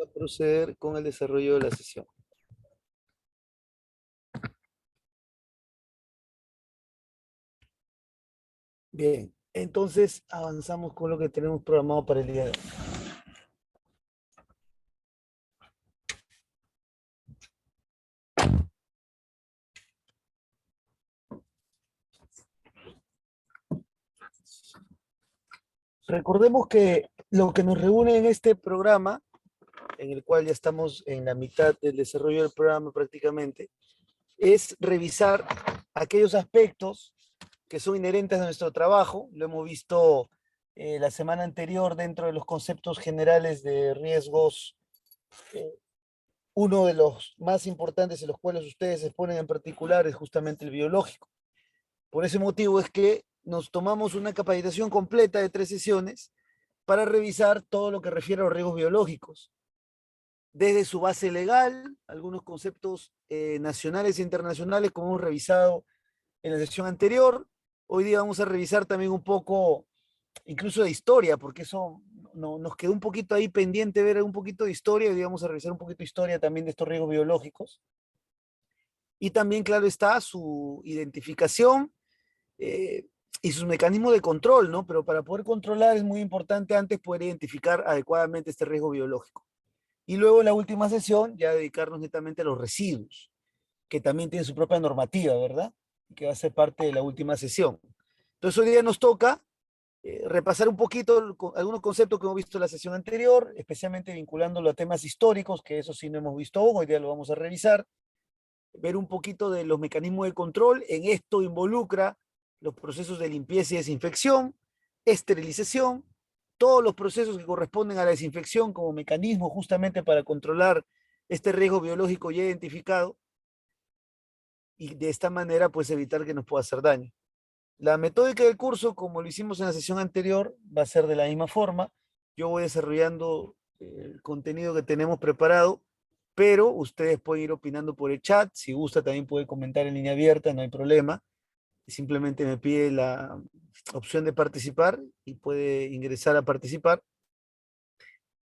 a proceder con el desarrollo de la sesión. Bien, entonces avanzamos con lo que tenemos programado para el día de hoy. Recordemos que lo que nos reúne en este programa, en el cual ya estamos en la mitad del desarrollo del programa prácticamente, es revisar aquellos aspectos que son inherentes a nuestro trabajo. Lo hemos visto la semana anterior dentro de los conceptos generales de riesgos. Uno de los más importantes en los cuales ustedes se exponen en particular es justamente el biológico. Por ese motivo es que nos tomamos una capacitación completa de 3 sesiones para revisar todo lo que refiere a los riesgos biológicos, desde su base legal, algunos conceptos nacionales e internacionales como hemos revisado en la sesión anterior. Hoy día vamos a revisar también un poco, incluso de historia, porque eso nos quedó un poquito ahí pendiente ver un poquito de historia. Hoy día vamos a revisar un poquito de historia también de estos riesgos biológicos. Y también, claro está, su identificación y sus mecanismos de control, ¿no? Pero para poder controlar es muy importante antes poder identificar adecuadamente este riesgo biológico. Y luego en la última sesión ya dedicarnos netamente a los residuos, que también tienen su propia normativa, ¿verdad? Que va a ser parte de la última sesión. Entonces hoy día nos toca repasar un poquito algunos conceptos que hemos visto en la sesión anterior, especialmente vinculándolo a temas históricos, que eso sí no hemos visto hoy día lo vamos a revisar, ver un poquito de los mecanismos de control. En esto involucra los procesos de limpieza y desinfección, esterilización, todos los procesos que corresponden a la desinfección como mecanismo justamente para controlar este riesgo biológico ya identificado y de esta manera pues evitar que nos pueda hacer daño. La metódica del curso, como lo hicimos en la sesión anterior, va a ser de la misma forma. Yo voy desarrollando el contenido que tenemos preparado, pero ustedes pueden ir opinando por el chat. Si gusta, también puede comentar en línea abierta, no hay problema. Simplemente me pide la opción de participar y puede ingresar a participar.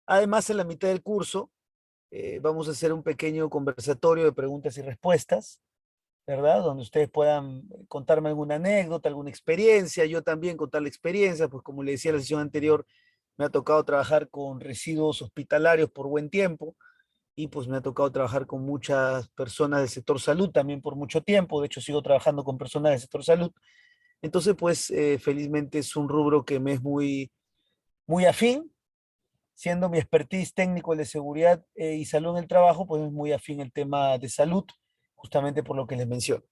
Además, en la mitad del curso vamos a hacer un pequeño conversatorio de preguntas y respuestas, ¿verdad? Donde ustedes puedan contarme alguna anécdota, alguna experiencia, yo también contar la experiencia, pues como le decía en la sesión anterior, me ha tocado trabajar con residuos hospitalarios por buen tiempo y pues me ha tocado trabajar con muchas personas del sector salud también por mucho tiempo. De hecho sigo trabajando con personas del sector salud. Entonces pues felizmente es un rubro que me es muy afín, siendo mi expertise técnico de seguridad y salud en el trabajo, pues es muy afín el tema de salud, justamente por lo que les menciono.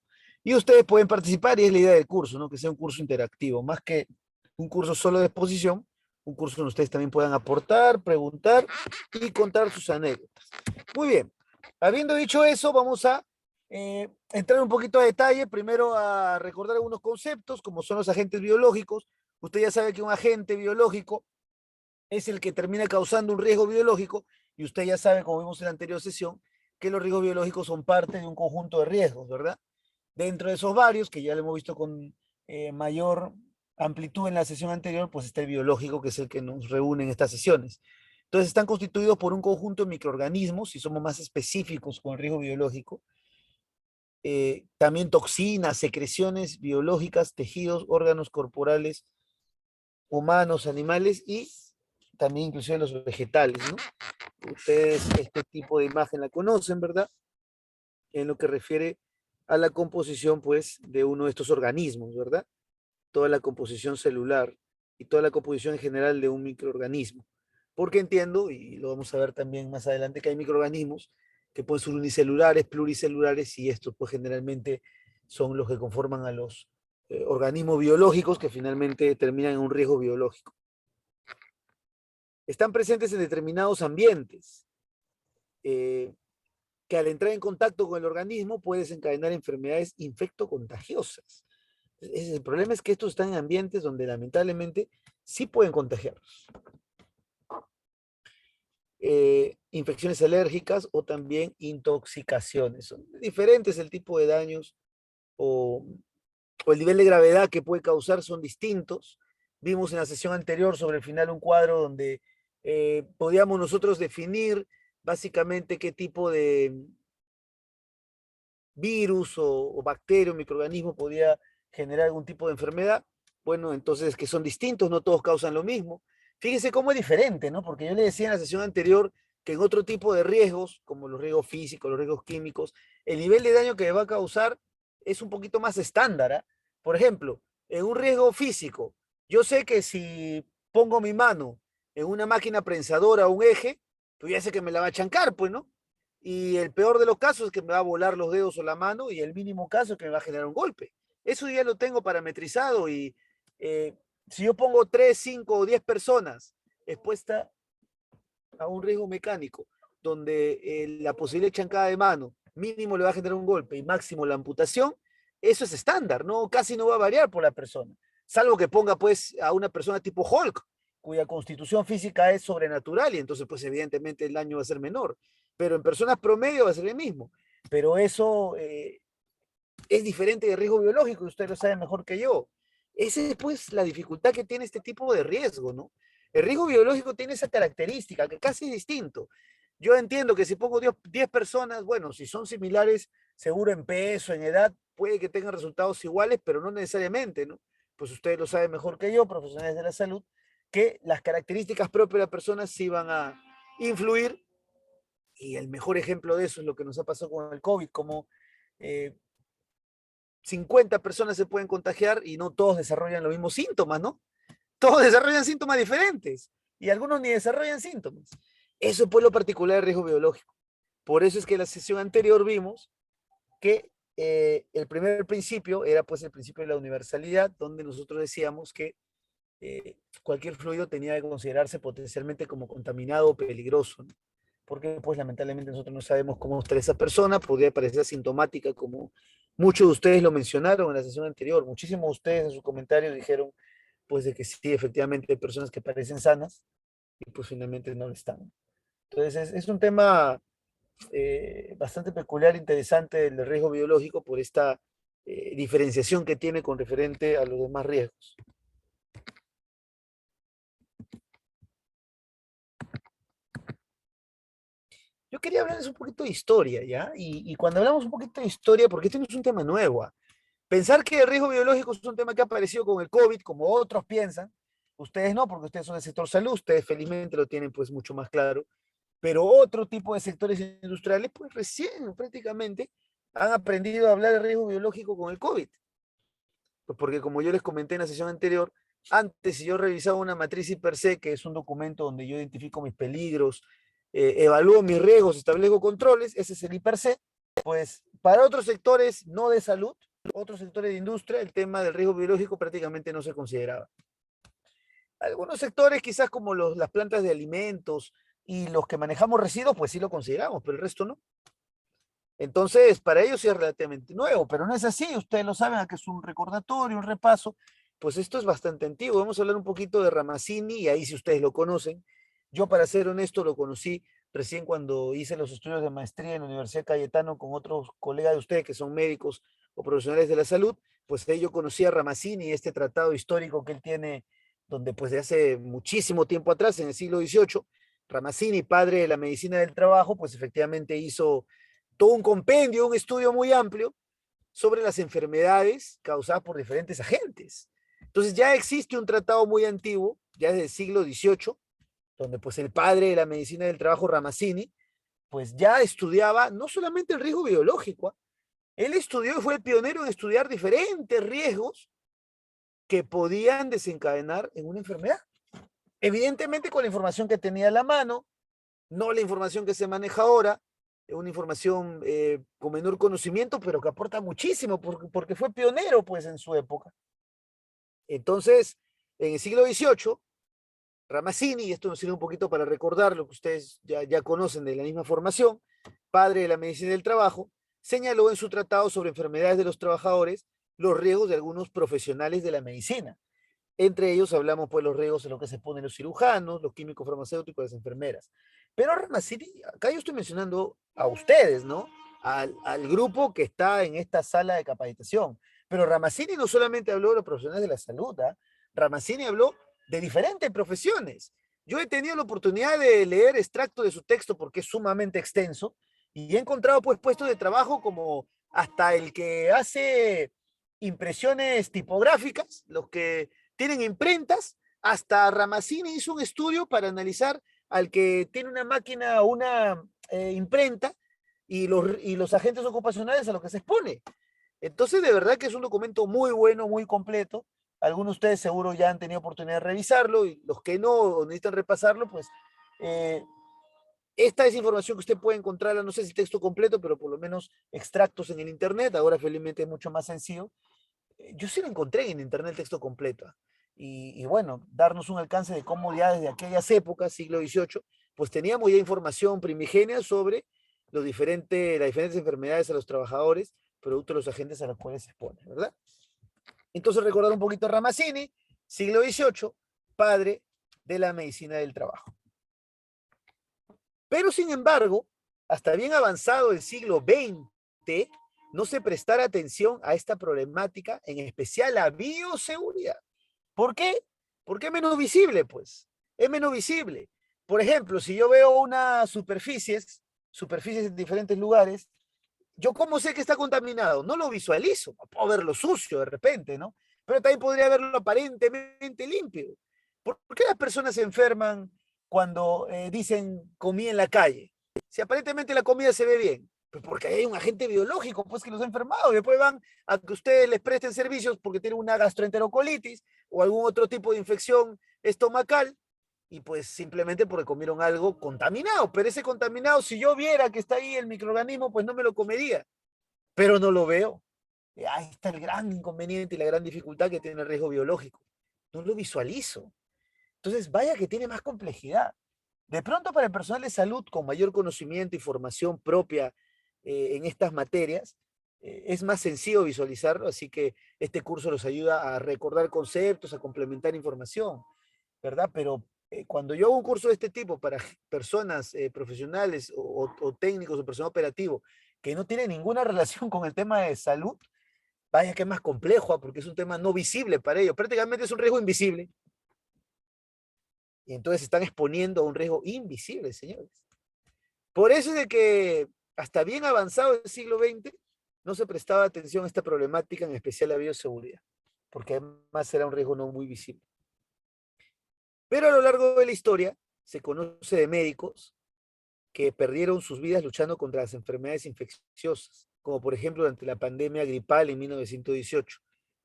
Y ustedes pueden participar y es la idea del curso, ¿no? Que sea un curso interactivo, más que un curso solo de exposición, un curso donde ustedes también puedan aportar, preguntar y contar sus anécdotas. Muy bien, habiendo dicho eso, vamos a entrar un poquito a detalle, primero a recordar algunos conceptos, como son los agentes biológicos. Usted ya sabe que un agente biológico es el que termina causando un riesgo biológico, y usted ya sabe, como vimos en la anterior sesión, que los riesgos biológicos son parte de un conjunto de riesgos, ¿verdad? Dentro de esos varios, que ya lo hemos visto con mayor amplitud en la sesión anterior, pues está el biológico, que es el que nos reúne en estas sesiones. Entonces están constituidos por un conjunto de microorganismos, si somos más específicos con el riesgo biológico, también toxinas, secreciones biológicas, tejidos, órganos corporales, humanos, animales y también inclusive los vegetales, ¿no? Ustedes este tipo de imagen la conocen, ¿verdad? En lo que refiere a la composición, pues, de uno de estos organismos, ¿verdad? Toda la composición celular y toda la composición en general de un microorganismo. Porque entiendo, y lo vamos a ver también más adelante, que hay microorganismos que pueden ser unicelulares, pluricelulares, y estos, pues, generalmente son los que conforman a los organismos biológicos que finalmente terminan en un riesgo biológico. Están presentes en determinados ambientes, eh, que al entrar en contacto con el organismo puede desencadenar enfermedades infectocontagiosas. El problema es que estos están en ambientes donde lamentablemente sí pueden contagiarlos. Infecciones alérgicas o también intoxicaciones. Son diferentes el tipo de daños o el nivel de gravedad que puede causar son distintos. Vimos en la sesión anterior sobre el final un cuadro donde podíamos nosotros definir básicamente qué tipo de virus o bacteria o microorganismo podía generar algún tipo de enfermedad. Bueno, entonces que son distintos, no todos causan lo mismo. Fíjese cómo es diferente, ¿no? Porque yo le decía en la sesión anterior que en otro tipo de riesgos, como los riesgos físicos, los riesgos químicos, el nivel de daño que va a causar es un poquito más estándar, ¿ah? Por ejemplo, en un riesgo físico, yo sé que si pongo mi mano en una máquina prensadora o un eje, pues ya sé que me la va a chancar, pues, ¿no? Y el peor de los casos es que me va a volar los dedos o la mano y el mínimo caso es que me va a generar un golpe. Eso ya lo tengo parametrizado y eh, si yo pongo 3, 5 o 10 personas expuestas a un riesgo mecánico donde la posible chancada de mano mínimo le va a generar un golpe y máximo la amputación, eso es estándar, ¿no? Casi no va a variar por la persona, salvo que ponga pues a una persona tipo Hulk, cuya constitución física es sobrenatural y entonces pues evidentemente el daño va a ser menor, pero en personas promedio va a ser el mismo, pero eso es diferente de riesgo biológico y usted lo sabe mejor que yo. Esa es pues la dificultad que tiene este tipo de riesgo, ¿no? El riesgo biológico tiene esa característica que casi es distinto. Yo entiendo que si pongo 10 personas, bueno, si son similares, seguro en peso, en edad, puede que tengan resultados iguales, pero no necesariamente, ¿no? Pues ustedes lo saben mejor que yo, profesionales de la salud, que las características propias de la persona sí van a influir y el mejor ejemplo de eso es lo que nos ha pasado con el COVID, como eh, 50 personas se pueden contagiar y no todos desarrollan los mismos síntomas, ¿no? Todos desarrollan síntomas diferentes y algunos ni desarrollan síntomas. Eso es pues lo particular del riesgo biológico. Por eso es que en la sesión anterior vimos que el primer principio era pues el principio de la universalidad, donde nosotros decíamos que cualquier fluido tenía que considerarse potencialmente como contaminado o peligroso, ¿no? Porque pues lamentablemente nosotros no sabemos cómo está esa persona, podría parecer asintomática como muchos de ustedes lo mencionaron en la sesión anterior, muchísimos de ustedes en sus comentarios dijeron pues de que sí, efectivamente hay personas que parecen sanas y pues finalmente no lo están. Entonces es un tema bastante peculiar, interesante del riesgo biológico por esta diferenciación que tiene con referente a los demás riesgos. Yo quería hablarles un poquito de historia, ¿ya? Y cuando hablamos un poquito de historia, porque este no es un tema nuevo, ¿ah? Pensar que el riesgo biológico es un tema que ha aparecido con el COVID, como otros piensan, ustedes no, porque ustedes son del sector salud, ustedes felizmente lo tienen pues mucho más claro, pero otro tipo de sectores industriales pues recién prácticamente han aprendido a hablar de riesgo biológico con el COVID. Pues porque como yo les comenté en la sesión anterior, antes si yo revisaba una matriz IPERSE, que es un documento donde yo identifico mis peligros, evalúo mis riesgos, establezco controles, ese es el IPERSE, pues para otros sectores no de salud, otros sectores de industria, el tema del riesgo biológico prácticamente no se consideraba. Algunos sectores, quizás como las plantas de alimentos y los que manejamos residuos, pues sí lo consideramos, pero el resto no. Entonces, para ellos sí es relativamente nuevo, pero no es así. Ustedes lo saben, que es un recordatorio, un repaso. Pues esto es bastante antiguo. Vamos a hablar un poquito de Ramazzini, y ahí si ustedes lo conocen. Yo, para ser honesto, lo conocí recién cuando hice los estudios de maestría en la Universidad Cayetano con otros colegas de ustedes que son médicos o profesionales de la salud. Pues ahí yo conocí a Ramazzini, este tratado histórico que él tiene, donde pues de hace muchísimo tiempo atrás, en el siglo XVIII, Ramazzini, padre de la medicina del trabajo, pues efectivamente hizo todo un compendio, un estudio muy amplio sobre las enfermedades causadas por diferentes agentes. Entonces ya existe un tratado muy antiguo, ya desde el siglo XVIII, donde pues el padre de la medicina del trabajo, Ramazzini, pues ya estudiaba no solamente el riesgo biológico, él estudió y fue el pionero en estudiar diferentes riesgos que podían desencadenar en una enfermedad. Evidentemente con la información que tenía a la mano, no la información que se maneja ahora, una información con menor conocimiento, pero que aporta muchísimo, porque fue pionero pues en su época. Entonces, en el siglo XVIII, Ramazzini, y esto nos sirve un poquito para recordar lo que ustedes ya conocen de la misma formación, padre de la medicina del trabajo, señaló en su tratado sobre enfermedades de los trabajadores los riesgos de algunos profesionales de la medicina. Entre ellos hablamos pues los riesgos en lo que se ponen los cirujanos, los químicos farmacéuticos, las enfermeras. Pero Ramazzini, acá yo estoy mencionando a ustedes, ¿no? Al grupo que está en esta sala de capacitación. Pero Ramazzini no solamente habló de los profesionales de la salud, ¿eh? Ramazzini habló de diferentes profesiones. Yo he tenido la oportunidad de leer extracto de su texto porque es sumamente extenso y he encontrado pues puestos de trabajo como hasta el que hace impresiones tipográficas, los que tienen imprentas, hasta Ramazzini hizo un estudio para analizar al que tiene una máquina o una imprenta y los agentes ocupacionales a los que se expone. Entonces, de verdad que es un documento muy bueno, muy completo. Algunos de ustedes seguro ya han tenido oportunidad de revisarlo y los que no o necesitan repasarlo, pues eh, esta es información que usted puede encontrar, no sé si texto completo, pero por lo menos extractos en el Internet. Ahora felizmente es mucho más sencillo. Yo sí lo encontré en Internet el texto completo. Y bueno, darnos un alcance de cómo ya desde aquellas épocas, siglo XVIII, pues teníamos ya información primigenia sobre las diferentes enfermedades a los trabajadores, producto de los agentes a los cuales se expone, ¿verdad? Entonces recordar un poquito a Ramazzini, siglo XVIII, padre de la medicina del trabajo. Pero sin embargo, hasta bien avanzado el siglo XX, no se prestara atención a esta problemática, en especial la bioseguridad. ¿Por qué? Porque es menos visible, pues. Es menos visible. Por ejemplo, si yo veo unas superficies en diferentes lugares, ¿yo cómo sé que está contaminado? No lo visualizo. Puedo verlo sucio de repente, ¿no? Pero también podría verlo aparentemente limpio. ¿Por qué las personas se enferman cuando dicen comí en la calle? Si aparentemente la comida se ve bien. Pues porque hay un agente biológico pues, que los ha enfermado y después van a que ustedes les presten servicios porque tienen una gastroenterocolitis o algún otro tipo de infección estomacal y pues simplemente porque comieron algo contaminado. Pero ese contaminado, si yo viera que está ahí el microorganismo, pues no me lo comería, pero no lo veo. Ahí está el gran inconveniente y la gran dificultad que tiene el riesgo biológico. No lo visualizo. Entonces, vaya que tiene más complejidad. De pronto, para el personal de salud con mayor conocimiento y formación propia en estas materias, es más sencillo visualizarlo, así que este curso los ayuda a recordar conceptos, a complementar información, ¿verdad? Pero cuando yo hago un curso de este tipo para personas profesionales o técnicos o personal operativo que no tiene ninguna relación con el tema de salud, vaya que es más complejo, porque es un tema no visible para ellos. Prácticamente es un riesgo invisible. Y entonces se están exponiendo a un riesgo invisible, señores. Por eso es de que hasta bien avanzado el siglo XX no se prestaba atención a esta problemática, en especial la bioseguridad, porque además era un riesgo no muy visible. Pero a lo largo de la historia se conoce de médicos que perdieron sus vidas luchando contra las enfermedades infecciosas, como por ejemplo durante la pandemia gripal en 1918.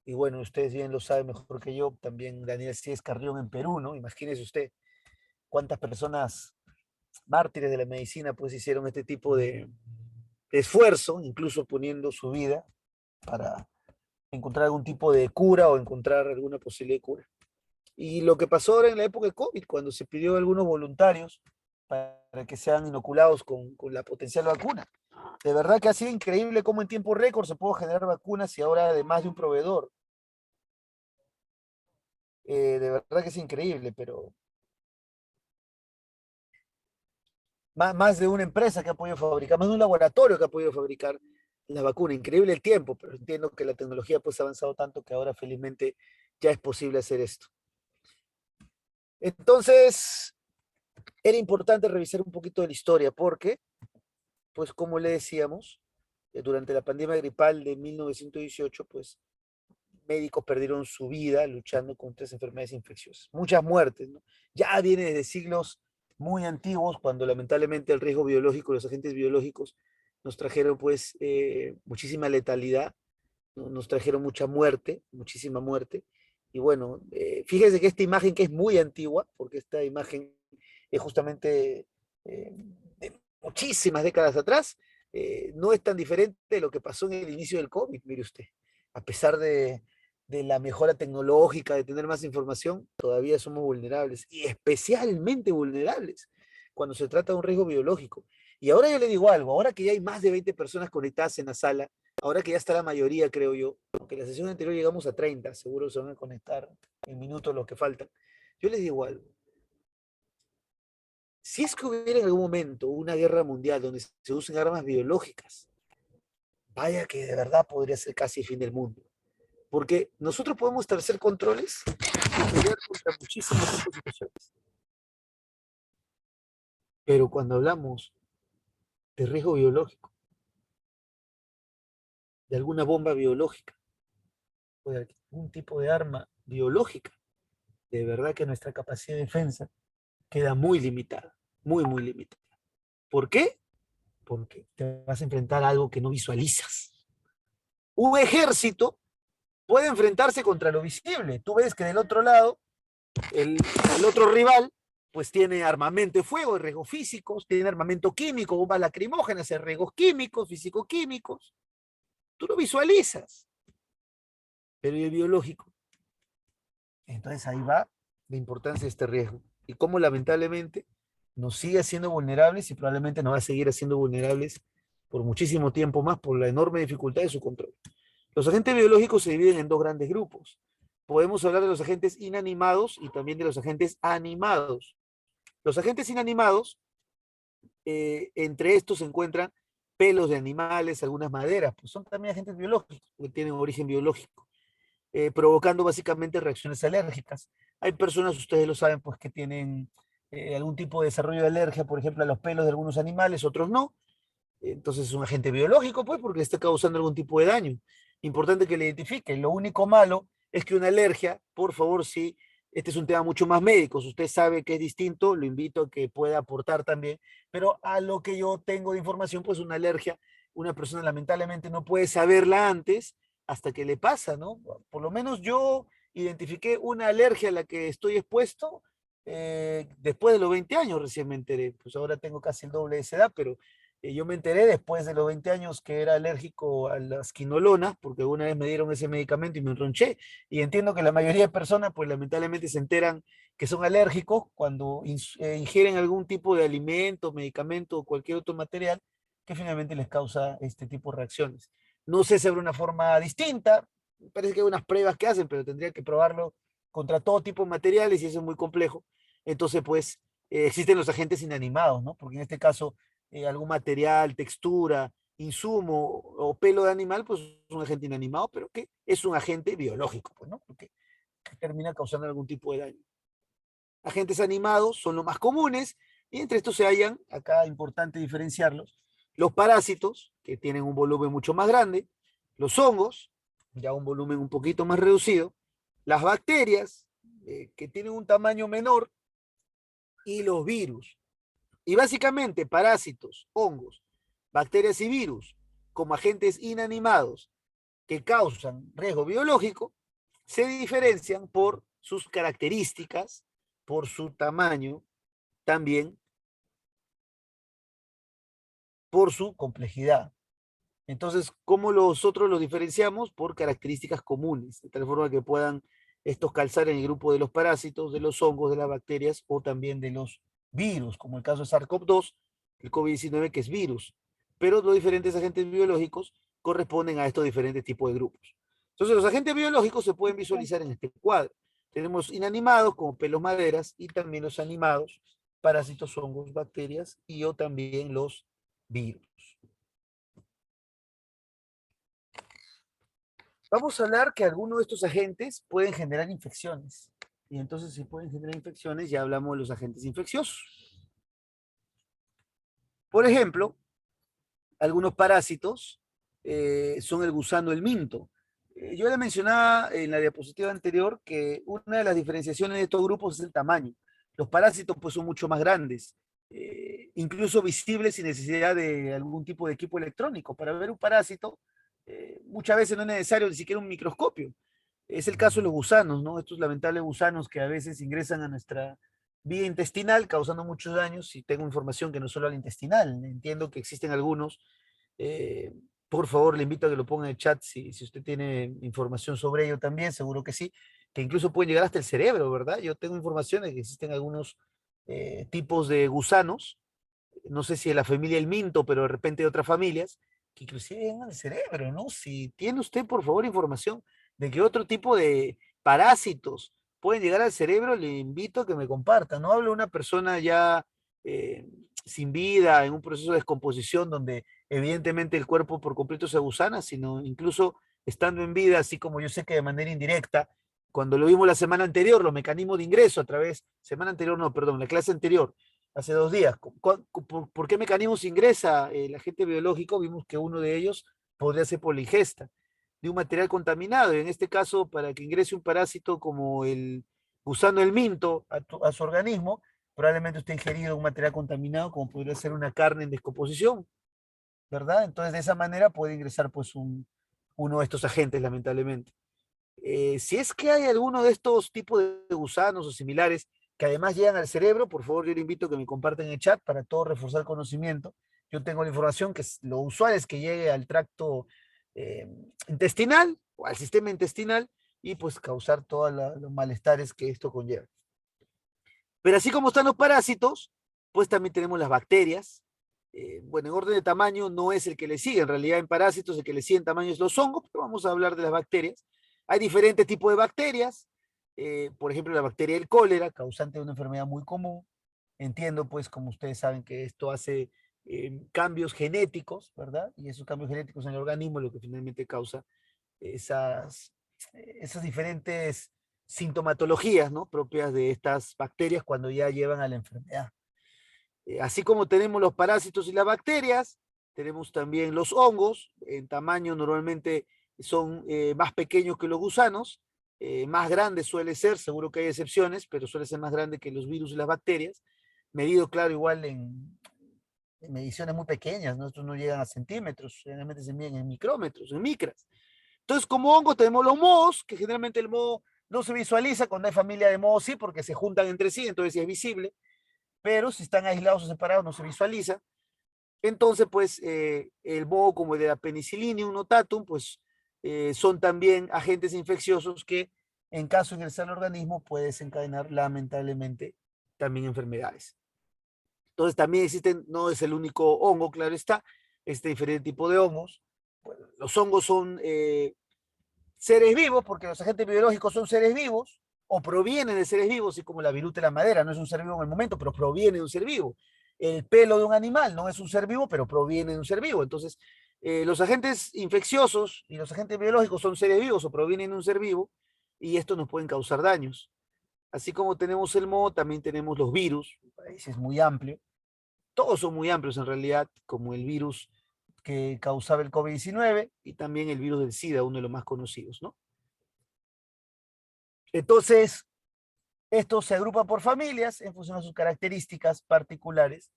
Y bueno, ustedes bien lo saben mejor que yo, también Daniel Cíes Carrión en Perú, ¿no? Imagínese usted cuántas personas mártires de la medicina pues hicieron este tipo de esfuerzo, incluso poniendo su vida para encontrar algún tipo de cura o encontrar alguna posibilidad de cura. Y lo que pasó ahora en la época de COVID, cuando se pidió a algunos voluntarios para que sean inoculados con la potencial vacuna. De verdad que ha sido increíble cómo en tiempo récord se pudo generar vacunas y ahora además de un proveedor. De verdad que es increíble, pero más de una empresa que ha podido fabricar, más de un laboratorio que ha podido fabricar la vacuna. Increíble el tiempo, pero entiendo que la tecnología pues ha avanzado tanto que ahora felizmente ya es posible hacer esto. Entonces, era importante revisar un poquito de la historia porque, pues como le decíamos, durante la pandemia gripal de 1918, pues médicos perdieron su vida luchando contra esas enfermedades infecciosas. Muchas muertes, ¿no? Ya viene desde siglos muy antiguos, cuando lamentablemente el riesgo biológico, los agentes biológicos nos trajeron pues muchísima letalidad, ¿no? Nos trajeron mucha muerte, muchísima muerte. Y bueno, fíjese que esta imagen que es muy antigua, porque esta imagen es justamente de muchísimas décadas atrás, no es tan diferente de lo que pasó en el inicio del COVID, mire usted. A pesar de la mejora tecnológica, de tener más información, todavía somos vulnerables y especialmente vulnerables cuando se trata de un riesgo biológico. Y ahora yo le digo algo, ahora que ya hay más de 20 personas conectadas en la sala, ahora que ya está la mayoría, creo yo, aunque la sesión anterior llegamos a 30, seguro se van a conectar en minutos los que faltan. Yo les digo algo, si es que hubiera en algún momento una guerra mundial donde se usen armas biológicas, vaya que de verdad podría ser casi el fin del mundo. Porque nosotros podemos establecer controles y pelear contra muchísimas situaciones. Pero cuando hablamos de riesgo biológico, de alguna bomba biológica, o de algún tipo de arma biológica, de verdad que nuestra capacidad de defensa queda muy limitada, muy, muy limitada. ¿Por qué? Porque te vas a enfrentar a algo que no visualizas. Un ejército puede enfrentarse contra lo visible. Tú ves que del otro lado, el otro rival, pues tiene armamento de fuego, riesgos físicos, tiene armamento químico, bombas lacrimógenas, riesgos químicos, físico-químicos. Tú lo visualizas, pero ¿y el biológico? Entonces ahí va la importancia de este riesgo y cómo lamentablemente nos sigue haciendo vulnerables y probablemente nos va a seguir haciendo vulnerables por muchísimo tiempo más por la enorme dificultad de su control. Los agentes biológicos se dividen en dos grandes grupos. Podemos hablar de los agentes inanimados y también de los agentes animados. Los agentes inanimados, entre estos se encuentran pelos de animales, algunas maderas, pues son también agentes biológicos, que tienen origen biológico, provocando básicamente reacciones alérgicas. Hay personas, ustedes lo saben, pues que tienen algún tipo de desarrollo de alergia, por ejemplo, a los pelos de algunos animales, otros no. Entonces es un agente biológico, pues, porque está causando algún tipo de daño. Importante que le identifiquen. Lo único malo es que una alergia, por favor, sí, este es un tema mucho más médico. Si usted sabe que es distinto, lo invito a que pueda aportar también. Pero a lo que yo tengo de información, pues una alergia, una persona lamentablemente no puede saberla antes hasta que le pasa, ¿no? Por lo menos yo identifiqué una alergia a la que estoy expuesto después de los 20 años, recién me enteré. Pues ahora tengo casi el doble de esa edad, pero yo me enteré después de los 20 años que era alérgico a las quinolonas, porque una vez me dieron ese medicamento y me enronché. Y entiendo que la mayoría de personas, pues lamentablemente se enteran que son alérgicos cuando ingieren algún tipo de alimento, medicamento o cualquier otro material que finalmente les causa este tipo de reacciones. No sé si habrá una forma distinta, parece que hay unas pruebas que hacen, pero tendría que probarlo contra todo tipo de materiales y eso es muy complejo. Entonces, pues, existen los agentes inanimados, ¿no? Porque en este caso algún material, textura, insumo o pelo de animal, pues es un agente inanimado, pero que es un agente biológico, pues, ¿no? Porque termina causando algún tipo de daño. Agentes animados son los más comunes y entre estos se hallan, acá importante diferenciarlos, los parásitos, que tienen un volumen mucho más grande, los hongos, ya un volumen un poquito más reducido, las bacterias, que tienen un tamaño menor, y los virus. Y básicamente parásitos, hongos, bacterias y virus, como agentes inanimados que causan riesgo biológico, se diferencian por sus características, por su tamaño, también por su complejidad. Entonces, ¿cómo nosotros los diferenciamos? Por características comunes, de tal forma que puedan estos calzar en el grupo de los parásitos, de los hongos, de las bacterias o también de los virus, como el caso de SARS-CoV-2, el COVID-19 que es virus. Pero los diferentes agentes biológicos corresponden a estos diferentes tipos de grupos. Entonces, los agentes biológicos se pueden visualizar en este cuadro. Tenemos inanimados como pelos, maderas, y también los animados, parásitos, hongos, bacterias y o también los virus. Vamos a hablar que algunos de estos agentes pueden generar infecciones. Y entonces, si pueden generar infecciones, ya hablamos de los agentes infecciosos. Por ejemplo, algunos parásitos son el gusano del minto. Yo le mencionaba en la diapositiva anterior que una de las diferenciaciones de estos grupos es el tamaño. Los parásitos pues son mucho más grandes, incluso visibles sin necesidad de algún tipo de equipo electrónico. Para ver un parásito, muchas veces no es necesario ni siquiera un microscopio. Es el caso de los gusanos, ¿no? Estos lamentables gusanos que a veces ingresan a nuestra vía intestinal causando muchos daños, y tengo información que no solo al intestinal, entiendo que existen algunos. eh, por favor, le invito a que lo ponga en el chat si usted tiene información sobre ello también, seguro que sí, que incluso pueden llegar hasta el cerebro, ¿verdad? Yo tengo información de que existen algunos tipos de gusanos, no sé si de la familia del minto, pero de repente de otras familias, que inclusive llegan al cerebro, ¿no? Si tiene usted, por favor, información de que otro tipo de parásitos pueden llegar al cerebro, le invito a que me comparta. No hablo de una persona ya eh, sin vida, en un proceso de descomposición donde evidentemente el cuerpo por completo se gusana, sino incluso estando en vida, así como yo sé que de manera indirecta, cuando lo vimos la semana anterior, los mecanismos de ingreso a través, semana anterior no, perdón, la clase anterior, hace 2 días. ¿Por qué mecanismos ingresa el agente biológico? Vimos que uno de ellos podría ser por la ingesta de un material contaminado, y en este caso, para que ingrese un parásito como el gusano del minto a su organismo, probablemente usted ha ingerido un material contaminado, como podría ser una carne en descomposición, ¿verdad? Entonces, de esa manera puede ingresar pues uno de estos agentes, lamentablemente. Si es que hay alguno de estos tipos de gusanos o similares que además llegan al cerebro, por favor, yo le invito a que me compartan en el chat para todo reforzar el conocimiento. Yo tengo la información que lo usual es que llegue al tracto eh, intestinal o al sistema intestinal y pues causar todos los malestares que esto conlleva. Pero así como están los parásitos, pues también tenemos las bacterias. Bueno, en orden de tamaño no es el que le sigue, en realidad en parásitos el que le sigue en tamaño es los hongos, pero vamos a hablar de las bacterias. Hay diferentes tipos de bacterias, por ejemplo la bacteria del cólera, causante de una enfermedad muy común. Entiendo pues como ustedes saben que esto hace cambios genéticos, ¿verdad? Y esos cambios genéticos en el organismo es lo que finalmente causa esas, esas diferentes sintomatologías, ¿no? Propias de estas bacterias cuando ya llevan a la enfermedad. Así como tenemos los parásitos y las bacterias, tenemos también los hongos, en tamaño normalmente son más pequeños que los gusanos, más grandes suele ser, seguro que hay excepciones, pero suele ser más grande que los virus y las bacterias, medido, claro, igual en mediciones muy pequeñas, ¿no? Estos no llegan a centímetros, generalmente se miden en micrómetros, en micras. Entonces, como hongo, tenemos los mohos, que generalmente el moho no se visualiza, cuando hay familia de mohos sí, porque se juntan entre sí, entonces sí es visible, pero si están aislados o separados no se visualiza. Entonces, pues, el moho como el de la Penicillium notatum, pues, son también agentes infecciosos que, en caso de ingresar al organismo, puede desencadenar, lamentablemente, también enfermedades. Entonces, también existen, no es el único hongo, claro está, este diferente tipo de hongos. Bueno, los hongos son seres vivos, porque los agentes biológicos son seres vivos, o provienen de seres vivos, así como la viruta de la madera, no es un ser vivo en el momento, pero proviene de un ser vivo. El pelo de un animal no es un ser vivo, pero proviene de un ser vivo. Entonces, los agentes infecciosos y los agentes biológicos son seres vivos o provienen de un ser vivo, y estos nos pueden causar daños. Así como tenemos el moho, también tenemos los virus, ese es muy amplio. Todos son muy amplios en realidad, como el virus que causaba el COVID-19 y también el virus del SIDA, uno de los más conocidos, ¿no? Entonces, esto se agrupa por familias en función de sus características particulares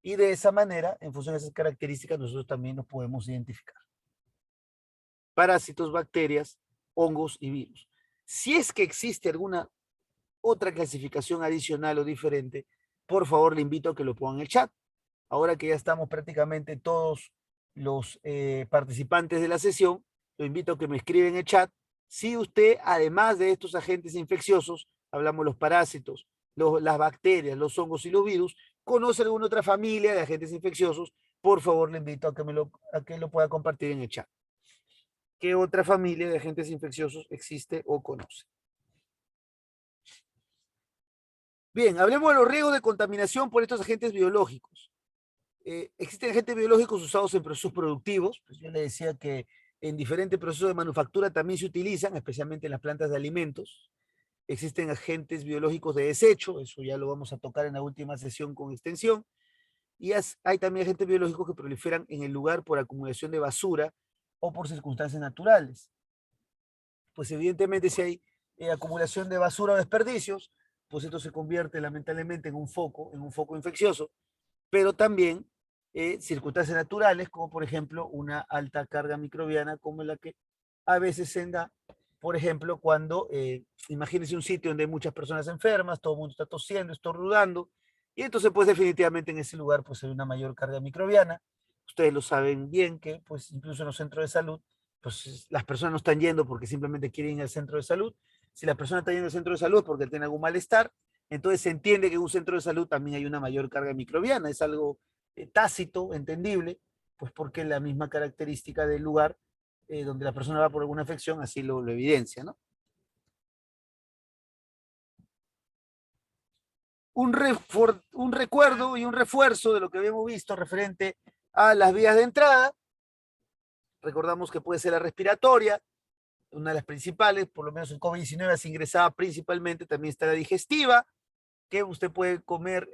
y de esa manera, en función de esas características, nosotros también nos podemos identificar. Parásitos, bacterias, hongos y virus. Si es que existe alguna otra clasificación adicional o diferente, por favor le invito a que lo pongan en el chat. Ahora que ya estamos prácticamente todos los participantes de la sesión, lo invito a que me escriban en el chat si usted, además de estos agentes infecciosos, hablamos los parásitos, las bacterias, los hongos y los virus, conoce alguna otra familia de agentes infecciosos, por favor le invito a que lo pueda compartir en el chat. ¿Qué otra familia de agentes infecciosos existe o conoce? Bien, hablemos de los riesgos de contaminación por estos agentes biológicos. Existen agentes biológicos usados en procesos productivos. Pues yo le decía que en diferentes procesos de manufactura también se utilizan, especialmente en las plantas de alimentos. Existen agentes biológicos de desecho, eso ya lo vamos a tocar en la última sesión con extensión. Y hay también agentes biológicos que proliferan en el lugar por acumulación de basura o por circunstancias naturales. Pues evidentemente si hay acumulación de basura o desperdicios, pues esto se convierte lamentablemente en un foco infeccioso, pero también circunstancias naturales, como por ejemplo una alta carga microbiana, como la que a veces se da, por ejemplo, cuando imagínense un sitio donde hay muchas personas enfermas, todo el mundo está tosiendo, estornudando, y entonces pues definitivamente en ese lugar pues hay una mayor carga microbiana. Ustedes lo saben bien que pues incluso en los centros de salud, pues las personas no están yendo porque simplemente quieren ir al centro de salud. Si la persona está yendo al centro de salud porque tiene algún malestar, entonces se entiende que en un centro de salud también hay una mayor carga microbiana, es algo tácito, entendible, pues porque la misma característica del lugar donde la persona va por alguna afección así lo evidencia, ¿no? Un recuerdo y un refuerzo de lo que habíamos visto referente a las vías de entrada. Recordamos que puede ser la respiratoria, una de las principales, por lo menos el COVID-19 se ingresaba principalmente, también está la digestiva, que usted puede comer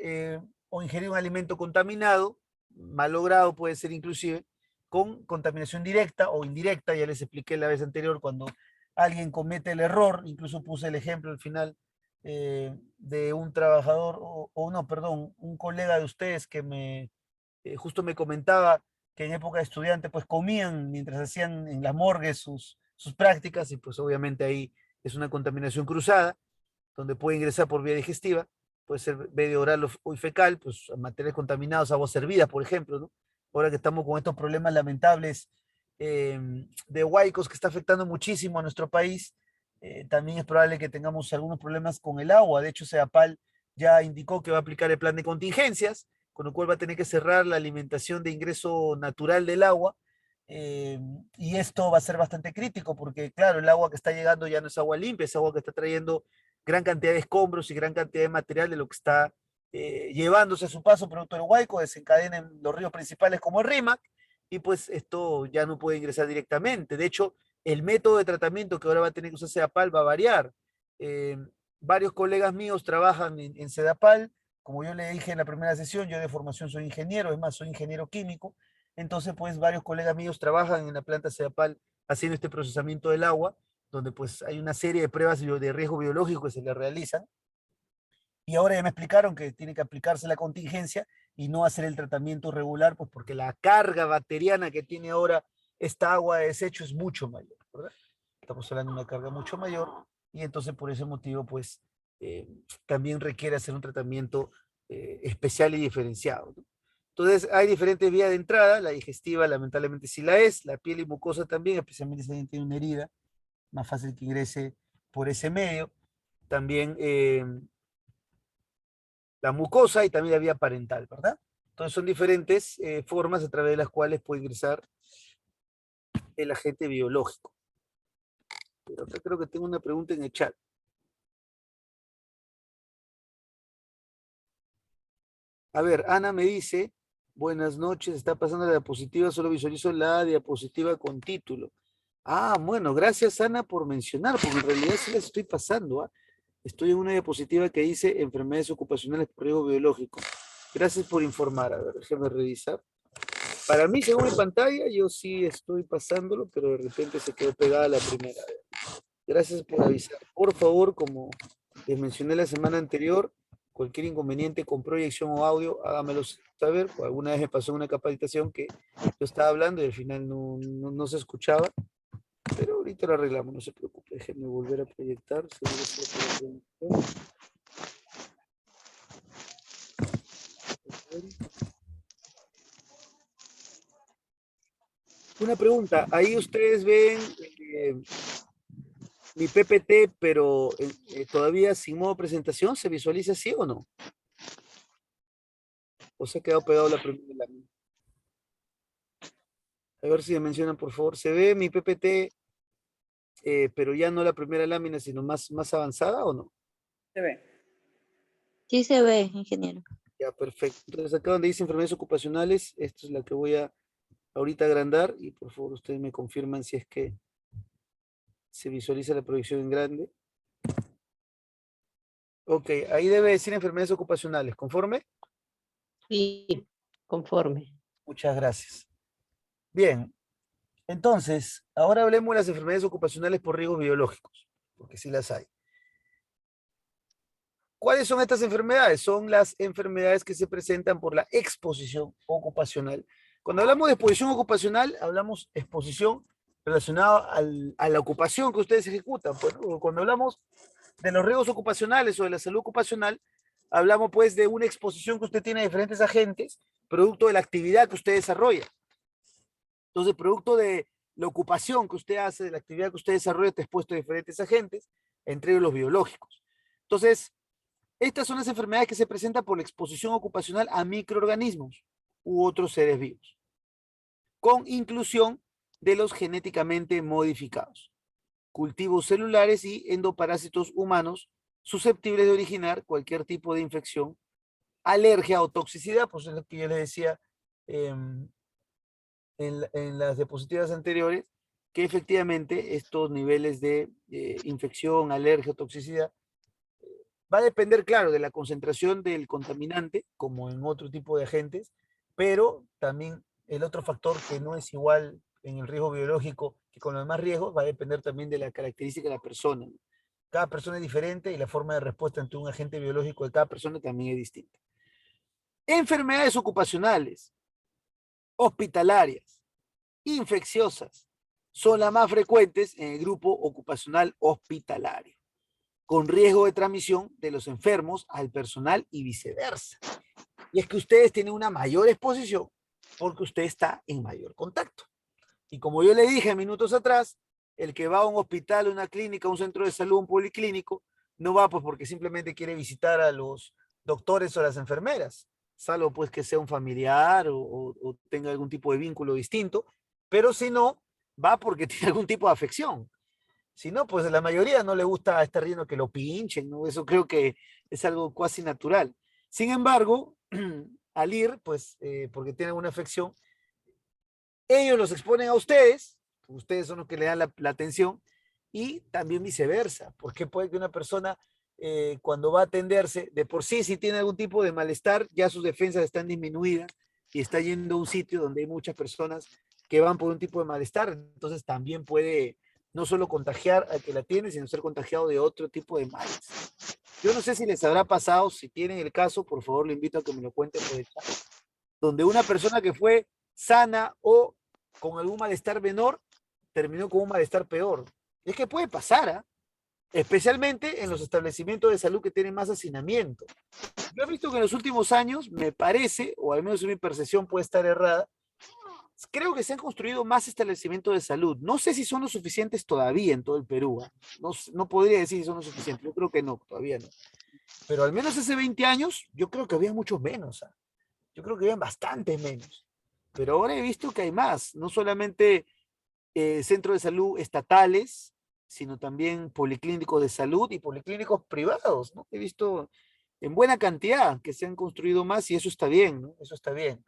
o ingerir un alimento contaminado, malogrado puede ser inclusive, con contaminación directa o indirecta, ya les expliqué la vez anterior cuando alguien comete el error, incluso puse el ejemplo al final de un trabajador, o no, perdón, un colega de ustedes que justo me comentaba que en época de estudiante pues comían mientras hacían en las morgues sus prácticas y pues obviamente ahí es una contaminación cruzada, donde puede ingresar por vía digestiva, puede ser vía oral o fecal, pues materiales contaminados, agua servida, por ejemplo, ¿no? Ahora que estamos con estos problemas lamentables de huaicos que está afectando muchísimo a nuestro país, también es probable que tengamos algunos problemas con el agua. De hecho, CEDAPAL ya indicó que va a aplicar el plan de contingencias, con lo cual va a tener que cerrar la alimentación de ingreso natural del agua. Y esto va a ser bastante crítico porque, claro, el agua que está llegando ya no es agua limpia, es agua que está trayendo gran cantidad de escombros y gran cantidad de material de lo que está llevándose a su paso producto del Huayco, desencadenen los ríos principales como el Rímac, y pues esto ya no puede ingresar directamente. De hecho, el método de tratamiento que ahora va a tener que usar CEDAPAL va a variar. Eh, Varios colegas míos trabajan en CEDAPAL, como yo le dije en la primera sesión, yo de formación soy ingeniero, es más, soy ingeniero químico, entonces pues varios colegas míos trabajan en la planta CEDAPAL haciendo este procesamiento del agua, donde pues hay una serie de pruebas de riesgo biológico que se le realizan, y ahora ya me explicaron que tiene que aplicarse la contingencia y no hacer el tratamiento regular, pues porque la carga bacteriana que tiene ahora esta agua de desecho es mucho mayor, ¿verdad? Estamos hablando de una carga mucho mayor y entonces por ese motivo, pues también requiere hacer un tratamiento especial y diferenciado, ¿no? Entonces hay diferentes vías de entrada, la digestiva lamentablemente sí la es, la piel y mucosa también, especialmente si alguien tiene una herida, más fácil que ingrese por ese medio. También la mucosa y también la vía parental, ¿verdad? Entonces son diferentes formas a través de las cuales puede ingresar el agente biológico. Pero acá creo que tengo una pregunta en el chat. A ver, Ana me dice, buenas noches, está pasando la diapositiva, solo visualizo la diapositiva con título. Ah, bueno, gracias Ana por mencionar, porque en realidad sí la estoy pasando, ¿ah? Estoy en una diapositiva que dice enfermedades ocupacionales por riesgo biológico. Gracias por informar, a ver, déjame revisar. Para mí, según mi pantalla, yo sí estoy pasándolo, pero de repente se quedó pegada la primera vez. Gracias por avisar. Por favor, como les mencioné la semana anterior, cualquier inconveniente con proyección o audio, hágamelo saber. Alguna vez me pasó en una capacitación que yo estaba hablando y al final no se escuchaba, pero ahorita lo arreglamos, no se preocupe. Déjenme volver a proyectar. Una pregunta, ahí ustedes ven mi PPT, pero todavía sin modo presentación, ¿se visualiza así o no? ¿O se ha quedado pegado la primera lámina? A ver si me mencionan, por favor. ¿Se ve mi PPT, pero ya no la primera lámina, sino más avanzada o no? Se ve. Sí se ve, ingeniero. Ya, perfecto. Entonces acá donde dice enfermedades ocupacionales, esta es la que voy a ahorita agrandar y por favor ustedes me confirman si es que se visualiza la proyección en grande. Ok, ahí debe decir enfermedades ocupacionales. ¿Conforme? Sí, conforme. Muchas gracias. Bien, entonces, ahora hablemos de las enfermedades ocupacionales por riesgos biológicos, porque sí las hay. ¿Cuáles son estas enfermedades? Son las enfermedades que se presentan por la exposición ocupacional. Cuando hablamos de exposición ocupacional, hablamos exposición relacionada a la ocupación que ustedes ejecutan. Pues, ¿no? Cuando hablamos de los riesgos ocupacionales o de la salud ocupacional, hablamos pues de una exposición que usted tiene a diferentes agentes, producto de la actividad que usted desarrolla. Entonces, producto de la ocupación que usted hace, de la actividad que usted desarrolla, está expuesto a diferentes agentes, entre ellos los biológicos. Entonces, estas son las enfermedades que se presentan por la exposición ocupacional a microorganismos u otros seres vivos, con inclusión de los genéticamente modificados, cultivos celulares y endoparásitos humanos susceptibles de originar cualquier tipo de infección, alergia o toxicidad, pues es lo que yo les decía en las diapositivas anteriores, que efectivamente estos niveles de infección, alergia o toxicidad Va a depender, claro, de la concentración del contaminante, como en otro tipo de agentes, pero también el otro factor que no es igual en el riesgo biológico que con los demás riesgos va a depender también de la característica de la persona. Cada persona es diferente y la forma de respuesta ante un agente biológico de cada persona también es distinta. Enfermedades ocupacionales, hospitalarias, infecciosas, son las más frecuentes en el grupo ocupacional hospitalario, con riesgo de transmisión de los enfermos al personal y viceversa. Y es que ustedes tienen una mayor exposición porque usted está en mayor contacto. Y como yo le dije minutos atrás, el que va a un hospital, una clínica, un centro de salud, un policlínico, no va pues porque simplemente quiere visitar a los doctores o las enfermeras, salvo pues que sea un familiar o tenga algún tipo de vínculo distinto, pero si no, va porque tiene algún tipo de afección. Si no, pues a la mayoría no le gusta estar viendo que lo pinchen, ¿no? Eso creo que es algo casi natural. Sin embargo, al ir, pues, porque tienen una afección, ellos los exponen a ustedes son los que le dan la atención, y también viceversa, porque puede que una persona cuando va a atenderse, de por sí, si tiene algún tipo de malestar, ya sus defensas están disminuidas y está yendo a un sitio donde hay muchas personas que van por un tipo de malestar, entonces también puede no solo contagiar al que la tiene, sino ser contagiado de otro tipo de males. Yo no sé si les habrá pasado, si tienen el caso, por favor, le invito a que me lo cuenten por el chat, donde una persona que fue sana o con algún malestar menor terminó con un malestar peor. Es que puede pasar, ¿eh? Especialmente en los establecimientos de salud que tienen más hacinamiento. Yo he visto que en los últimos años, me parece, o al menos en mi percepción puede estar errada, creo que se han construido más establecimientos de salud. No sé si son los suficientes todavía en todo el Perú. ¿Eh? No, no podría decir si son los suficientes. Yo creo que no, todavía no. Pero al menos hace 20 años, yo creo que había muchos menos. ¿Eh? Yo creo que habían bastantes menos. Pero ahora he visto que hay más, no solamente centros de salud estatales, sino también policlínicos de salud y policlínicos privados, ¿no? He visto en buena cantidad que se han construido más y eso está bien, ¿no? Eso está bien.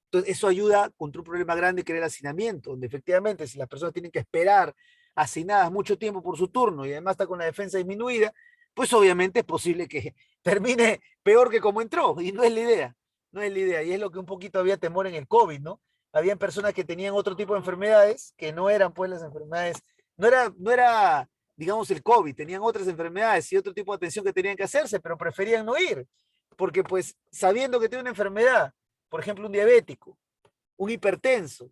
Entonces, eso ayuda contra un problema grande que era el hacinamiento, donde efectivamente si las personas tienen que esperar hacinadas mucho tiempo por su turno y además está con la defensa disminuida, pues obviamente es posible que termine peor que como entró y no es la idea, no es la idea. Y es lo que un poquito había temor en el COVID, ¿no? Habían personas que tenían otro tipo de enfermedades que no eran pues las enfermedades, no era digamos el COVID, tenían otras enfermedades y otro tipo de atención que tenían que hacerse, pero preferían no ir, porque pues sabiendo que tiene una enfermedad, por ejemplo, un diabético, un hipertenso,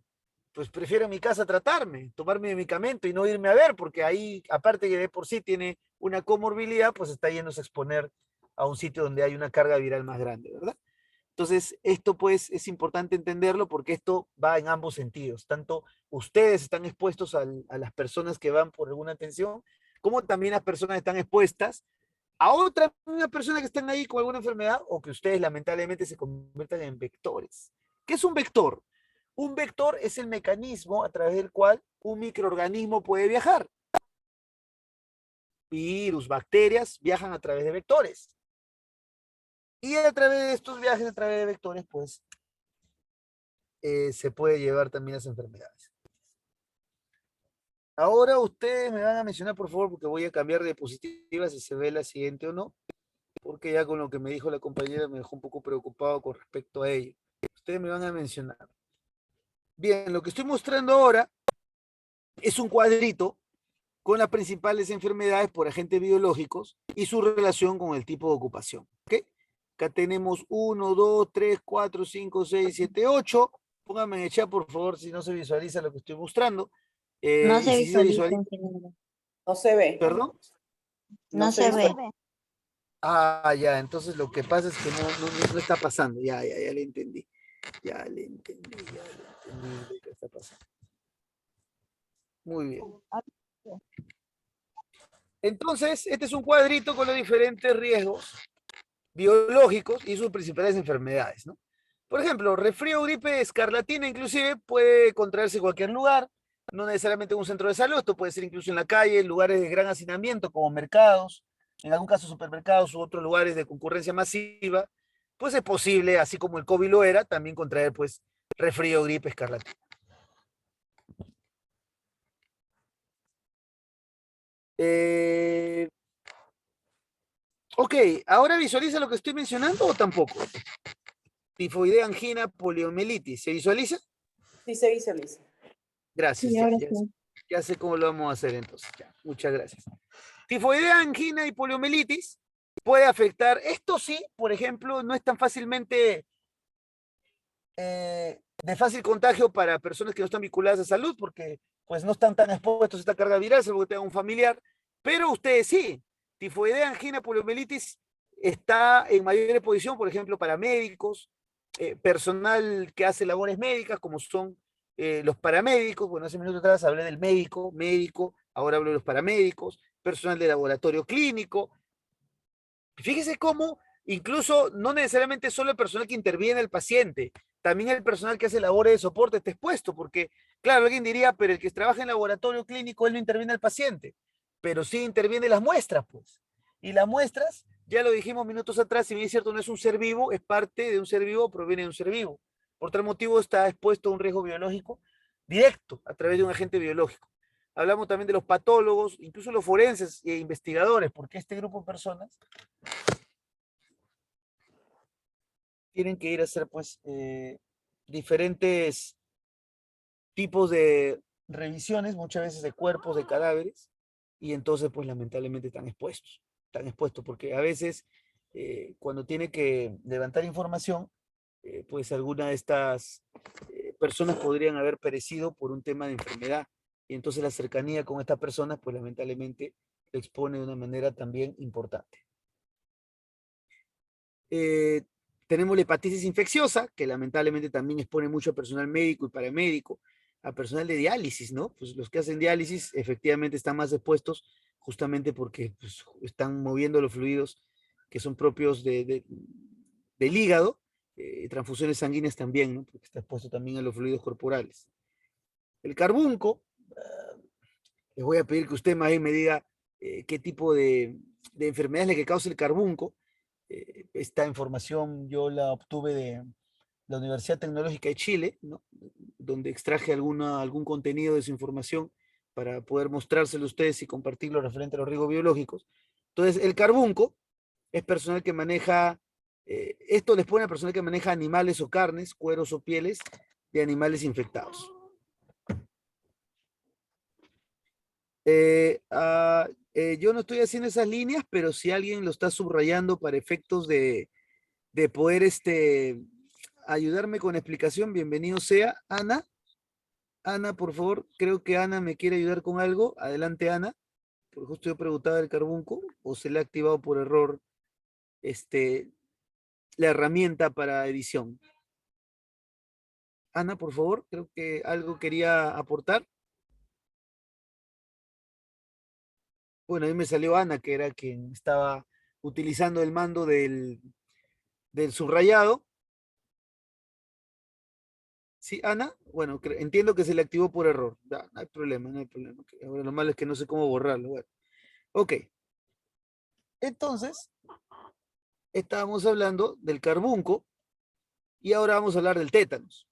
pues prefiero en mi casa tratarme, tomar mi medicamento y no irme a ver, porque ahí, aparte que de por sí tiene una comorbilidad, pues está yéndose a exponer a un sitio donde hay una carga viral más grande, ¿verdad? Entonces, esto pues es importante entenderlo porque esto va en ambos sentidos. Tanto ustedes están expuestos a las personas que van por alguna atención, como también las personas están expuestas a otra una persona que están ahí con alguna enfermedad o que ustedes lamentablemente se conviertan en vectores. ¿Qué es un vector? Un vector es el mecanismo a través del cual un microorganismo puede viajar. Virus, bacterias viajan a través de vectores. Y a través de estos viajes, a través de vectores, pues se puede llevar también las enfermedades. Ahora ustedes me van a mencionar, por favor, porque voy a cambiar de diapositiva si se ve la siguiente o no, porque ya con lo que me dijo la compañera me dejó un poco preocupado con respecto a ello. Ustedes me van a mencionar. Bien, lo que estoy mostrando ahora es un cuadrito con las principales enfermedades por agentes biológicos y su relación con el tipo de ocupación. ¿Okay? Acá tenemos 1, 2, 3, 4, 5, 6, 7, 8. Pónganme en el chat, por favor, si no se visualiza lo que estoy mostrando. No Y se si sí se visualiza, visualiza, ingeniero. No se ve, perdón. no No se se ve. visualiza. Ah, ya, entonces lo que pasa es que no está pasando. Ya le entendí. Ya le entendí lo que está pasando. Muy bien. Entonces, este es un cuadrito con los diferentes riesgos biológicos y sus principales enfermedades, ¿no? Por ejemplo, resfrío, gripe, escarlatina, inclusive puede contraerse en cualquier lugar, no necesariamente en un centro de salud, esto puede ser incluso en la calle, en lugares de gran hacinamiento como mercados, en algún caso supermercados u otros lugares de concurrencia masiva, pues es posible, así como el COVID lo era, también contraer pues resfrío, gripe, escarlatina. Eh, Ok, ¿ahora visualiza lo que estoy mencionando o tampoco? Tifoidea, angina, poliomielitis. ¿Se visualiza? Sí se visualiza. Gracias, Sí, ahora sí. ya sé cómo lo vamos a hacer entonces. Ya, muchas gracias. Tifoidea, angina y poliomielitis puede afectar. Esto sí, por ejemplo, no es tan fácilmente de fácil contagio para personas que no están vinculadas a salud, porque pues no están tan expuestos a esta carga viral, salvo que tengan un familiar, pero ustedes sí. Tifoidea, angina, poliomielitis está en mayor exposición, por ejemplo, para médicos, personal que hace labores médicas, como son los paramédicos. Bueno, hace minutos atrás hablé del médico, ahora hablo de los paramédicos, personal de laboratorio clínico. Fíjese cómo incluso no necesariamente solo el personal que interviene el paciente, también el personal que hace labores de soporte está expuesto, porque, claro, alguien diría, pero el que trabaja en laboratorio clínico, él no interviene al paciente, pero sí interviene las muestras, pues. Y las muestras, ya lo dijimos minutos atrás, si bien es cierto, no es un ser vivo, es parte de un ser vivo, proviene de un ser vivo. Por tal motivo está expuesto a un riesgo biológico directo a través de un agente biológico. Hablamos también de los patólogos, incluso los forenses e investigadores, porque este grupo de personas tienen que ir a hacer pues diferentes tipos de revisiones, muchas veces de cuerpos, de cadáveres, y entonces pues lamentablemente están expuestos porque a veces cuando tiene que levantar información, pues alguna de estas personas podrían haber perecido por un tema de enfermedad, y entonces la cercanía con estas personas pues lamentablemente lo expone de una manera también importante. Eh, Tenemos la hepatitis infecciosa, que lamentablemente también expone mucho a personal médico y paramédico, a personal de diálisis, ¿no? Pues los que hacen diálisis efectivamente están más expuestos justamente porque pues, están moviendo los fluidos que son propios del hígado, transfusiones sanguíneas también, ¿no? Porque está expuesto también a los fluidos corporales. El carbunco, les voy a pedir que usted más bien me diga qué tipo de enfermedad es la que causa el carbunco. Esta información yo la obtuve de la Universidad Tecnológica de Chile, ¿no? Donde extraje algún contenido de su información para poder mostrárselo a ustedes y compartirlo referente a los riesgos biológicos. Entonces, el carbunco es personal que maneja, esto les pone a personal que maneja animales o carnes, cueros o pieles de animales infectados. Yo no estoy haciendo esas líneas, pero si alguien lo está subrayando para efectos de poder ayudarme con explicación, bienvenido sea. Ana, Ana, por favor, creo que Ana me quiere ayudar con algo. Adelante, Ana. Porque justo yo preguntaba del carbunco, o se le ha activado por error la herramienta para edición. Ana, por favor, creo que algo quería aportar. Bueno, a mí me salió Ana, que era quien estaba utilizando el mando del subrayado. Sí, Ana, bueno, entiendo que se le activó por error. Ya, no hay problema, no hay problema. Okay. Ahora lo malo es que no sé cómo borrarlo. Bueno. Ok. Entonces, estábamos hablando del carbunco y ahora vamos a hablar del tétanos.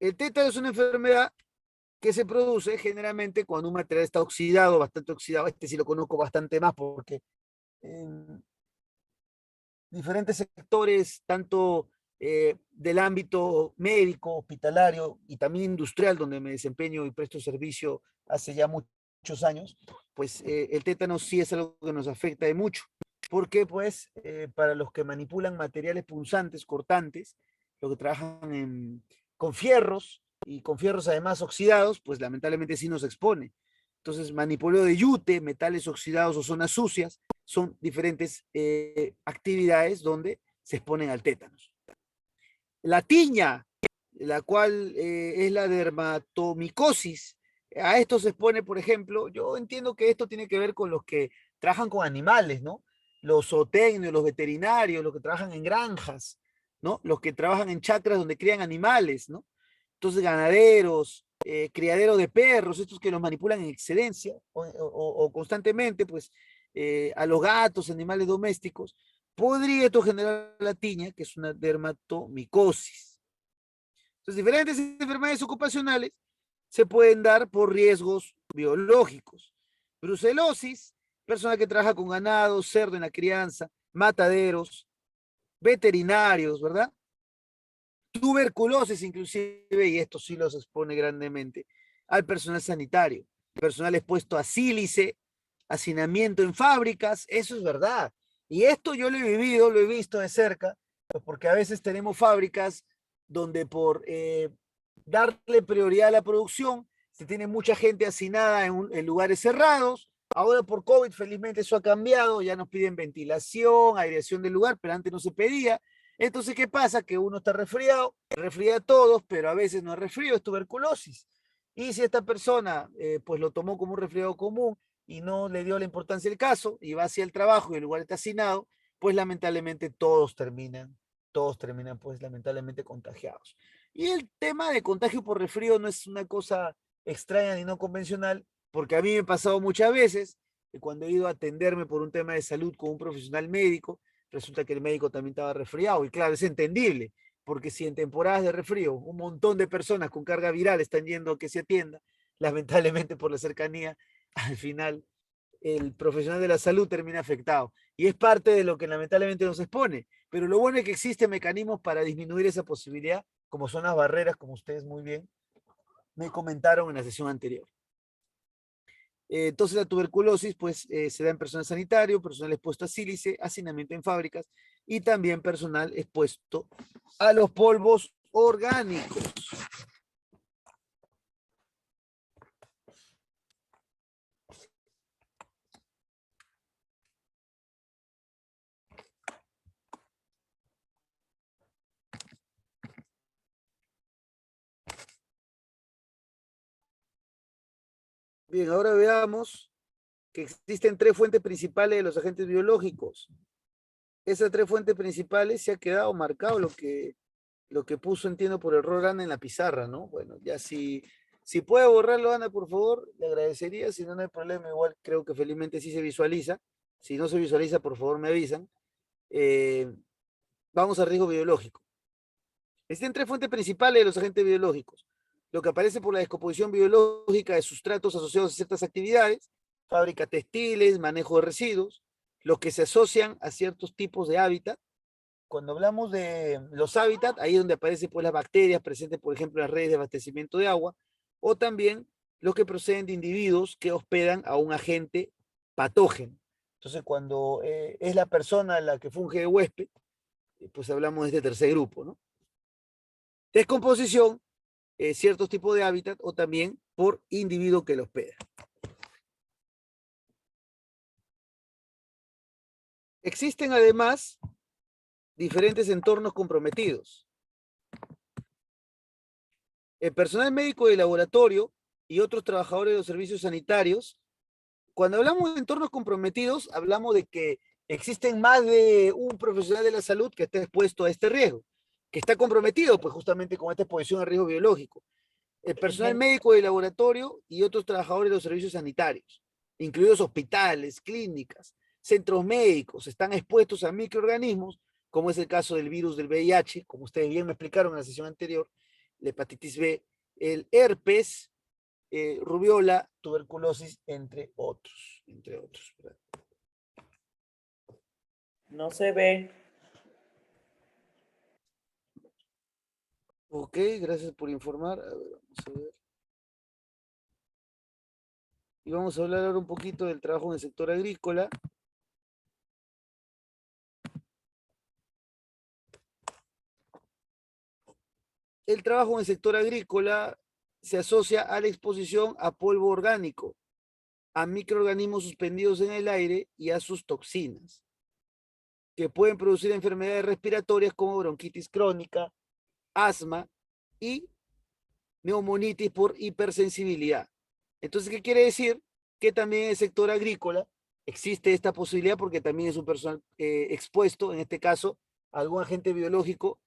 El tétano es una enfermedad que se produce generalmente cuando un material está oxidado, bastante oxidado. Este sí lo conozco bastante más porque en diferentes sectores, tanto del ámbito médico, hospitalario y también industrial, donde me desempeño y presto servicio hace ya muchos años, pues el tétano sí es algo que nos afecta de mucho. Porque pues para los que manipulan materiales punzantes, cortantes, los que trabajan con fierros y con fierros además oxidados, pues lamentablemente sí nos expone. Entonces, manipuleo de yute, metales oxidados o zonas sucias, son diferentes actividades donde se exponen al tétanos. La tiña, la cual es la dermatomicosis, a esto se expone, por ejemplo, yo entiendo que esto tiene que ver con los que trabajan con animales, ¿no? Los zootecnios, los veterinarios, los que trabajan en granjas, ¿no? Los que trabajan en chacras donde crían animales, ¿no? Entonces, ganaderos, criaderos de perros, estos que los manipulan en excedencia o constantemente, pues, a los gatos, animales domésticos, podría esto generar la tiña, que es una dermatomicosis. Entonces, diferentes enfermedades ocupacionales se pueden dar por riesgos biológicos. Brucelosis, persona que trabaja con ganado, cerdo en la crianza, mataderos, veterinarios, ¿verdad? Tuberculosis inclusive, y esto sí los expone grandemente, al personal sanitario, personal expuesto a sílice, hacinamiento en fábricas, eso es verdad. Y esto yo lo he vivido, lo he visto de cerca, pues porque a veces tenemos fábricas donde por darle prioridad a la producción, se tiene mucha gente hacinada en lugares cerrados. Ahora por COVID, felizmente eso ha cambiado, ya nos piden ventilación, aireación del lugar, pero antes no se pedía. Entonces, ¿qué pasa? Que uno está resfriado, resfría a todos, pero a veces no es resfrío, es tuberculosis. Y si esta persona pues lo tomó como un resfriado común y no le dio la importancia del caso y va hacia el trabajo y el lugar está hacinado, pues lamentablemente todos terminan pues lamentablemente contagiados. Y el tema de contagio por resfrío no es una cosa extraña ni no convencional, porque a mí me ha pasado muchas veces que cuando he ido a atenderme por un tema de salud con un profesional médico, resulta que el médico también estaba resfriado. Y claro, es entendible, porque si en temporadas de resfrío un montón de personas con carga viral están yendo a que se atienda, lamentablemente por la cercanía, al final el profesional de la salud termina afectado. Y es parte de lo que lamentablemente nos expone. Pero lo bueno es que existen mecanismos para disminuir esa posibilidad, como son las barreras, como ustedes muy bien me comentaron en la sesión anterior. Entonces la tuberculosis pues se da en personal sanitario, personal expuesto a sílice, hacinamiento en fábricas y también personal expuesto a los polvos orgánicos. Bien, ahora veamos que existen tres fuentes principales de los agentes biológicos. Esas tres fuentes principales se ha quedado marcado lo que puso, entiendo, por error Ana en la pizarra, ¿no? Bueno, ya si puede borrarlo, Ana, por favor, le agradecería, si no, no hay problema, igual creo que felizmente sí se visualiza. Si no se visualiza, por favor, me avisan. Eh, Vamos al riesgo biológico. Existen tres fuentes principales de los agentes biológicos. Lo que aparece por la descomposición biológica de sustratos asociados a ciertas actividades, fábrica textiles, manejo de residuos, los que se asocian a ciertos tipos de hábitat. Cuando hablamos de los hábitats, ahí es donde aparecen pues, las bacterias presentes, por ejemplo, en las redes de abastecimiento de agua, o también los que proceden de individuos que hospedan a un agente patógeno. Entonces, cuando es la persona la que funge de huésped, pues hablamos de este tercer grupo, ¿no? Descomposición, ciertos tipos de hábitat o también por individuo que lo hospeda. Existen además diferentes entornos comprometidos. El personal médico de laboratorio y otros trabajadores de los servicios sanitarios, cuando hablamos de entornos comprometidos, hablamos de que existen más de un profesional de la salud que está expuesto a este riesgo, que está comprometido pues justamente con esta exposición al riesgo biológico. El personal médico de laboratorio y otros trabajadores de los servicios sanitarios, incluidos hospitales, clínicas, centros médicos, están expuestos a microorganismos, como es el caso del virus del VIH, como ustedes bien me explicaron en la sesión anterior, la hepatitis B, el herpes, rubiola, tuberculosis, entre otros. ¿Verdad? No se ve. Ok, gracias por informar. A ver, vamos a ver. Y vamos a hablar ahora un poquito del trabajo en el sector agrícola. El trabajo en el sector agrícola se asocia a la exposición a polvo orgánico, a microorganismos suspendidos en el aire y a sus toxinas, que pueden producir enfermedades respiratorias como bronquitis crónica, asma y neumonitis por hipersensibilidad. Entonces, ¿qué quiere decir? Que también en el sector agrícola existe esta posibilidad porque también es un personal expuesto, en este caso, a algún agente biológico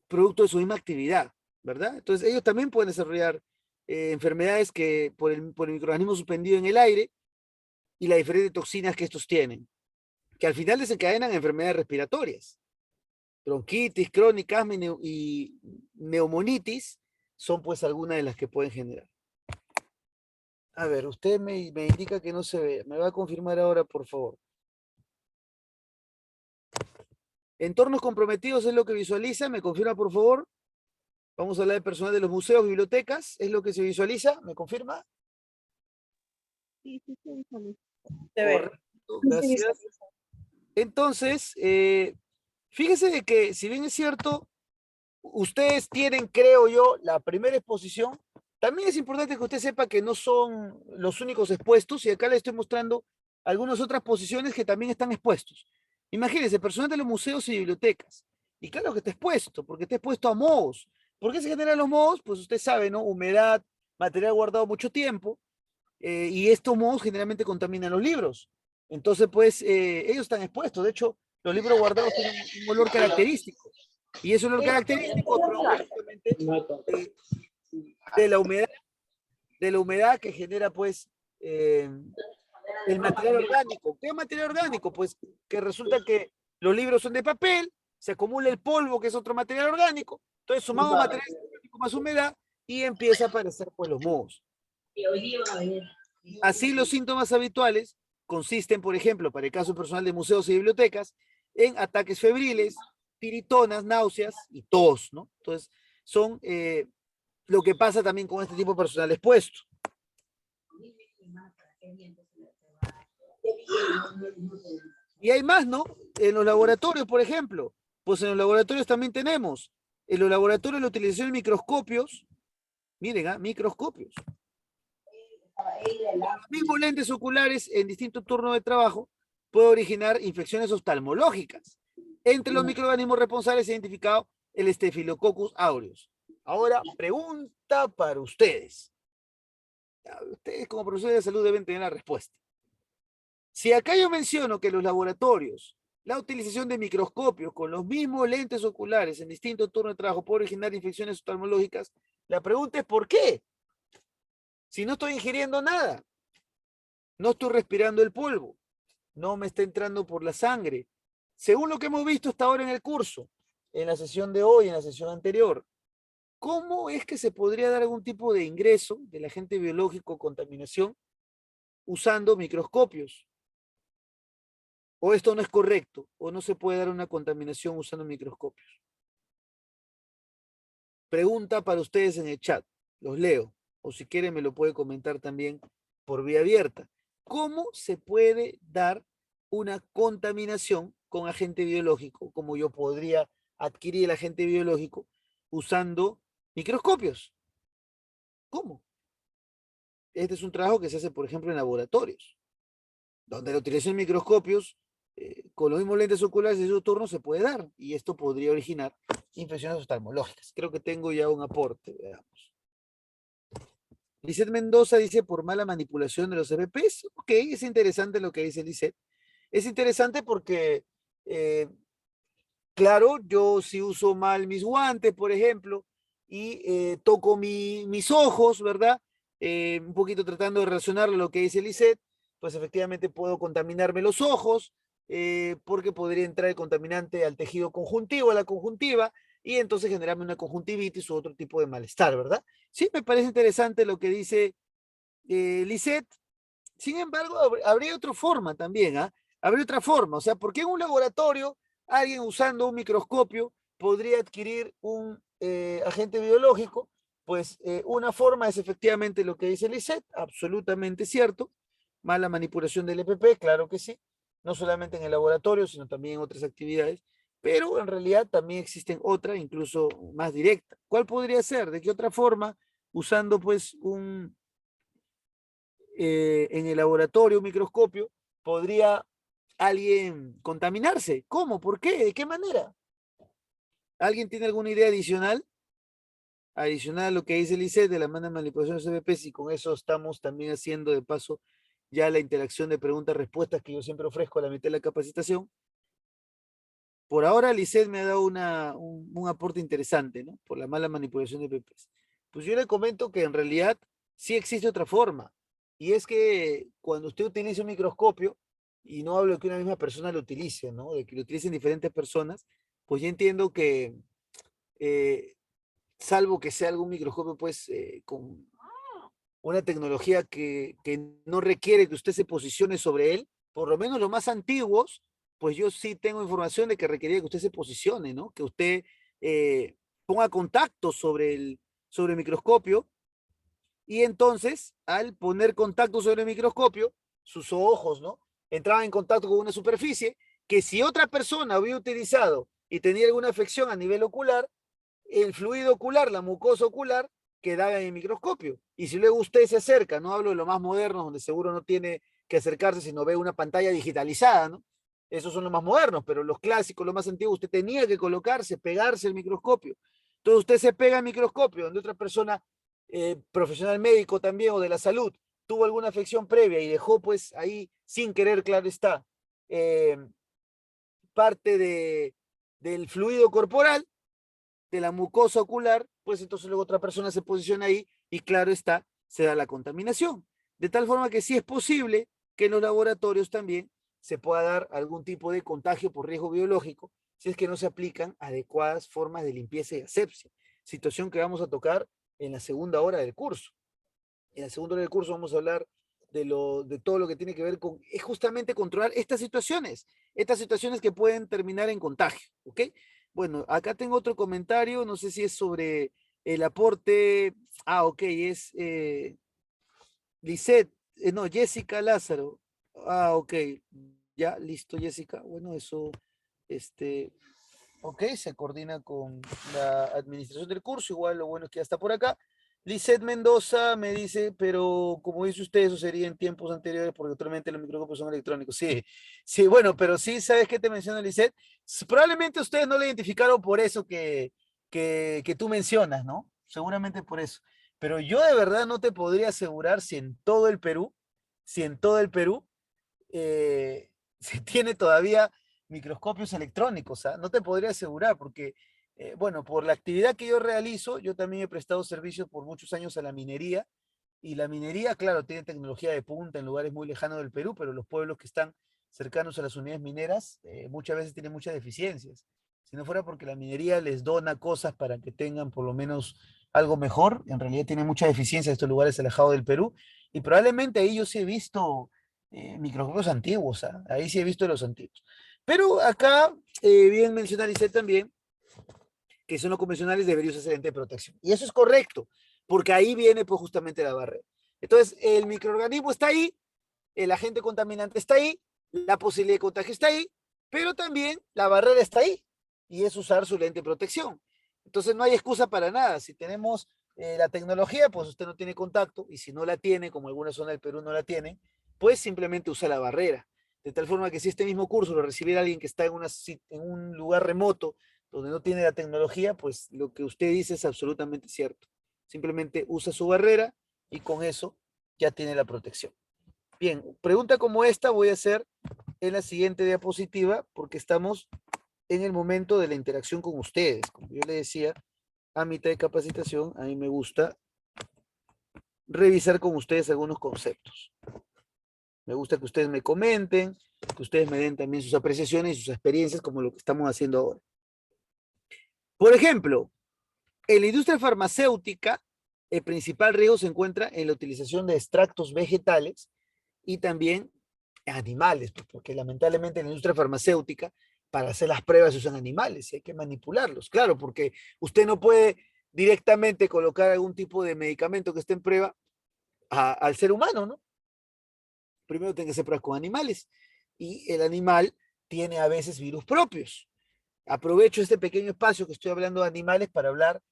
producto de su misma actividad, ¿verdad? Entonces, ellos también pueden desarrollar enfermedades que por el microorganismo suspendido en el aire y las diferentes toxinas que estos tienen, que al final desencadenan enfermedades respiratorias. Bronquitis crónica, asma y neumonitis son pues algunas de las que pueden generar. A ver, usted me indica que no se ve. Me va a confirmar ahora, por favor. Entornos comprometidos es lo que visualiza, ¿me confirma por favor? Vamos a hablar del personal de los museos, bibliotecas, ¿es lo que se visualiza? ¿Me confirma? Sí, sí, sí, visualiza. Se ve. Correcto, gracias. Entonces, fíjese de que si bien es cierto, ustedes tienen, creo yo, la primera exposición, también es importante que usted sepa que no son los únicos expuestos, y acá le estoy mostrando algunas otras posiciones que también están expuestos. Imagínense, personal de los museos y bibliotecas. Y claro que está expuesto, porque está expuesto a mohos. ¿Por qué se generan los mohos? Pues usted sabe, ¿no? Humedad, material guardado mucho tiempo, y estos mohos generalmente contaminan los libros. Entonces, pues, ellos están expuestos. De hecho, los libros guardados tienen un olor característico. Y ese olor característico proviene justamente de la humedad que genera, pues, el material orgánico. ¿Qué material orgánico? Pues que resulta que los libros son de papel, se acumula el polvo, que es otro material orgánico, entonces sumamos material orgánico más humedad y empieza a aparecer, pues, los mohos. Así, los síntomas habituales consisten, por ejemplo, para el caso personal de museos y bibliotecas, en ataques febriles, tiritonas, náuseas y tos, ¿no? Entonces, son lo que pasa también con este tipo de personal expuesto. Y hay más, ¿no? En los laboratorios, por ejemplo, pues en los laboratorios también tenemos, en los laboratorios la utilización de microscopios, miren, microscopios. Los mismos lentes oculares en distintos turnos de trabajo puede originar infecciones oftalmológicas. Entre los microorganismos responsables se ha identificado el Staphylococcus aureus. Ahora, pregunta para ustedes. Ustedes como profesores de salud deben tener la respuesta. Si acá yo menciono que en los laboratorios la utilización de microscopios con los mismos lentes oculares en distintos turnos de trabajo puede originar infecciones oftalmológicas, la pregunta es ¿por qué? Si no estoy ingiriendo nada, no estoy respirando el polvo, no me está entrando por la sangre. Según lo que hemos visto hasta ahora en el curso, en la sesión de hoy, en la sesión anterior, ¿cómo es que se podría dar algún tipo de ingreso del agente biológico o contaminación usando microscopios? ¿O esto no es correcto? ¿O no se puede dar una contaminación usando microscopios? Pregunta para ustedes en el chat, los leo, o si quieren me lo puede comentar también por vía abierta. ¿Cómo se puede dar una contaminación con agente biológico, como yo podría adquirir el agente biológico usando microscopios? ¿Cómo? Este es un trabajo que se hace, por ejemplo, en laboratorios, donde la utilización de microscopios con los mismos lentes oculares de su turno se puede dar, y esto podría originar infecciones oftalmológicas. Creo que tengo ya un aporte, veamos. Lisette Mendoza dice por mala manipulación de los EVPs. Ok, es interesante lo que dice Lisette. Es interesante porque, claro, yo si uso mal mis guantes, por ejemplo, y toco mis ojos, ¿verdad? Un poquito tratando de relacionar lo que dice Lisette, pues efectivamente puedo contaminarme los ojos, porque podría entrar el contaminante al tejido conjuntivo, a la conjuntiva, y entonces generarme una conjuntivitis u otro tipo de malestar, ¿verdad? Sí, me parece interesante lo que dice Lisette. Sin embargo, habría otra forma también, ¿ah? Habría otra forma, o sea, ¿por qué en un laboratorio alguien usando un microscopio podría adquirir un agente biológico? Pues una forma es efectivamente lo que dice Lisette, absolutamente cierto. Mala manipulación del EPP, claro que sí, no solamente en el laboratorio, sino también en otras actividades, pero en realidad también existen otras, incluso más directas. ¿Cuál podría ser? ¿De qué otra forma? Usando pues en el laboratorio un microscopio, podría alguien contaminarse. ¿Cómo? ¿Por qué? ¿De qué manera? ¿Alguien tiene alguna idea adicional? Adicional a lo que dice el ICE de la mala manipulación de CBPs, y con eso estamos también haciendo de paso ya la interacción de preguntas-respuestas que yo siempre ofrezco a la mitad de la capacitación. Por ahora, Lisset me ha dado un aporte interesante, ¿no? Por la mala manipulación de PPs. Pues yo le comento que en realidad sí existe otra forma. Y es que cuando usted utiliza un microscopio, y no hablo de que una misma persona lo utilice, ¿no? De que lo utilicen diferentes personas, pues yo entiendo que, eh, salvo que sea algún microscopio, pues, con una tecnología que no requiere que usted se posicione sobre él, por lo menos los más antiguos, pues yo sí tengo información de que requería que usted se posicione, ¿no? Que usted ponga contacto sobre el microscopio, y entonces, al poner contacto sobre el microscopio, sus ojos, ¿no? Entraban en contacto con una superficie que si otra persona había utilizado y tenía alguna afección a nivel ocular, el fluido ocular, la mucosa ocular, quedaba en el microscopio. Y si luego usted se acerca, no hablo de lo más moderno, donde seguro no tiene que acercarse, sino ve una pantalla digitalizada, ¿no? Esos son los más modernos, pero los clásicos, los más antiguos, usted tenía que colocarse, pegarse el microscopio. Entonces usted se pega al microscopio, donde otra persona, profesional médico también o de la salud, tuvo alguna afección previa y dejó pues ahí, sin querer, claro está, eh, parte del fluido corporal, de la mucosa ocular, pues entonces luego otra persona se posiciona ahí y claro está, se da la contaminación. De tal forma que sí es posible que en los laboratorios también se pueda dar algún tipo de contagio por riesgo biológico si es que no se aplican adecuadas formas de limpieza y asepsia, situación que vamos a tocar en la segunda hora del curso. En la segunda hora del curso vamos a hablar de todo lo que tiene que ver con, es justamente controlar estas situaciones que pueden terminar en contagio, ¿ok? Bueno, acá tengo otro comentario, no sé si es sobre el aporte, ok, es Lisette, no, Jessica Lázaro, ok, ya, listo, Jessica, bueno, eso, este, ok, se coordina con la administración del curso, igual lo bueno es que ya está por acá. Lisette Mendoza me dice, pero como dice usted, eso sería en tiempos anteriores, porque actualmente los micrófonos son electrónicos. Sí, sí, bueno, pero sí, ¿sabes qué te menciona Lisette? Probablemente ustedes no lo identificaron por eso que tú mencionas, ¿no? Seguramente por eso. Pero yo de verdad no te podría asegurar si en todo el Perú, se tiene todavía microscopios electrónicos, ¿ah? No te podría asegurar porque, bueno, por la actividad que yo realizo, yo también he prestado servicios por muchos años a la minería y la minería, claro, tiene tecnología de punta en lugares muy lejanos del Perú, pero los pueblos que están cercanos a las unidades mineras muchas veces tienen muchas deficiencias. Si no fuera porque la minería les dona cosas para que tengan por lo menos algo mejor, en realidad tiene mucha deficiencia estos lugares alejados del Perú y probablemente ahí yo sí he visto microscopios antiguos, ¿ah? Ahí sí he visto los antiguos. Pero acá, bien menciona Lisette también, que son los convencionales deberían usarse lente de protección. Y eso es correcto, porque ahí viene pues justamente la barrera. Entonces, el microorganismo está ahí, el agente contaminante está ahí, la posibilidad de contagio está ahí, pero también la barrera está ahí, y es usar su lente de protección. Entonces, no hay excusa para nada. Si tenemos la tecnología, pues usted no tiene contacto, y si no la tiene, como alguna zona del Perú no la tiene, pues simplemente usa la barrera. De tal forma que si este mismo curso lo recibiera alguien que está en un lugar remoto, donde no tiene la tecnología, pues lo que usted dice es absolutamente cierto. Simplemente usa su barrera y con eso ya tiene la protección. Bien, pregunta como esta voy a hacer en la siguiente diapositiva porque estamos en el momento de la interacción con ustedes. Como yo le decía, a mitad de capacitación, a mí me gusta revisar con ustedes algunos conceptos. Me gusta que ustedes me comenten, que ustedes me den también sus apreciaciones y sus experiencias como lo que estamos haciendo ahora. Por ejemplo, en la industria farmacéutica, el principal riesgo se encuentra en la utilización de extractos vegetales y también animales, pues, porque lamentablemente en la industria farmacéutica, para hacer las pruebas se usan animales y hay que manipularlos, claro, porque usted no puede directamente colocar algún tipo de medicamento que esté en prueba al ser humano, ¿no? Primero tiene que hacer pruebas con animales y el animal tiene a veces virus propios. Aprovecho este pequeño espacio que estoy hablando de animales para hablar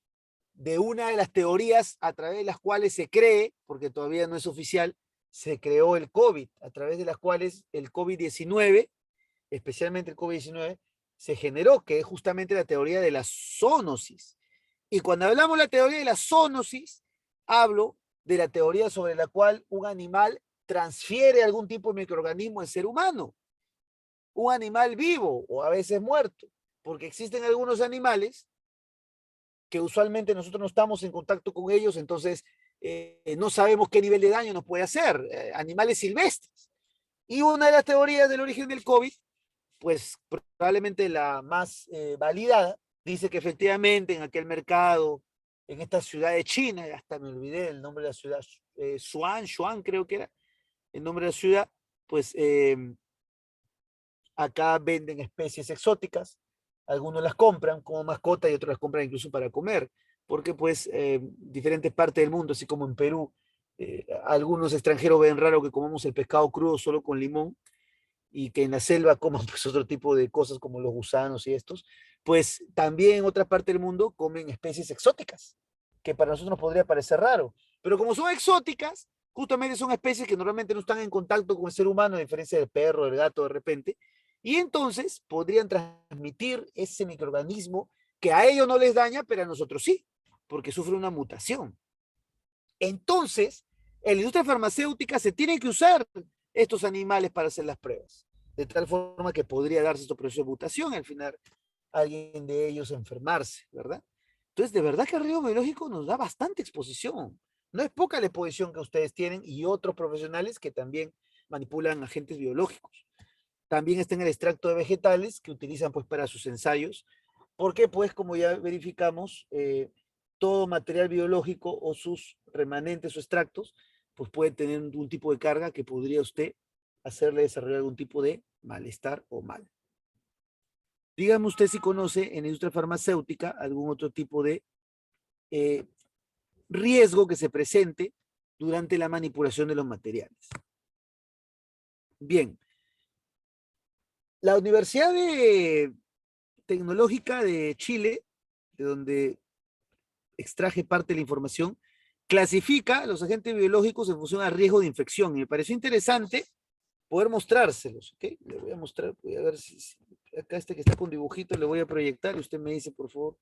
de una de las teorías a través de las cuales se cree, porque todavía no es oficial, se creó el COVID, a través de las cuales el COVID-19, especialmente el COVID-19, se generó, que es justamente la teoría de la zoonosis. Y cuando hablamos de la teoría de la zoonosis, hablo de la teoría sobre la cual un animal transfiere algún tipo de microorganismo al ser humano. Un animal vivo o a veces muerto, porque existen algunos animales que usualmente nosotros no estamos en contacto con ellos, entonces no sabemos qué nivel de daño nos puede hacer, animales silvestres. Y una de las teorías del origen del COVID, pues probablemente la más validada, dice que efectivamente en aquel mercado, en esta ciudad de China, hasta me olvidé el nombre de la ciudad, Xuan creo que era el nombre de la ciudad, pues Acá venden especies exóticas, algunos las compran como mascota y otros las compran incluso para comer, porque pues diferentes partes del mundo, así como en Perú, algunos extranjeros ven raro que comamos el pescado crudo solo con limón y que en la selva coman pues otro tipo de cosas como los gusanos y estos, pues también en otras partes del mundo comen especies exóticas, que para nosotros nos podría parecer raro, pero como son exóticas, justamente son especies que normalmente no están en contacto con el ser humano, a diferencia del perro, del gato de repente, y entonces podrían transmitir ese microorganismo que a ellos no les daña, pero a nosotros sí, porque sufre una mutación. Entonces, en la industria farmacéutica se tienen que usar estos animales para hacer las pruebas, de tal forma que podría darse estos procesos de mutación y al final alguien de ellos enfermarse, ¿verdad? Entonces, de verdad que el riesgo biológico nos da bastante exposición. No es poca la exposición que ustedes tienen y otros profesionales que también manipulan agentes biológicos. También está en el extracto de vegetales que utilizan pues para sus ensayos, porque pues como ya verificamos, todo material biológico o sus remanentes o extractos, pues puede tener un tipo de carga que podría usted hacerle desarrollar algún tipo de malestar o mal. Dígame usted si conoce en la industria farmacéutica algún otro tipo de riesgo que se presente durante la manipulación de los materiales. Bien, la Universidad Tecnológica de Chile, de donde extraje parte de la información, clasifica los agentes biológicos en función al riesgo de infección. Y me pareció interesante poder mostrárselos, ¿ok? Le voy a mostrar, voy a ver si acá este que está con dibujito le voy a proyectar y usted me dice, por favor,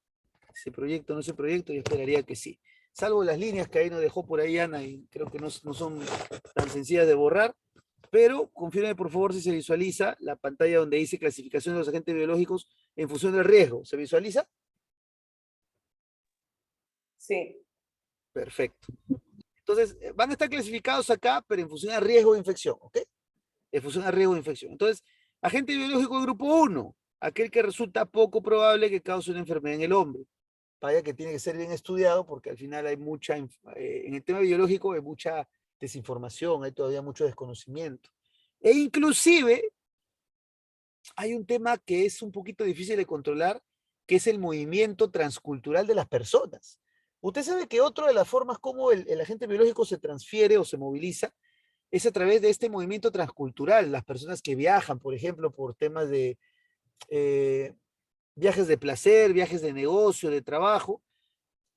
si se proyecta o no se proyecta, yo esperaría que sí. Salvo las líneas que ahí nos dejó por ahí Ana y creo que no son tan sencillas de borrar, pero confírme por favor si se visualiza la pantalla donde dice clasificación de los agentes biológicos en función del riesgo. ¿Se visualiza? Sí. Perfecto. Entonces, van a estar clasificados acá, pero en función al riesgo de infección, ¿ok? En función al riesgo de infección. Entonces, agente biológico de grupo 1, aquel que resulta poco probable que cause una enfermedad en el hombre. Vaya que tiene que ser bien estudiado porque al final hay mucha, en el tema biológico hay mucha desinformación, hay todavía mucho desconocimiento. E inclusive hay un tema que es un poquito difícil de controlar, que es el movimiento transcultural de las personas. Usted sabe que otra de las formas como el agente biológico se transfiere o se moviliza es a través de este movimiento transcultural. Las personas que viajan, por ejemplo, por temas de viajes de placer, viajes de negocio, de trabajo,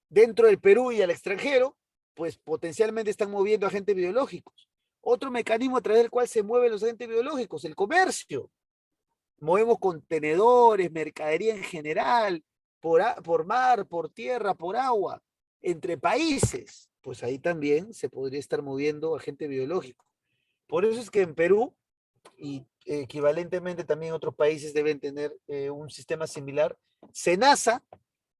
dentro del Perú y al extranjero, pues potencialmente están moviendo agentes biológicos. Otro mecanismo a través del cual se mueven los agentes biológicos, el comercio. Movemos contenedores, mercadería en general, por mar, por tierra, por agua, entre países. Pues ahí también se podría estar moviendo agente biológico. Por eso es que en Perú, y equivalentemente también otros países deben tener un sistema similar, SENASA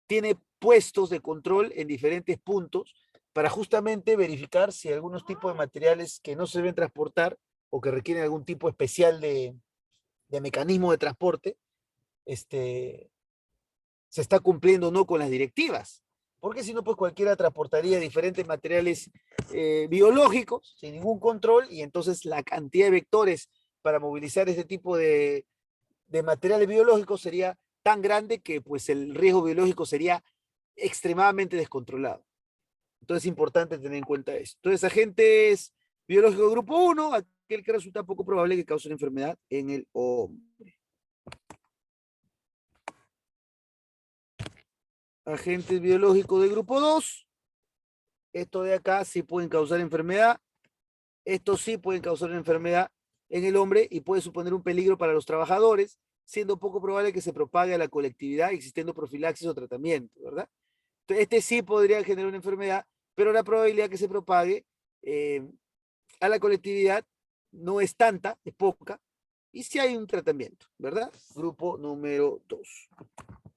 tiene puestos de control en diferentes puntos para justamente verificar si algunos tipos de materiales que no se deben transportar o que requieren algún tipo especial de mecanismo de transporte, se está cumpliendo o no con las directivas. Porque si no, pues cualquiera transportaría diferentes materiales biológicos sin ningún control y entonces la cantidad de vectores para movilizar este tipo de materiales biológicos sería tan grande que pues el riesgo biológico sería extremadamente descontrolado. Entonces es importante tener en cuenta esto. Entonces, agentes biológicos grupo 1, aquel que resulta poco probable que cause una enfermedad en el hombre. Agentes biológicos de grupo 2, estos de acá sí pueden causar enfermedad, estos sí pueden causar una enfermedad en el hombre y puede suponer un peligro para los trabajadores, siendo poco probable que se propague a la colectividad existiendo profilaxis o tratamiento, ¿verdad? Entonces, este sí podría generar una enfermedad, pero la probabilidad que se propague a la colectividad no es tanta, es poca, y sí hay un tratamiento, ¿verdad? Grupo número 2.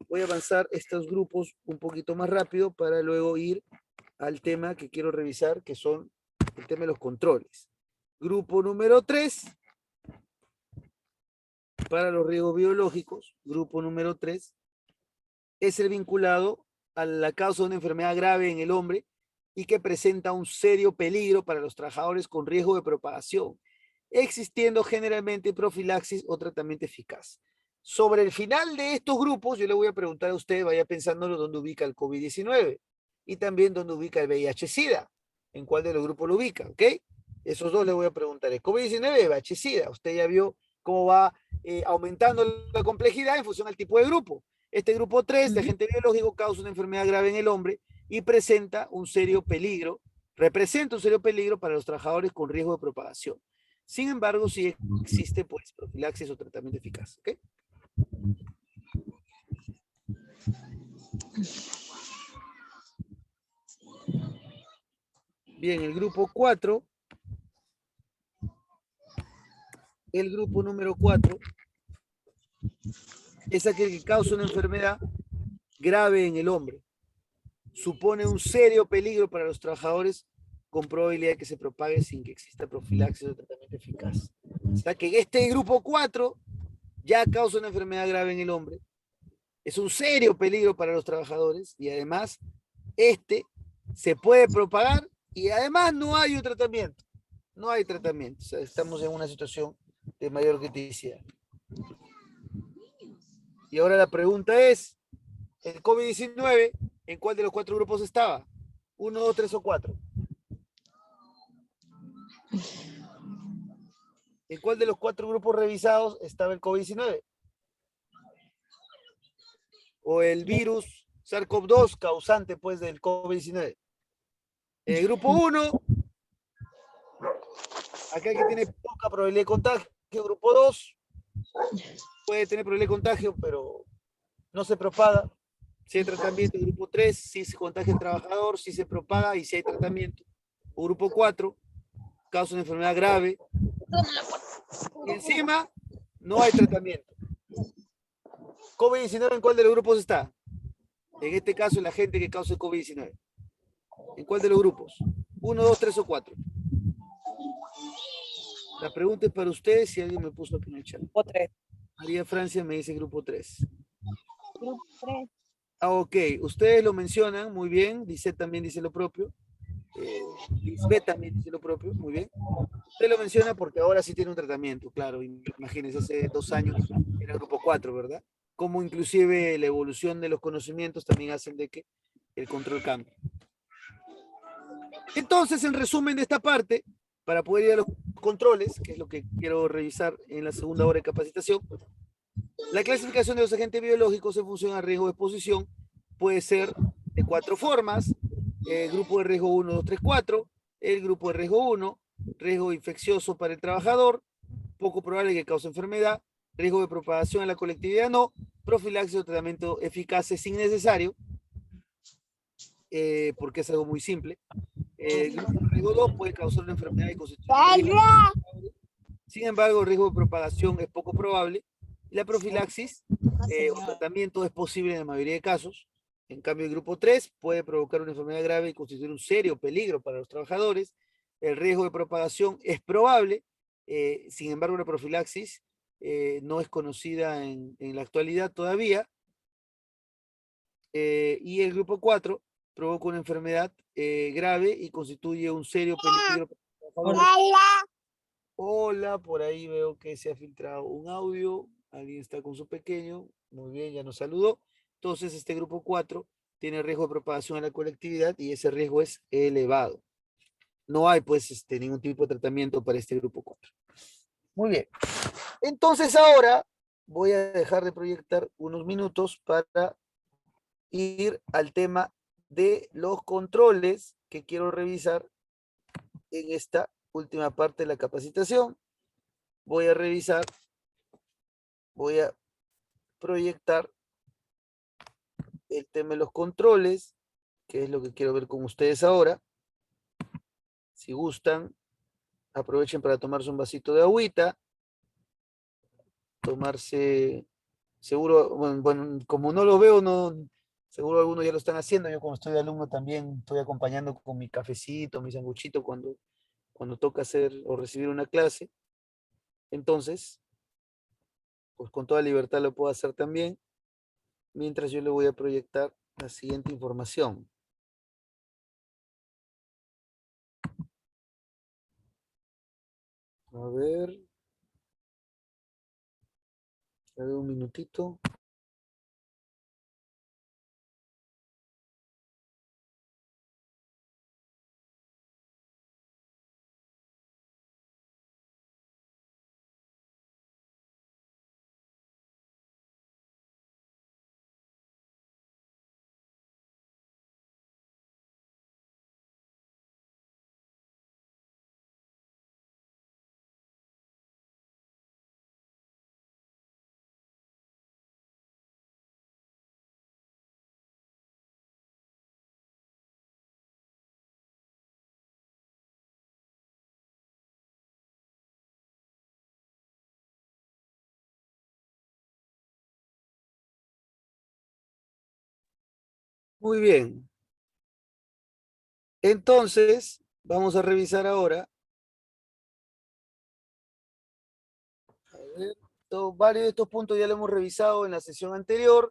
Voy a avanzar estos grupos un poquito más rápido para luego ir al tema que quiero revisar, que son el tema de los controles. Grupo número 3, para los riesgos biológicos, grupo número 3, es el vinculado a la causa de una enfermedad grave en el hombre y que presenta un serio peligro para los trabajadores con riesgo de propagación. existiendo generalmente profilaxis o tratamiento eficaz. Sobre el final de estos grupos, yo le voy a preguntar a usted, vaya pensándolo, dónde ubica el COVID-19 y también dónde ubica el VIH-Sida, en cuál de los grupos lo ubica, ¿ok? Esos dos le voy a preguntar. El COVID-19, VIH-Sida, usted ya vio cómo va aumentando la complejidad en función al tipo de grupo. Este grupo 3 de agente biológico causa una enfermedad grave en el hombre y presenta un serio peligro, representa un serio peligro para los trabajadores con riesgo de propagación. Sin embargo, sí existe pues profilaxis o tratamiento eficaz, ¿ok? Bien, el grupo 4, el grupo número 4 es aquel que causa una enfermedad grave en el hombre. Supone un serio peligro para los trabajadores con probabilidad de que se propague sin que exista profilaxis o tratamiento eficaz. O sea que este grupo 4 ya causa una enfermedad grave en el hombre. Es un serio peligro para los trabajadores y además este se puede propagar y además no hay un tratamiento. No hay tratamiento. O sea, estamos en una situación de mayor criticidad. Y ahora la pregunta es, ¿el COVID-19 en cuál de los 4 grupos estaba? 1, 2, 3 o 4. ¿En cuál de los 4 grupos revisados estaba el COVID-19? O el virus SARS-CoV-2 causante pues del COVID-19. En el grupo 1, aquel que tiene poca probabilidad de contagio. Grupo 2 puede tener probabilidad de contagio, pero no se propaga. Si hay tratamiento. Grupo 3, si se contagia el trabajador, si se propaga y si hay tratamiento. O grupo 4, causa una enfermedad grave. Y encima, no hay tratamiento. COVID-19, ¿en cuál de los grupos está? En este caso, la gente que causa el COVID-19. ¿En cuál de los grupos? 1, 2, 3 o 4. La pregunta es para ustedes, si alguien me puso aquí en el chat. Grupo 3. María Francia me dice grupo 3. Grupo 3. Ah, ok. Ustedes lo mencionan, muy bien. Dice también dice lo propio. Lisbeth también dice lo propio, muy bien. Usted lo menciona porque ahora sí tiene un tratamiento, claro. Imagínense, hace 2 años era grupo 4, ¿verdad? Como inclusive la evolución de los conocimientos también hacen de que el control cambie. Entonces, en resumen de esta parte, para poder ir a los controles, que es lo que quiero revisar en la segunda hora de capacitación, la clasificación de los agentes biológicos en función al riesgo de exposición puede ser de 4 formas. Grupo de riesgo 1, 2, 3, 4. El grupo de riesgo 1, riesgo infeccioso para el trabajador, poco probable que cause enfermedad, riesgo de propagación a la colectividad no, profilaxis o tratamiento eficaz es innecesario, porque es algo muy simple. El grupo de riesgo 2 puede causar una enfermedad y constituir sin embargo, el riesgo de propagación es poco probable. La profilaxis o tratamiento es posible en la mayoría de casos. En cambio, el grupo 3 puede provocar una enfermedad grave y constituir un serio peligro para los trabajadores. El riesgo de propagación es probable. Sin embargo, la profilaxis no es conocida en la actualidad todavía. Y el grupo 4 provoca una enfermedad grave y constituye un serio peligro para los trabajadores. Hola, por ahí veo que se ha filtrado un audio. Alguien está con su pequeño. Muy bien, ya nos saludó. Entonces, este grupo 4 tiene riesgo de propagación a la colectividad y ese riesgo es elevado. No hay, pues, ningún tipo de tratamiento para este grupo 4. Muy bien. Entonces, ahora voy a dejar de proyectar unos minutos para ir al tema de los controles que quiero revisar en esta última parte de la capacitación. Voy a revisar, voy a proyectar el tema de los controles, que es lo que quiero ver con ustedes ahora. Si gustan, aprovechen para tomarse un vasito de agüita, tomarse, seguro, bueno, como no lo veo, no, seguro algunos ya lo están haciendo. Yo como estoy de alumno también estoy acompañando con mi cafecito, mi sanguchito cuando toca hacer o recibir una clase. Entonces, pues con toda libertad lo puedo hacer también, mientras yo le voy a proyectar la siguiente información. A ver. Dame un minutito. Muy bien. Entonces, vamos a revisar ahora. A ver, varios de estos puntos ya lo hemos revisado en la sesión anterior.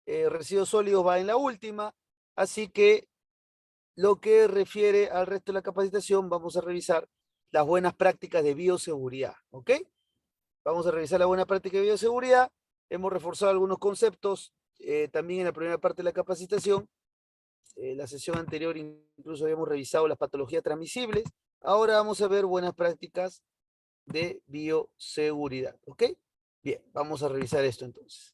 Residuos sólidos va en la última. Así que lo que refiere al resto de la capacitación, vamos a revisar las buenas prácticas de bioseguridad. ¿Ok? Vamos a revisar la buena práctica de bioseguridad. Hemos reforzado algunos conceptos también en la primera parte de la capacitación. La sesión anterior incluso habíamos revisado las patologías transmisibles. Ahora vamos a ver buenas prácticas de bioseguridad. ¿Ok? Bien, vamos a revisar esto entonces.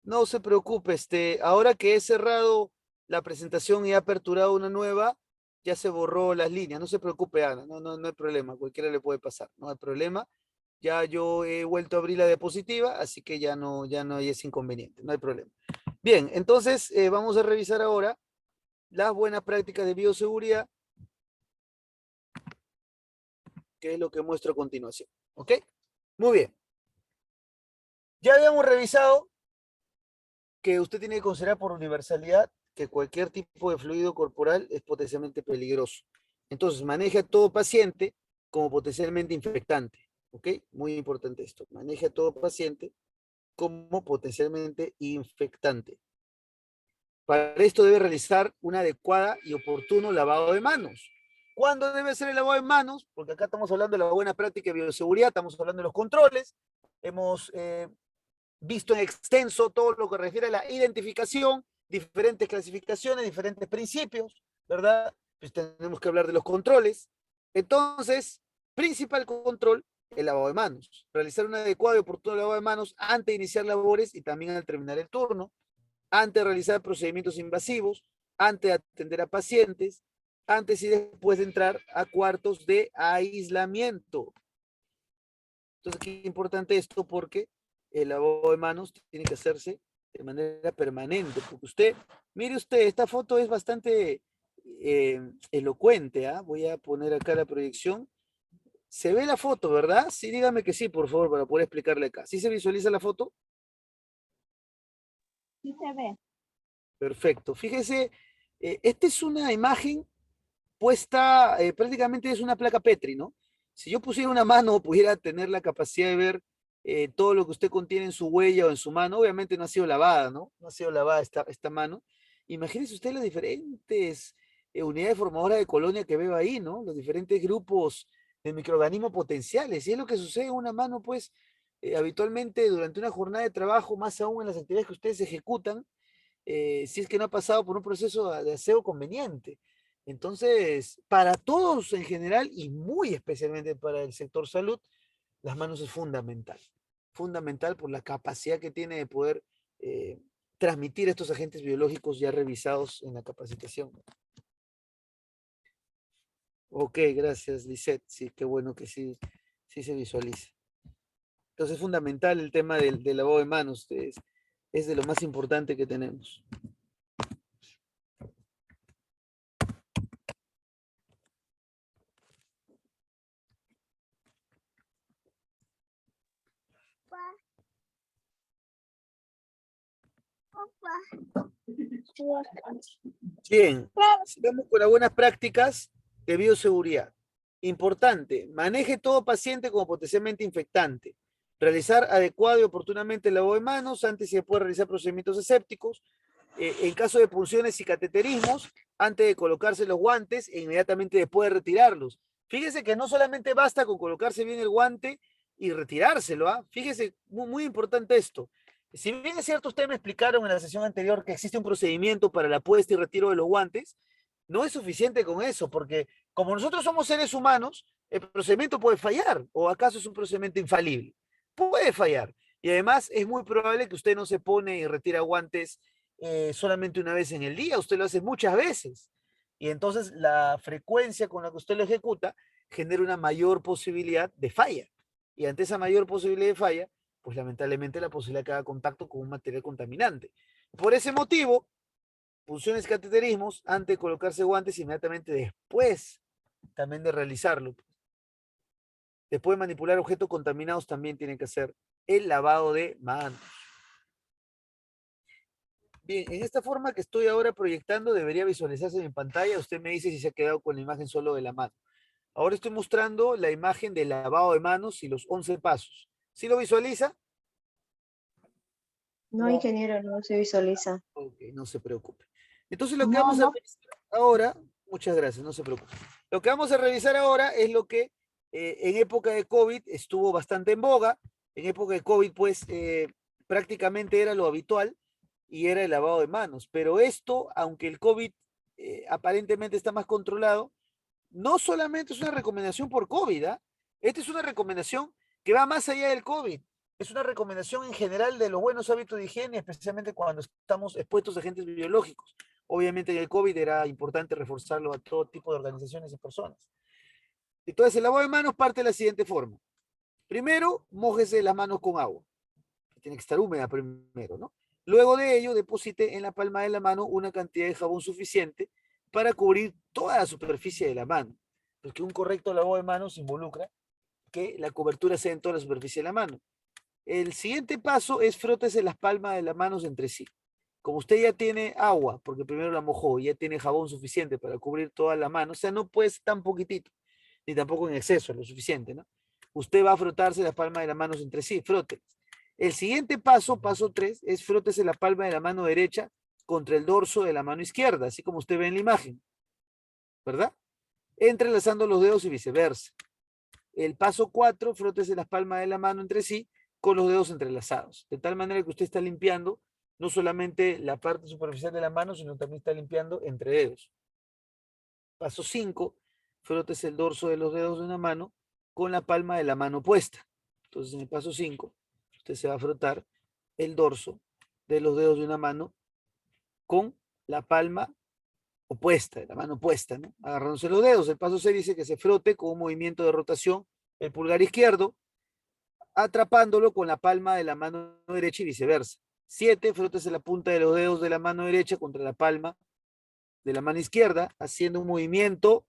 No se preocupe, ahora que he cerrado la presentación y he aperturado una nueva, ya se borró las líneas. No se preocupe, Ana, no hay problema, cualquiera le puede pasar, no hay problema. Ya yo he vuelto a abrir la diapositiva, así que ya no hay ese inconveniente, no hay problema. Bien, entonces vamos a revisar ahora las buenas prácticas de bioseguridad, que es lo que muestro a continuación. ¿Ok? Muy bien. Ya habíamos revisado que usted tiene que considerar por universalidad que cualquier tipo de fluido corporal es potencialmente peligroso. Entonces, maneja a todo paciente como potencialmente infectante. ¿Ok? Muy importante esto. Maneja a todo paciente como potencialmente infectante. Para esto debe realizar una adecuada y oportuno lavado de manos. ¿Cuándo debe ser el lavado de manos? Porque acá estamos hablando de la buena práctica de bioseguridad, estamos hablando de los controles, hemos visto en extenso todo lo que refiere a la identificación, diferentes clasificaciones, diferentes principios, ¿verdad? Pues tenemos que hablar de los controles. Entonces, principal control, el lavado de manos. Realizar un adecuado y oportuno lavado de manos antes de iniciar labores y también al terminar el turno, antes de realizar procedimientos invasivos, antes de atender a pacientes, antes y después de entrar a cuartos de aislamiento. Entonces, qué importante esto porque el lavado de manos tiene que hacerse de manera permanente, porque usted, mire usted, esta foto es bastante elocuente, ¿ah? Voy a poner acá la proyección. ¿Se ve la foto, verdad? Sí, dígame que sí, por favor, para poder explicarle acá. ¿Sí se visualiza la foto? Sí se ve. Perfecto. Fíjese, esta es una imagen puesta, prácticamente es una placa Petri, ¿no? Si yo pusiera una mano, pudiera tener la capacidad de ver todo lo que usted contiene en su huella o en su mano. Obviamente no ha sido lavada, ¿no? No ha sido lavada esta mano. Imagínese usted las diferentes unidades formadoras de colonia que veo ahí, ¿no? Los diferentes grupos de microorganismos potenciales. Y es lo que sucede en una mano, pues, habitualmente durante una jornada de trabajo, más aún en las actividades que ustedes ejecutan, si es que no ha pasado por un proceso de aseo conveniente. Entonces, para todos en general y muy especialmente para el sector salud, las manos es fundamental. Fundamental por la capacidad que tiene de poder transmitir estos agentes biológicos ya revisados en la capacitación. Ok, gracias, Lisette. Sí, qué bueno que sí se visualiza. Entonces es fundamental el tema del lavado de manos. Es de lo más importante que tenemos. Bien, sigamos con las buenas prácticas de bioseguridad. Importante, maneje todo paciente como potencialmente infectante. Realizar adecuado y oportunamente el lavado de manos antes y después de realizar procedimientos asépticos. En caso de punciones y cateterismos, antes de colocarse los guantes e inmediatamente después de retirarlos. Fíjese que no solamente basta con colocarse bien el guante y retirárselo, ¿ah? Fíjese, muy importante esto. Si bien es cierto, ustedes me explicaron en la sesión anterior que existe un procedimiento para la puesta y retiro de los guantes, no es suficiente con eso, porque como nosotros somos seres humanos, el procedimiento puede fallar, o acaso es un procedimiento infalible. Puede fallar. Y además es muy probable que usted no se pone y retira guantes solamente una vez en el día, usted lo hace muchas veces. Y entonces la frecuencia con la que usted lo ejecuta genera una mayor posibilidad de falla. Y ante esa mayor posibilidad de falla, pues lamentablemente la posibilidad de que haga contacto con un material contaminante. Por ese motivo, funciones cateterismos, antes de colocarse guantes, inmediatamente después también de realizarlo. Después de manipular objetos contaminados, también tienen que hacer el lavado de manos. Bien, en esta forma que estoy ahora proyectando debería visualizarse en pantalla. Usted me dice si se ha quedado con la imagen solo de la mano. Ahora estoy mostrando la imagen del lavado de manos y los 11 pasos. ¿Sí lo visualiza? No, ingeniero, no se visualiza. Ok, no se preocupe. Entonces lo que No, vamos a no. revisar ahora, muchas gracias, no se preocupe. Lo que vamos a revisar ahora es lo que en época de COVID estuvo bastante en boga. En época de COVID, pues prácticamente era lo habitual y era el lavado de manos. Pero esto, aunque el COVID aparentemente está más controlado, no solamente es una recomendación por COVID, ¿ah? Esta es una recomendación que va más allá del COVID. Es una recomendación en general de los buenos hábitos de higiene, especialmente cuando estamos expuestos a agentes biológicos. Obviamente en el COVID era importante reforzarlo a todo tipo de organizaciones y personas. Entonces el lavado de manos parte de la siguiente forma. Primero, mójese las manos con agua. Tiene que estar húmeda primero, ¿no? Luego de ello, deposite en la palma de la mano una cantidad de jabón suficiente para cubrir toda la superficie de la mano. Porque un correcto lavado de manos involucra que la cobertura sea en toda la superficie de la mano. El siguiente paso es frótese las palmas de las manos entre sí. Como usted ya tiene agua, porque primero la mojó, y ya tiene jabón suficiente para cubrir toda la mano, o sea, no puede ser tan poquitito, ni tampoco en exceso, lo suficiente, ¿no? Usted va a frotarse las palmas de las manos entre sí, frótelas. El siguiente paso, paso 3, es frótese la palma de la mano derecha contra el dorso de la mano izquierda, así como usted ve en la imagen, ¿verdad? Entrelazando los dedos y viceversa. El paso 4, frótese las palmas de la mano entre sí con los dedos entrelazados, de tal manera que usted está limpiando no solamente la parte superficial de la mano, sino también está limpiando entre dedos. Paso 5, frótese el dorso de los dedos de una mano con la palma de la mano opuesta. Entonces, en el paso 5, usted se va a frotar el dorso de los dedos de una mano con la palma opuesta, de la mano opuesta, ¿no? Agarrándose los dedos. El paso 6 dice que se frote con un movimiento de rotación el pulgar izquierdo, atrapándolo con la palma de la mano derecha y viceversa. 7, frótese la punta de los dedos de la mano derecha contra la palma de la mano izquierda, haciendo un movimiento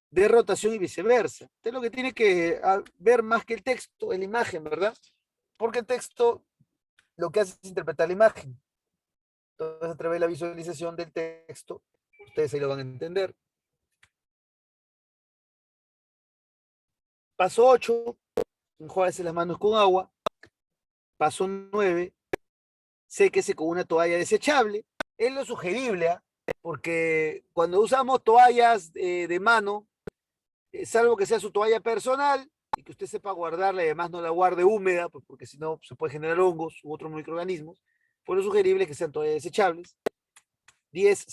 de rotación y viceversa. Usted lo que tiene que ver más que el texto, es la imagen, ¿verdad? Porque el texto lo que hace es interpretar la imagen. Entonces, a través de la visualización del texto, ustedes ahí lo van a entender. Paso 8, enjuáguese las manos con agua. Paso 9, séquese con una toalla desechable. Es lo sugerible, ¿eh? Porque cuando usamos toallas de mano, salvo que sea su toalla personal y que usted sepa guardarla y además no la guarde húmeda, pues porque si no se puede generar hongos u otros microorganismos, pues lo sugerible es que sean toallas desechables. 10,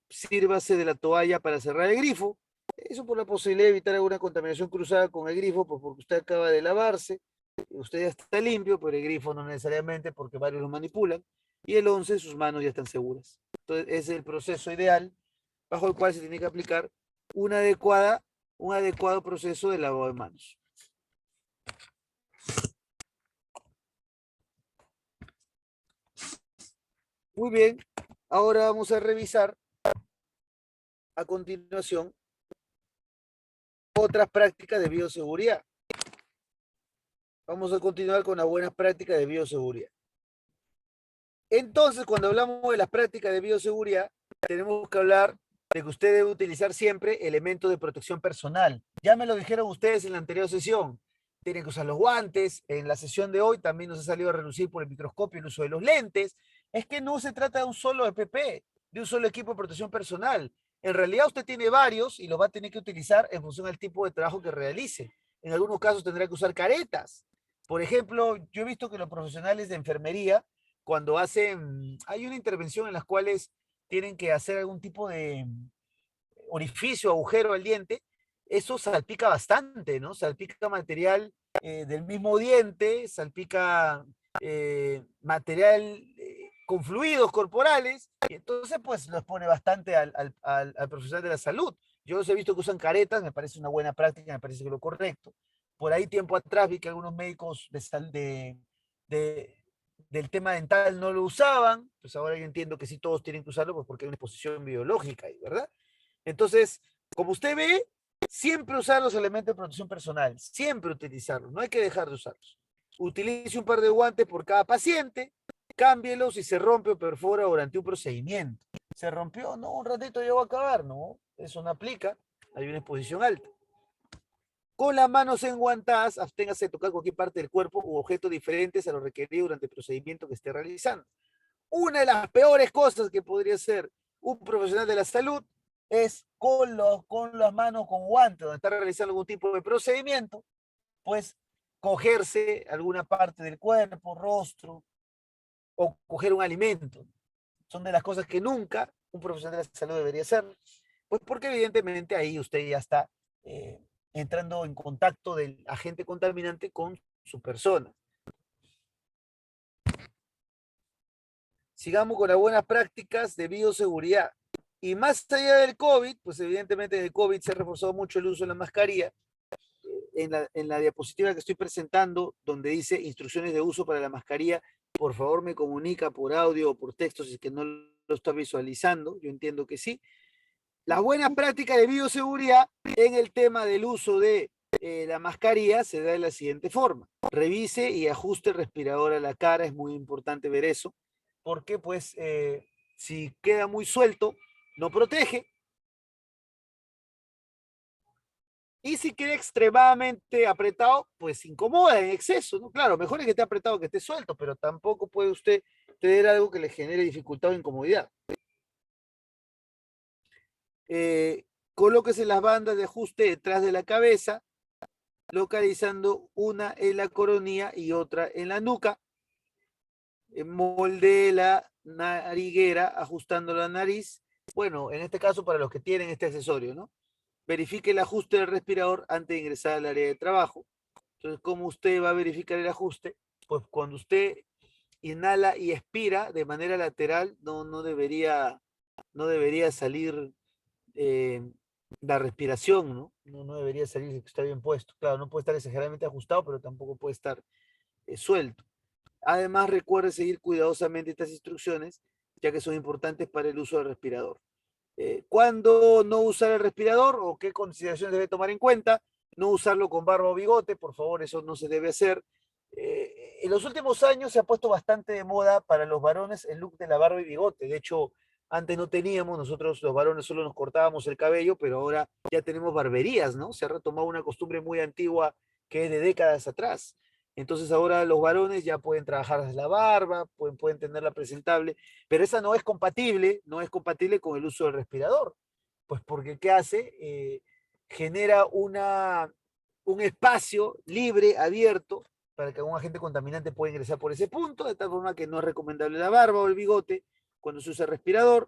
sírvase de la toalla para cerrar el grifo. Eso por la posibilidad de evitar alguna contaminación cruzada con el grifo, pues porque usted acaba de lavarse, usted ya está limpio, pero el grifo no necesariamente porque varios lo manipulan. Y el 11, sus manos ya están seguras. Entonces, ese es el proceso ideal bajo el cual se tiene que aplicar un adecuado proceso de lavado de manos. Muy bien, ahora vamos a revisar a continuación otras prácticas de bioseguridad. Vamos a continuar con las buenas prácticas de bioseguridad. Entonces, cuando hablamos de las prácticas de bioseguridad, tenemos que hablar de que usted debe utilizar siempre elementos de protección personal. Ya me lo dijeron ustedes en la anterior sesión. Tienen que usar los guantes. En la sesión de hoy también nos ha salido a relucir por el microscopio el uso de los lentes. Es que no se trata de un solo EPP, de un solo equipo de protección personal. En realidad usted tiene varios y los va a tener que utilizar en función del tipo de trabajo que realice. En algunos casos tendrá que usar caretas. Por ejemplo, yo he visto que los profesionales de enfermería, cuando hacen, hay una intervención en las cuales tienen que hacer algún tipo de orificio, agujero al diente, eso salpica bastante, ¿no? Salpica material del mismo diente, salpica material con fluidos corporales, y entonces pues lo expone bastante al profesional de la salud. Yo los he visto que usan caretas, me parece una buena práctica, me parece que lo correcto. Por ahí tiempo atrás vi que algunos médicos de, del tema dental no lo usaban, pues ahora yo entiendo que sí todos tienen que usarlo, pues porque hay una exposición biológica ahí, ¿verdad? Entonces, como usted ve, siempre usar los elementos de protección personal, siempre utilizarlos, no hay que dejar de usarlos. Utilice un par de guantes por cada paciente, cámbielos si se rompe o perfora durante un procedimiento. ¿Se rompió? No, un ratito ya va a acabar, no, eso no aplica, hay una exposición alta. Con las manos enguantadas, absténgase de tocar cualquier parte del cuerpo u objetos diferentes a lo requerido durante el procedimiento que esté realizando. Una de las peores cosas que podría hacer un profesional de la salud es con las manos con guantes, donde está realizando algún tipo de procedimiento, pues cogerse alguna parte del cuerpo, rostro, o coger un alimento. Son de las cosas que nunca un profesional de la salud debería hacer, pues porque evidentemente ahí usted ya está eh, entrando en contacto del agente contaminante con su persona. Sigamos con las buenas prácticas de bioseguridad. Y más allá del COVID, pues evidentemente en el COVID se ha reforzado mucho el uso de la mascarilla. En la diapositiva que estoy presentando, donde dice instrucciones de uso para la mascarilla, por favor me comunica por audio o por texto si es que no lo está visualizando. Yo entiendo que sí. Las buenas prácticas de bioseguridad en el tema del uso de la mascarilla se da de la siguiente forma. Revise y ajuste el respirador a la cara, es muy importante ver eso, porque pues si queda muy suelto, no protege. Y si queda extremadamente apretado, pues incomoda en exceso, ¿no? Claro, mejor es que esté apretado que esté suelto, pero tampoco puede usted tener algo que le genere dificultad o incomodidad. Colóquese las bandas de ajuste detrás de la cabeza, localizando una en la coronilla y otra en la nuca. Moldee la nariguera ajustando la nariz. Bueno, en este caso para los que tienen este accesorio, ¿no? Verifique el ajuste del respirador antes de ingresar al área de trabajo. Entonces, ¿cómo usted va a verificar el ajuste? Pues cuando usted inhala y expira de manera lateral, no debería salir eh, la respiración, ¿no? No debería salir si está bien puesto. Claro, no puede estar exageradamente ajustado, pero tampoco puede estar suelto. Además, recuerde seguir cuidadosamente estas instrucciones, ya que son importantes para el uso del respirador. ¿Cuándo no usar el respirador o qué consideraciones debe tomar en cuenta? No usarlo con barba o bigote, por favor, eso no se debe hacer. En los últimos años se ha puesto bastante de moda para los varones el look de la barba y bigote. De hecho, antes no teníamos, nosotros los varones solo nos cortábamos el cabello, pero ahora ya tenemos barberías, ¿no? Se ha retomado una costumbre muy antigua que es de décadas atrás. Entonces ahora los varones ya pueden trabajar la barba, pueden tenerla presentable, pero esa no es compatible con el uso del respirador. Pues porque ¿qué hace? Genera un espacio libre, abierto, para que un agente contaminante pueda ingresar por ese punto, de tal forma que no es recomendable la barba o el bigote cuando se usa el respirador.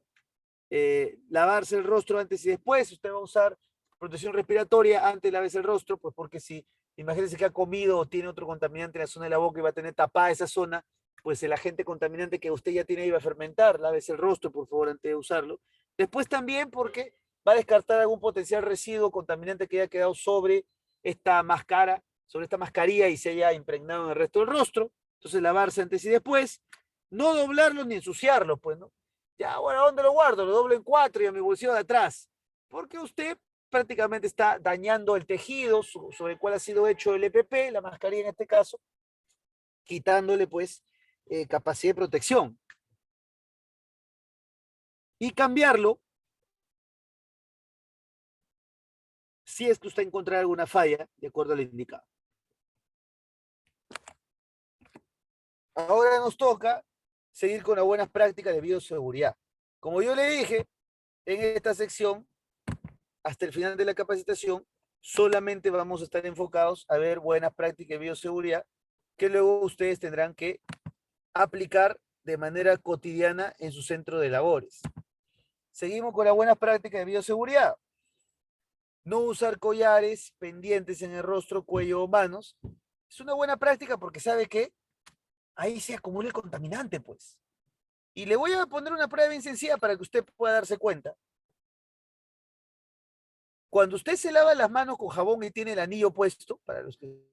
Lavarse el rostro antes y después, usted va a usar protección respiratoria antes de lavarse el rostro, pues porque si imagínense que ha comido o tiene otro contaminante en la zona de la boca y va a tener tapada esa zona, pues el agente contaminante que usted ya tiene ahí va a fermentar, lávese el rostro por favor antes de usarlo. Después también porque va a descartar algún potencial residuo contaminante que haya quedado sobre esta máscara, sobre esta mascarilla y se haya impregnado en el resto del rostro. Entonces lavarse antes y después, no doblarlo ni ensuciarlo, pues, ¿no? Ya, bueno, ¿dónde lo guardo? Lo doblo en cuatro y a mi bolsillo de atrás. Porque usted prácticamente está dañando el tejido sobre el cual ha sido hecho el EPP, la mascarilla en este caso, quitándole pues capacidad de protección. Y cambiarlo si es que usted encuentra alguna falla de acuerdo al indicado. Ahora nos toca seguir con las buenas prácticas de bioseguridad. Como yo le dije, en esta sección, hasta el final de la capacitación, solamente vamos a estar enfocados a ver buenas prácticas de bioseguridad que luego ustedes tendrán que aplicar de manera cotidiana en su centro de labores. Seguimos con las buenas prácticas de bioseguridad. No usar collares, pendientes en el rostro, cuello o manos. Es una buena práctica porque sabe que ahí se acumula el contaminante, pues. Y le voy a poner una prueba bien sencilla para que usted pueda darse cuenta. Cuando usted se lava las manos con jabón y tiene el anillo puesto, para los que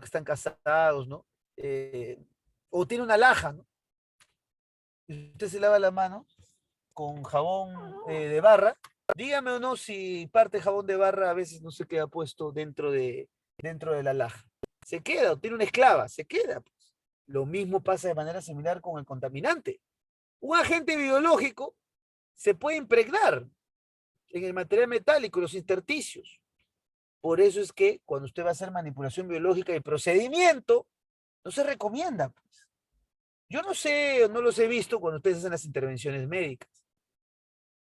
están casados, ¿no? O tiene una laja, ¿no? Y usted se lava las manos con jabón de barra, dígame o no si parte de jabón de barra a veces no se queda puesto dentro de la laja. Se queda, o tiene una esclava, se queda. Pues. Lo mismo pasa de manera similar con el contaminante. Un agente biológico se puede impregnar en el material metálico, los intersticios. Por eso es que cuando usted va a hacer manipulación biológica y procedimiento, no se recomienda. Pues. Yo no sé, no los he visto cuando ustedes hacen las intervenciones médicas.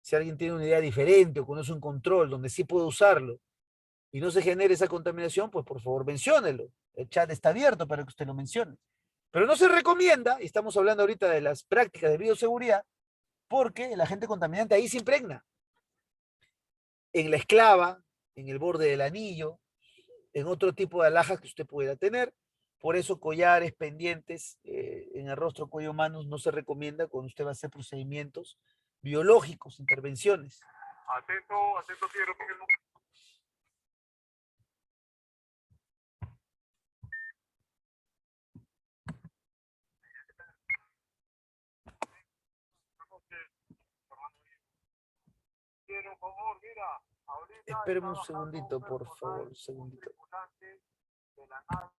Si alguien tiene una idea diferente o conoce un control donde sí puede usarlo y no se genere esa contaminación, pues por favor menciónelo. El chat está abierto para que usted lo mencione. Pero no se recomienda, y estamos hablando ahorita de las prácticas de bioseguridad, porque el agente contaminante ahí se impregna. En la esclava, en el borde del anillo, en otro tipo de alhajas que usted pueda tener. Por eso collares, pendientes, en el rostro, cuello, manos, no se recomienda cuando usted va a hacer procedimientos biológicos, intervenciones. Atento, Piero. Piero, por favor, mira, ahorita Espérame un segundito, por favor, un segundito. de la nave.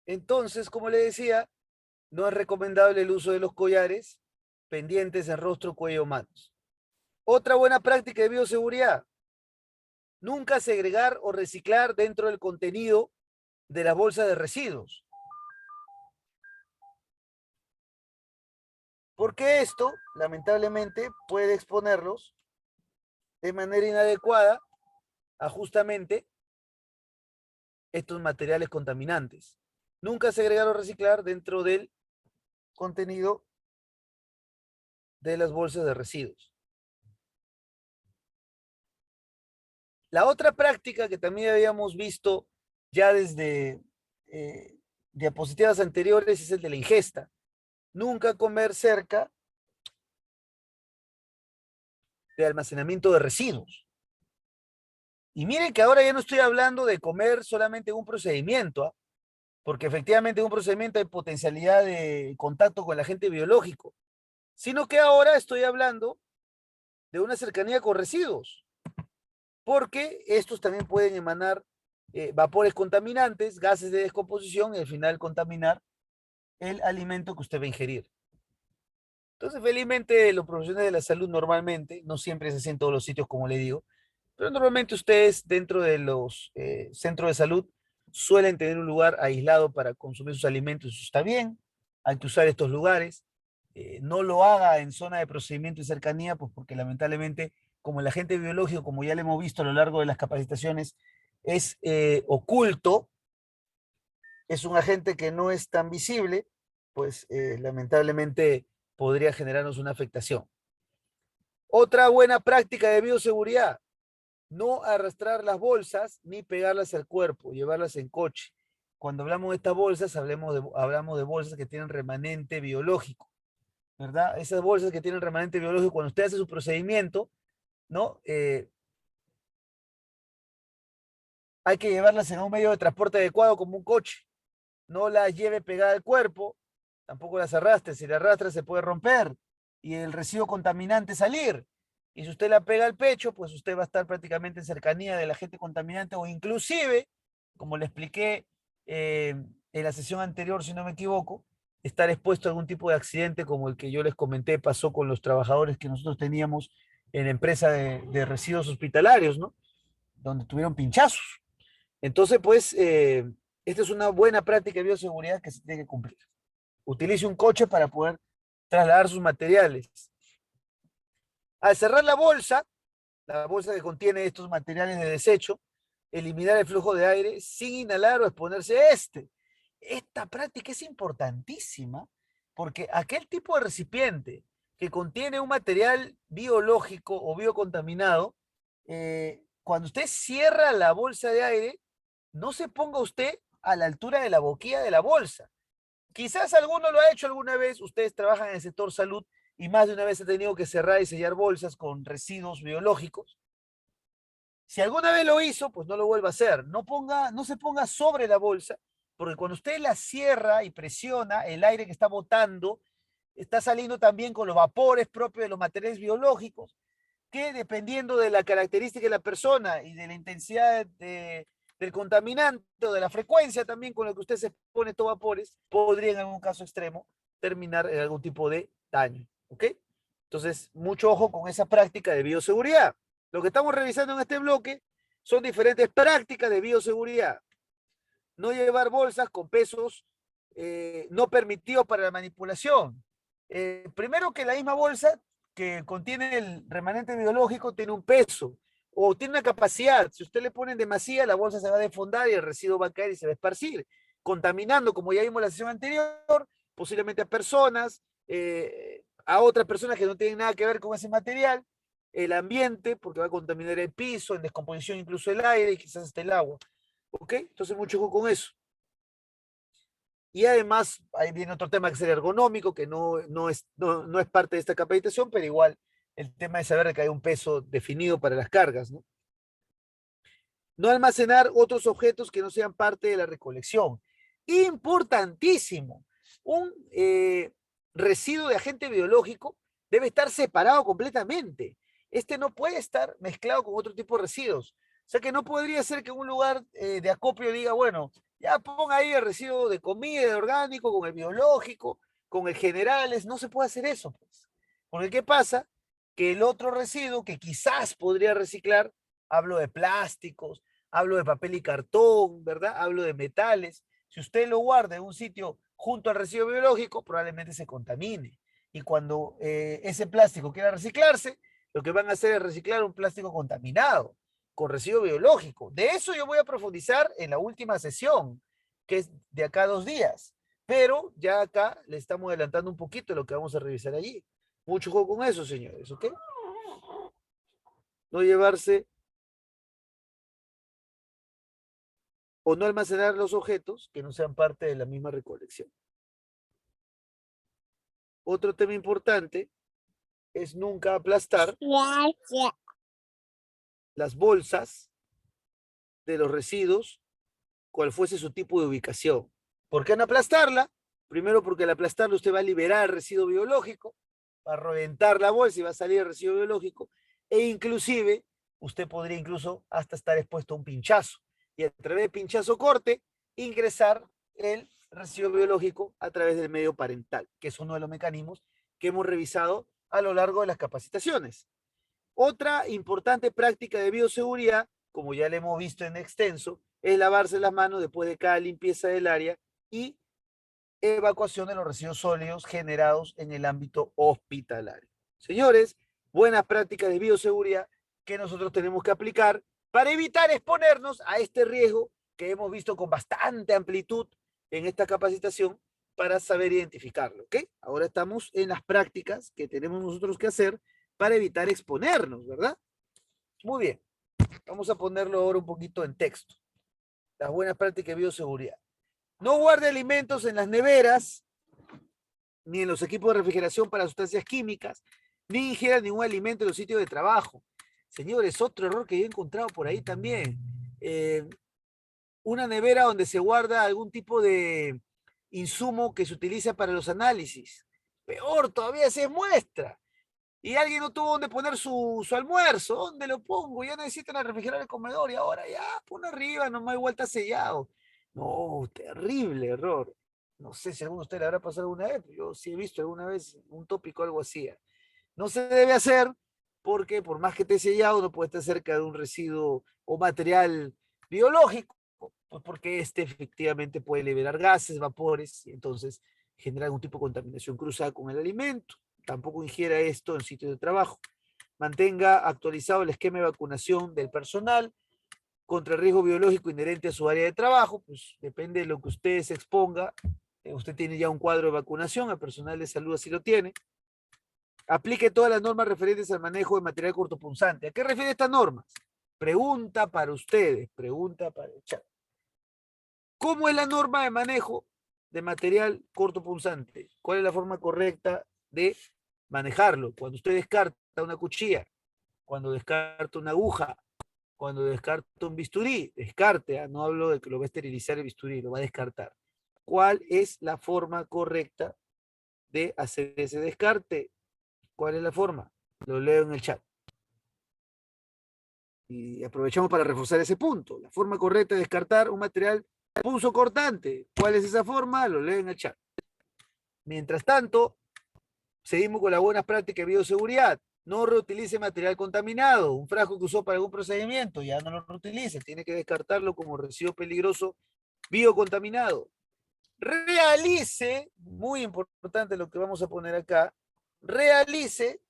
Entonces, como le decía, no es recomendable el uso de los collares pendientes en rostro, cuello, manos. Otra buena práctica de bioseguridad, nunca segregar o reciclar dentro del contenido de la bolsa de residuos. Porque esto, lamentablemente, puede exponerlos de manera inadecuada a justamente estos materiales contaminantes. Nunca segregar o reciclar dentro del contenido de las bolsas de residuos. La otra práctica que también habíamos visto ya desde diapositivas anteriores es el de la ingesta. Nunca comer cerca de almacenamiento de residuos. Y miren que ahora ya no estoy hablando de comer solamente en un procedimiento, ¿eh? Porque efectivamente en un procedimiento hay potencialidad de contacto con el agente biológico, sino que ahora estoy hablando de una cercanía con residuos, porque estos también pueden emanar vapores contaminantes, gases de descomposición y al final contaminar el alimento que usted va a ingerir. Entonces, felizmente, los profesionales de la salud normalmente, no siempre es así en todos los sitios, como le digo, pero normalmente ustedes dentro de los centros de salud suelen tener un lugar aislado para consumir sus alimentos, eso está bien. hay que usar estos lugares. No lo haga en zona de procedimiento y cercanía, pues porque lamentablemente, como el agente biológico, como ya lo hemos visto a lo largo de las capacitaciones, es oculto, es un agente que no es tan visible, pues lamentablemente podría generarnos una afectación. Otra buena práctica de bioseguridad, no arrastrar las bolsas ni pegarlas al cuerpo, llevarlas en coche. Cuando hablamos de estas bolsas, hablamos de bolsas que tienen remanente biológico, ¿verdad? Esas bolsas que tienen remanente biológico, cuando usted hace su procedimiento, ¿no? Hay que llevarlas en un medio de transporte adecuado como un coche. No las lleve pegada al cuerpo, tampoco las arrastre. Si la arrastra se puede romper y el residuo contaminante salir. Y si usted la pega al pecho, pues usted va a estar prácticamente en cercanía del agente contaminante o inclusive, como le expliqué en la sesión anterior, si no me equivoco, estar expuesto a algún tipo de accidente como el que yo les comenté pasó con los trabajadores que nosotros teníamos en la empresa de residuos hospitalarios, ¿no? Donde tuvieron pinchazos. Entonces, pues, esta es una buena práctica de bioseguridad que se tiene que cumplir. Utilice un coche para poder trasladar sus materiales. Al cerrar la bolsa que contiene estos materiales de desecho, eliminar el flujo de aire sin inhalar o exponerse a este. Esta práctica es importantísima porque aquel tipo de recipiente que contiene un material biológico o biocontaminado, cuando usted cierra la bolsa de aire, no se ponga usted a la altura de la boquilla de la bolsa. Quizás alguno lo ha hecho alguna vez, ustedes trabajan en el sector salud y más de una vez ha tenido que cerrar y sellar bolsas con residuos biológicos. Si alguna vez lo hizo, pues no lo vuelva a hacer. No se ponga sobre la bolsa, porque cuando usted la cierra y presiona, el aire que está botando está saliendo también con los vapores propios de los materiales biológicos, que dependiendo de la característica de la persona y de la intensidad del contaminante o de la frecuencia también con la que usted se pone estos vapores, podría en algún caso extremo terminar en algún tipo de daño. ¿Ok? Entonces, mucho ojo con esa práctica de bioseguridad. Lo que estamos revisando en este bloque son diferentes prácticas de bioseguridad. No llevar bolsas con pesos no permitidos para la manipulación. Primero que la misma bolsa que contiene el remanente biológico tiene un peso o tiene una capacidad. Si usted le pone demasiada, la bolsa se va a desfondar y el residuo va a caer y se va a esparcir, contaminando, como ya vimos en la sesión anterior, posiblemente a personas, a otras personas que no tienen nada que ver con ese material, el ambiente, porque va a contaminar el piso, en descomposición incluso el aire y quizás hasta el agua. ¿Ok? Entonces mucho ojo con eso. Y además, ahí viene otro tema que es el ergonómico, que no es parte de esta capacitación, pero igual el tema de saber que hay un peso definido para las cargas, ¿no? No almacenar otros objetos que no sean parte de la recolección. Importantísimo. Un residuo de agente biológico debe estar separado completamente. Este no puede estar mezclado con otro tipo de residuos. O sea que no podría ser que un lugar de acopio diga, bueno, ya ponga ahí el residuo de comida, de orgánico, con el biológico, con el generales. No se puede hacer eso, pues. Porque ¿qué pasa? Que el otro residuo que quizás podría reciclar, hablo de plásticos, hablo de papel y cartón, ¿verdad? Hablo de metales. Si usted lo guarda en un sitio junto al residuo biológico, probablemente se contamine. Y cuando ese plástico quiera reciclarse, lo que van a hacer es reciclar un plástico contaminado con residuo biológico. De eso yo voy a profundizar en la última sesión, que es de acá a 2 días. Pero ya acá le estamos adelantando un poquito lo que vamos a revisar allí. Mucho juego con eso, señores, ¿ok? No llevarse o no almacenar los objetos que no sean parte de la misma recolección. Otro tema importante es nunca aplastar las bolsas de los residuos, cual fuese su tipo de ubicación. ¿Por qué no aplastarla? Primero porque al aplastarla usted va a liberar el residuo biológico, va a reventar la bolsa y va a salir el residuo biológico, e inclusive usted podría incluso hasta estar expuesto a un pinchazo, y a través de pinchazo corte, ingresar el residuo biológico a través del medio parental, que es uno de los mecanismos que hemos revisado a lo largo de las capacitaciones. Otra importante práctica de bioseguridad, como ya le hemos visto en extenso, es lavarse las manos después de cada limpieza del área y evacuación de los residuos sólidos generados en el ámbito hospitalario. Señores, buenas prácticas de bioseguridad que nosotros tenemos que aplicar para evitar exponernos a este riesgo que hemos visto con bastante amplitud en esta capacitación para saber identificarlo, ¿ok? Ahora estamos en las prácticas que tenemos nosotros que hacer para evitar exponernos, ¿verdad? Muy bien. Vamos a ponerlo ahora un poquito en texto. Las buenas prácticas de bioseguridad. No guarde alimentos en las neveras, ni en los equipos de refrigeración para sustancias químicas, ni ingiera ningún alimento en los sitios de trabajo. Señores, otro error que yo he encontrado por ahí también. Una nevera donde se guarda algún tipo de insumo que se utiliza para los análisis. Peor todavía, se muestra. Y alguien no tuvo donde poner su almuerzo. ¿Dónde lo pongo? Ya necesitan refrigerar el comedor y ahora ya, pon arriba, nomás hay vuelta sellado. No, terrible error. No sé si a alguno de ustedes le habrá pasado alguna vez, pero yo sí he visto alguna vez un tópico algo así. No se debe hacer porque por más que esté sellado no puede estar cerca de un residuo o material biológico, pues porque este efectivamente puede liberar gases, vapores y entonces generar algún tipo de contaminación cruzada con el alimento. Tampoco ingiera esto en sitios de trabajo. Mantenga actualizado el esquema de vacunación del personal contra el riesgo biológico inherente a su área de trabajo, pues depende de lo que usted se exponga. Usted tiene ya un cuadro de vacunación, el personal de salud así lo tiene. Aplique todas las normas referentes al manejo de material cortopunzante. ¿A qué refiere estas normas? Pregunta para ustedes, pregunta para el chat. ¿Cómo es la norma de manejo de material cortopunzante? ¿Cuál es la forma correcta de manejarlo? Cuando usted descarta una cuchilla, cuando descarta una aguja, cuando descarta un bisturí, descarte, no hablo de que lo va a esterilizar el bisturí, lo va a descartar. ¿Cuál es la forma correcta de hacer ese descarte? ¿Cuál es la forma? Lo leo en el chat. Y aprovechamos para reforzar ese punto. La forma correcta de descartar un material punzocortante. ¿Cuál es esa forma? Lo leo en el chat. Mientras tanto, seguimos con las buenas prácticas de bioseguridad. No reutilice material contaminado. Un frasco que usó para algún procedimiento, ya no lo reutilice. Tiene que descartarlo como residuo peligroso biocontaminado. Realice, muy importante lo que vamos a poner acá, realice,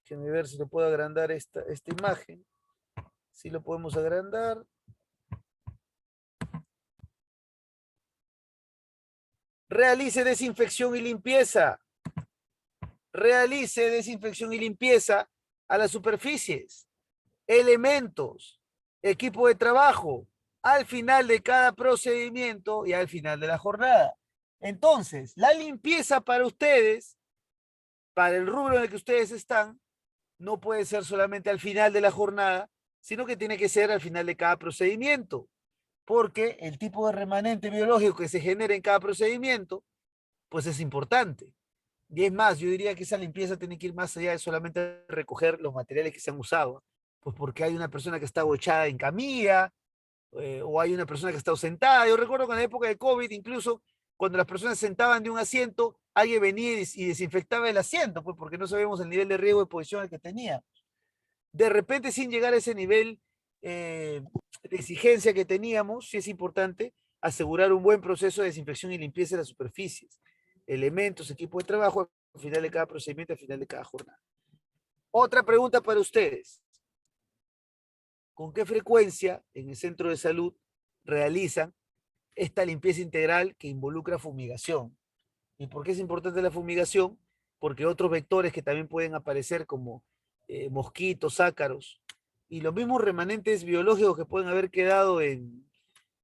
déjenme ver si lo puedo agrandar esta imagen, si lo podemos agrandar. Realice desinfección y limpieza. Realice desinfección y limpieza a las superficies, elementos, equipo de trabajo, al final de cada procedimiento y al final de la jornada. Entonces, la limpieza para ustedes, para el rubro en el que ustedes están, no puede ser solamente al final de la jornada, sino que tiene que ser al final de cada procedimiento, porque el tipo de remanente biológico que se genera en cada procedimiento, pues es importante. Y es más, yo diría que esa limpieza tiene que ir más allá de solamente recoger los materiales que se han usado, pues porque hay una persona que está echada en camilla, o hay una persona que está sentada. Yo recuerdo que en la época de COVID, incluso cuando las personas se sentaban de un asiento, alguien venía y desinfectaba el asiento, pues porque no sabíamos el nivel de riesgo de exposición que tenía. De repente, sin llegar a ese nivel de exigencia que teníamos, sí es importante asegurar un buen proceso de desinfección y limpieza de las superficies, elementos, equipo de trabajo, al final de cada procedimiento, al final de cada jornada. Otra pregunta para ustedes. ¿Con qué frecuencia en el centro de salud realizan esta limpieza integral que involucra fumigación? ¿Y por qué es importante la fumigación? Porque otros vectores que también pueden aparecer como mosquitos, ácaros y los mismos remanentes biológicos que pueden haber quedado en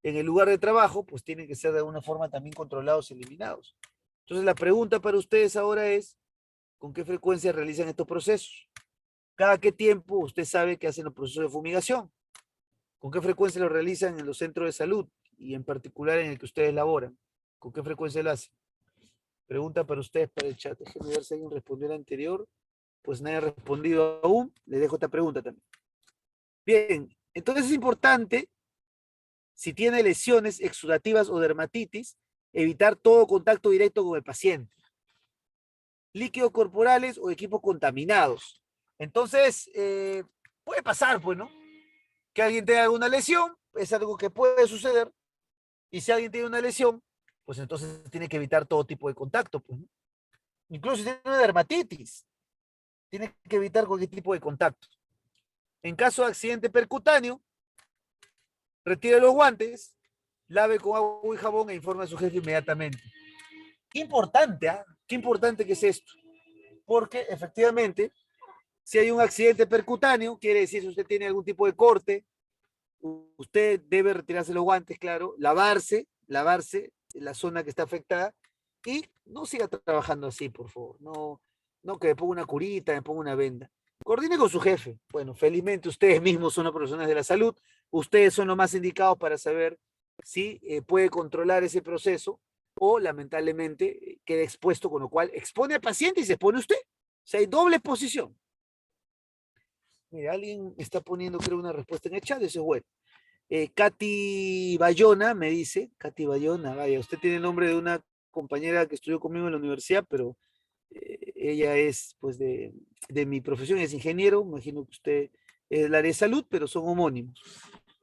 el lugar de trabajo, pues tienen que ser de alguna forma también controlados y eliminados. Entonces la pregunta para ustedes ahora es, ¿con qué frecuencia realizan estos procesos? ¿Cada qué tiempo usted sabe que hacen los procesos de fumigación? ¿Con qué frecuencia lo realizan en los centros de salud y en particular en el que ustedes laboran? ¿Con qué frecuencia lo hacen? Pregunta para ustedes, para el chat. Déjenme ver si alguien respondió la anterior. Pues nadie ha respondido aún. Le dejo esta pregunta también. Bien, entonces es importante, si tiene lesiones exudativas o dermatitis, evitar todo contacto directo con el paciente. Líquidos corporales o equipos contaminados. Entonces, puede pasar, pues, ¿no? Que alguien tenga alguna lesión, es algo que puede suceder. Y si alguien tiene una lesión, pues entonces tiene que evitar todo tipo de contacto, pues, ¿no? Incluso si tiene una dermatitis, tiene que evitar cualquier tipo de contacto. En caso de accidente percutáneo, retire los guantes, lave con agua y jabón e informe a su jefe inmediatamente. Qué importante, ¿ah? Qué importante que es esto. Porque efectivamente, si hay un accidente percutáneo, quiere decir si usted tiene algún tipo de corte, usted debe retirarse los guantes, claro, lavarse la zona que está afectada y no siga trabajando así, por favor. No, no que me ponga una curita, me ponga una venda. Coordine con su jefe. Bueno, felizmente ustedes mismos son los profesionales de la salud. Ustedes son los más indicados para saber si puede controlar ese proceso o lamentablemente queda expuesto, con lo cual expone al paciente y se expone usted. O sea, hay doble exposición. Mira, alguien está poniendo, creo, una respuesta en el chat, eso es bueno. Katy Bayona me dice, Katy Bayona, vaya, usted tiene el nombre de una compañera que estudió conmigo en la universidad, pero ella es, pues, de mi profesión, es ingeniero, imagino que usted es del área de salud, pero son homónimos,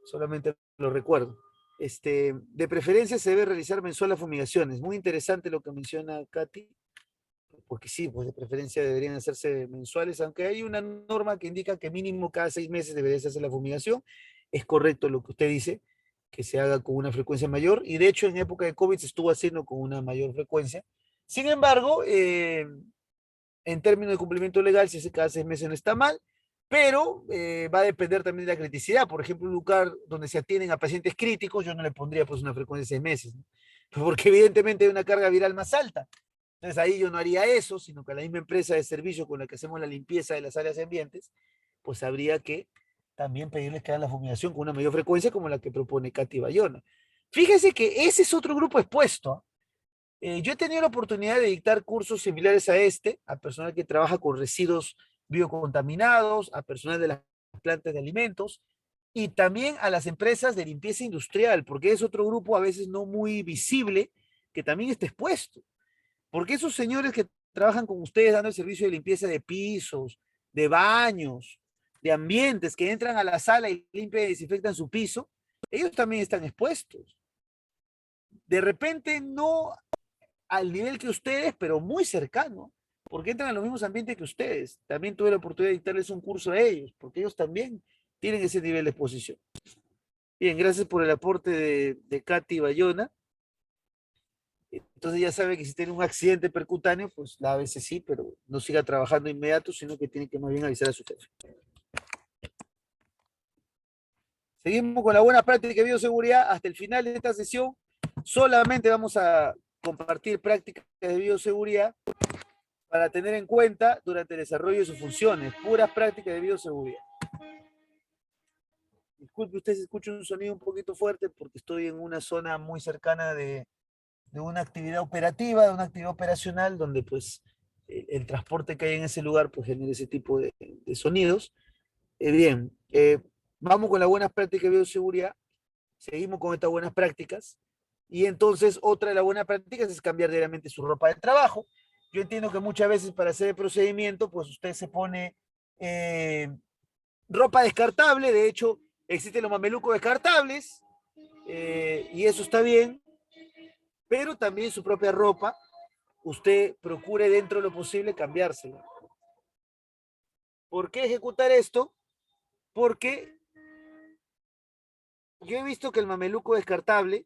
solamente lo recuerdo. De preferencia se debe realizar mensual las fumigaciones. Muy interesante lo que menciona Katy, porque sí, pues de preferencia deberían hacerse mensuales, aunque hay una norma que indica que mínimo cada 6 meses debería hacerse la fumigación. Es correcto lo que usted dice, que se haga con una frecuencia mayor, y de hecho en época de COVID se estuvo haciendo con una mayor frecuencia. Sin embargo, en términos de cumplimiento legal, si hace cada 6 meses no está mal, pero va a depender también de la criticidad. Por ejemplo, un lugar donde se atienden a pacientes críticos, yo no le pondría pues una frecuencia de 6 meses, ¿no? Porque evidentemente hay una carga viral más alta. Entonces ahí yo no haría eso, sino que la misma empresa de servicio con la que hacemos la limpieza de las áreas ambientes, pues habría que también pedirles que hagan la fumigación con una mayor frecuencia como la que propone Katy Bayona. Fíjese que ese es otro grupo expuesto. Yo he tenido la oportunidad de dictar cursos similares a este, a personal que trabaja con residuos biocontaminados, a personal de las plantas de alimentos y también a las empresas de limpieza industrial, porque es otro grupo a veces no muy visible que también está expuesto. Porque esos señores que trabajan con ustedes dando el servicio de limpieza de pisos, de baños, de ambientes, que entran a la sala y limpian y desinfectan su piso, ellos también están expuestos. De repente no al nivel que ustedes, pero muy cercano, porque entran a los mismos ambientes que ustedes. También tuve la oportunidad de dictarles un curso a ellos, porque ellos también tienen ese nivel de exposición. Bien, gracias por el aporte de Katy Bayona. Entonces ya sabe que si tiene un accidente percutáneo, pues a veces sí, pero no siga trabajando inmediato, sino que tiene que más bien avisar a su jefe. Seguimos con la buena práctica de bioseguridad. Hasta el final de esta sesión, solamente vamos a compartir prácticas de bioseguridad para tener en cuenta durante el desarrollo de sus funciones. Puras prácticas de bioseguridad. Disculpe, usted se escucha un sonido un poquito fuerte porque estoy en una zona muy cercana de una actividad operativa, de una actividad operacional, donde pues el transporte que hay en ese lugar pues genera ese tipo de sonidos. Bien, vamos con las buenas prácticas de bioseguridad, seguimos con estas buenas prácticas, y entonces otra de las buenas prácticas es cambiar diariamente su ropa de trabajo. Yo entiendo que muchas veces para hacer el procedimiento, pues usted se pone ropa descartable, de hecho existen los mamelucos descartables, y eso está bien, pero también su propia ropa, usted procure dentro de lo posible cambiársela. ¿Por qué ejecutar esto? Porque yo he visto que el mameluco descartable,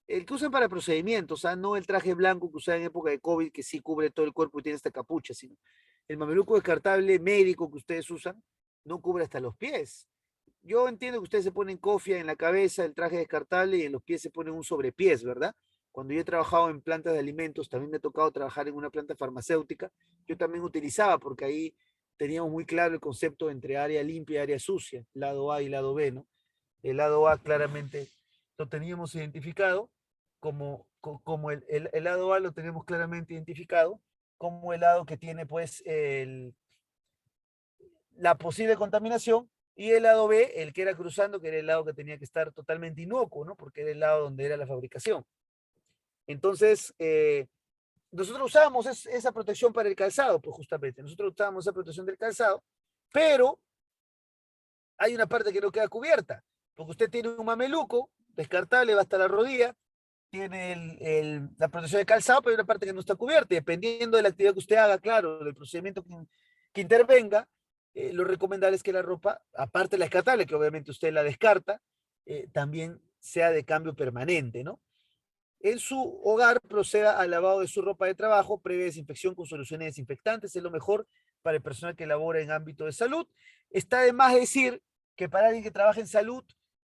el que usan para procedimientos, o sea, no el traje blanco que usan en época de COVID, que sí cubre todo el cuerpo y tiene esta capucha, sino el mameluco descartable médico que ustedes usan, no cubre hasta los pies. Yo entiendo que ustedes se ponen cofia en la cabeza, el traje descartable, y en los pies se ponen un sobrepiés, ¿verdad? Cuando yo he trabajado en plantas de alimentos, también me ha tocado trabajar en una planta farmacéutica, yo también utilizaba, porque ahí teníamos muy claro el concepto entre área limpia y área sucia, lado A y lado B, ¿no? El lado A claramente lo teníamos identificado como el lado A lo tenemos claramente identificado como el lado que tiene pues la posible contaminación, y el lado B, el que era cruzando, que era el lado que tenía que estar totalmente inocuo, ¿no? Porque era el lado donde era la fabricación. Entonces, nosotros usábamos esa protección para el calzado, pues justamente, nosotros usábamos esa protección del calzado, pero hay una parte que no queda cubierta, porque usted tiene un mameluco descartable, va hasta la rodilla, tiene la protección de calzado, pero hay una parte que no está cubierta. Y dependiendo de la actividad que usted haga, claro, del procedimiento que intervenga, lo recomendable es que la ropa, aparte de la descartable, que obviamente usted la descarta, también sea de cambio permanente, ¿no? En su hogar proceda al lavado de su ropa de trabajo, previa desinfección con soluciones desinfectantes, es lo mejor para el personal que labora en ámbito de salud. Está de más decir que para alguien que trabaja en salud,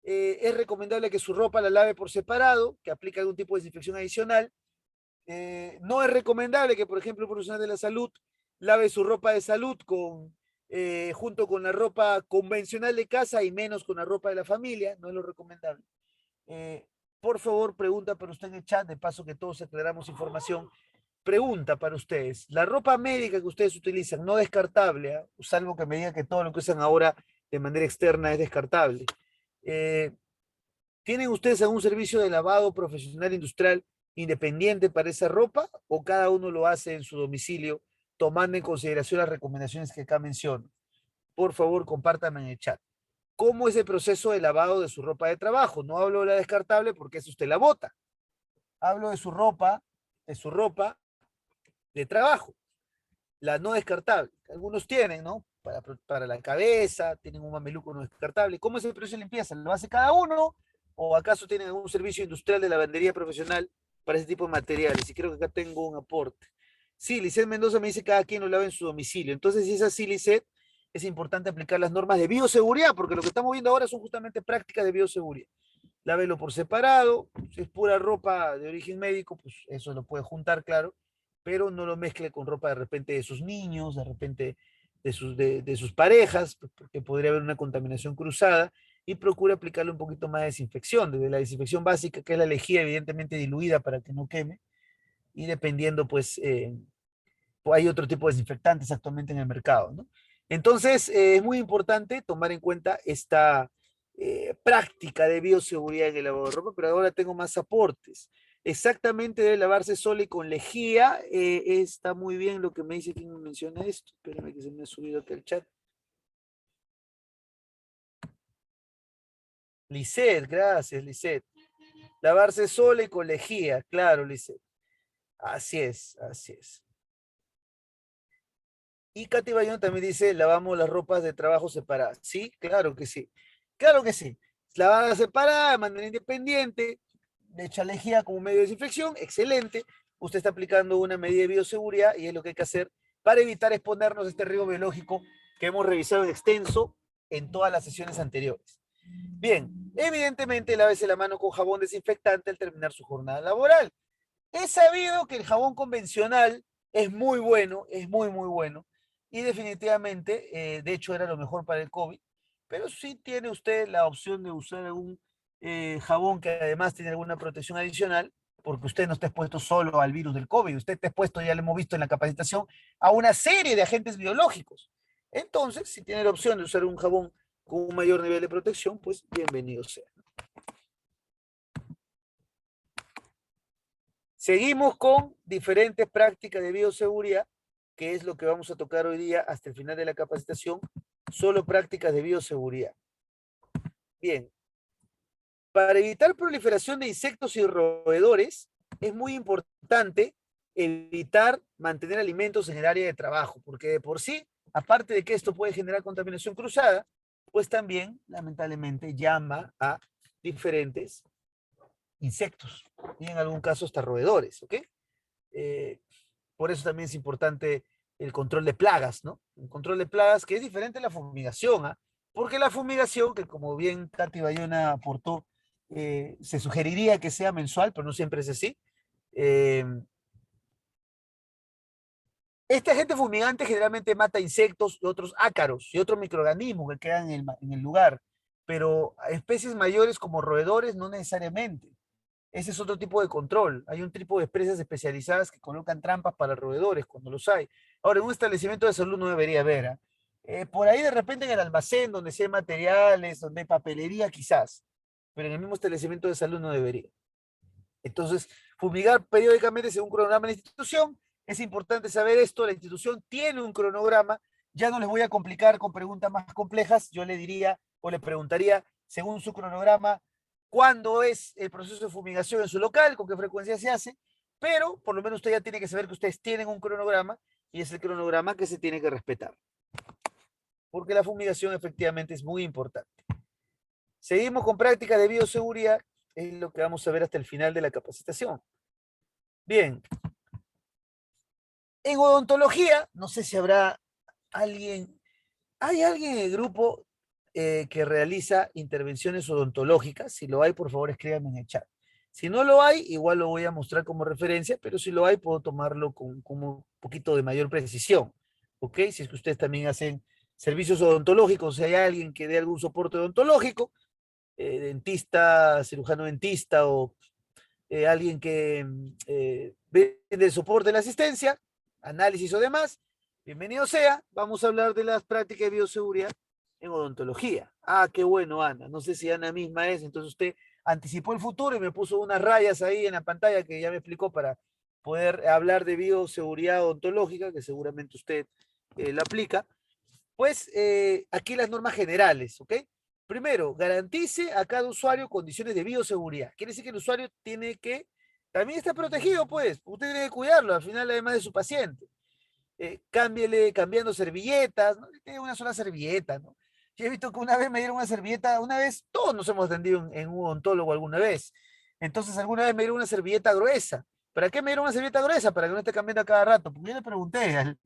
es recomendable que su ropa la lave por separado, que aplique algún tipo de desinfección adicional. No es recomendable que, por ejemplo, un profesional de la salud lave su ropa de salud junto con la ropa convencional de casa y menos con la ropa de la familia, no es lo recomendable. Por favor, pregunta para usted en el chat, de paso que todos aclaramos información. Pregunta para ustedes, la ropa médica que ustedes utilizan, no descartable, salvo que me digan que todo lo que usan ahora de manera externa es descartable. ¿Tienen ustedes algún servicio de lavado profesional industrial independiente para esa ropa o cada uno lo hace en su domicilio tomando en consideración las recomendaciones que acá menciono? Por favor, compártanme en el chat. ¿Cómo es el proceso de lavado de su ropa de trabajo? No hablo de la descartable porque eso usted la bota. Hablo de su ropa de trabajo, la no descartable. Algunos tienen, ¿no? Para la cabeza, tienen un mameluco no descartable. ¿Cómo es el proceso de limpieza? ¿Lo hace cada uno? ¿O acaso tienen algún servicio industrial de lavandería profesional para ese tipo de materiales? Y creo que acá tengo un aporte. Sí, Lisset Mendoza me dice que cada quien lo lava en su domicilio. Entonces, si es así, Lisset, es importante aplicar las normas de bioseguridad, porque lo que estamos viendo ahora son justamente prácticas de bioseguridad. Lávelo por separado, si es pura ropa de origen médico, pues eso lo puede juntar, claro, pero no lo mezcle con ropa de repente de sus niños, de repente de sus parejas, porque podría haber una contaminación cruzada, y procure aplicarle un poquito más de desinfección, desde la desinfección básica, que es la lejía evidentemente diluida para que no queme, y dependiendo, pues, hay otro tipo de desinfectantes actualmente en el mercado, ¿no? Entonces, es muy importante tomar en cuenta esta práctica de bioseguridad en el lavado de ropa, pero ahora tengo más aportes. Exactamente, debe lavarse sola y con lejía. Está muy bien lo que me dice quien me menciona esto. Espérame que se me ha subido aquí el chat. Lisset, gracias, Lisset. Lavarse sola y con lejía, claro, Lisset. Así es, así es. Y Katy Bayón también dice, lavamos las ropas de trabajo separadas. Sí, claro que sí. Claro que sí. Lavada separada, de manera independiente, de hecha lejía como medio de desinfección, excelente. Usted está aplicando una medida de bioseguridad y es lo que hay que hacer para evitar exponernos a este riesgo biológico que hemos revisado en extenso en todas las sesiones anteriores. Bien, evidentemente lávese la mano con jabón desinfectante al terminar su jornada laboral. He sabido que el jabón convencional es muy bueno, es muy, muy bueno. Y definitivamente, de hecho, era lo mejor para el COVID. Pero sí tiene usted la opción de usar algún jabón que además tiene alguna protección adicional, porque usted no está expuesto solo al virus del COVID, usted está expuesto, ya lo hemos visto en la capacitación, a una serie de agentes biológicos. Entonces, si tiene la opción de usar un jabón con un mayor nivel de protección, pues bienvenido sea. Seguimos con diferentes prácticas de bioseguridad, que es lo que vamos a tocar hoy día hasta el final de la capacitación, solo prácticas de bioseguridad. Bien, para evitar proliferación de insectos y roedores, es muy importante evitar mantener alimentos en el área de trabajo, porque de por sí, aparte de que esto puede generar contaminación cruzada, pues también, lamentablemente, llama a diferentes insectos y en algún caso hasta roedores, ¿ok? Por eso también es importante el control de plagas, ¿no? El control de plagas que es diferente a la fumigación, ¿ah? Porque la fumigación, que como bien Katy Bayona aportó, se sugeriría que sea mensual, pero no siempre es así. Este agente fumigante generalmente mata insectos y otros ácaros y otros microorganismos que quedan en el lugar, pero a especies mayores como roedores no necesariamente. Ese es otro tipo de control. Hay un tipo de empresas especializadas que colocan trampas para roedores cuando los hay. Ahora, en un establecimiento de salud no debería haber. ¿Ah? Por ahí de repente en el almacén, donde sí hay materiales, donde hay papelería, quizás. Pero en el mismo establecimiento de salud no debería. Entonces, fumigar periódicamente según un cronograma de la institución. Es importante saber esto. La institución tiene un cronograma. Ya no les voy a complicar con preguntas más complejas. Yo le diría o le preguntaría, según su cronograma, cuándo es el proceso de fumigación en su local, con qué frecuencia se hace, pero por lo menos usted ya tiene que saber que ustedes tienen un cronograma y es el cronograma que se tiene que respetar. Porque la fumigación efectivamente es muy importante. Seguimos con práctica de bioseguridad, es lo que vamos a ver hasta el final de la capacitación. Bien. En odontología, no sé si habrá alguien, ¿hay alguien en el grupo que realiza intervenciones odontológicas? Si lo hay, por favor, escríbanme en el chat. Si no lo hay, igual lo voy a mostrar como referencia, pero si lo hay, puedo tomarlo con un poquito de mayor precisión. ¿Ok? Si es que ustedes también hacen servicios odontológicos, si hay alguien que dé algún soporte odontológico, dentista, cirujano dentista o alguien que vende soporte en la asistencia, análisis o demás, bienvenido sea. Vamos a hablar de las prácticas de bioseguridad en odontología. Ah, qué bueno, Ana. No sé si Ana misma es, entonces usted anticipó el futuro y me puso unas rayas ahí en la pantalla que ya me explicó para poder hablar de bioseguridad odontológica, que seguramente usted la aplica. Pues aquí las normas generales, ¿ok? Primero, garantice a cada usuario condiciones de bioseguridad. Quiere decir que el usuario tiene que, también está protegido, pues, usted tiene que cuidarlo, al final además de su paciente. Cambiando servilletas, no tiene una sola servilleta, ¿no? Yo he visto que una vez me dieron una servilleta, una vez, todos nos hemos atendido en un odontólogo alguna vez. Entonces, alguna vez me dieron una servilleta gruesa. ¿Para qué me dieron una servilleta gruesa? Para que no esté cambiando a cada rato. Porque yo le pregunté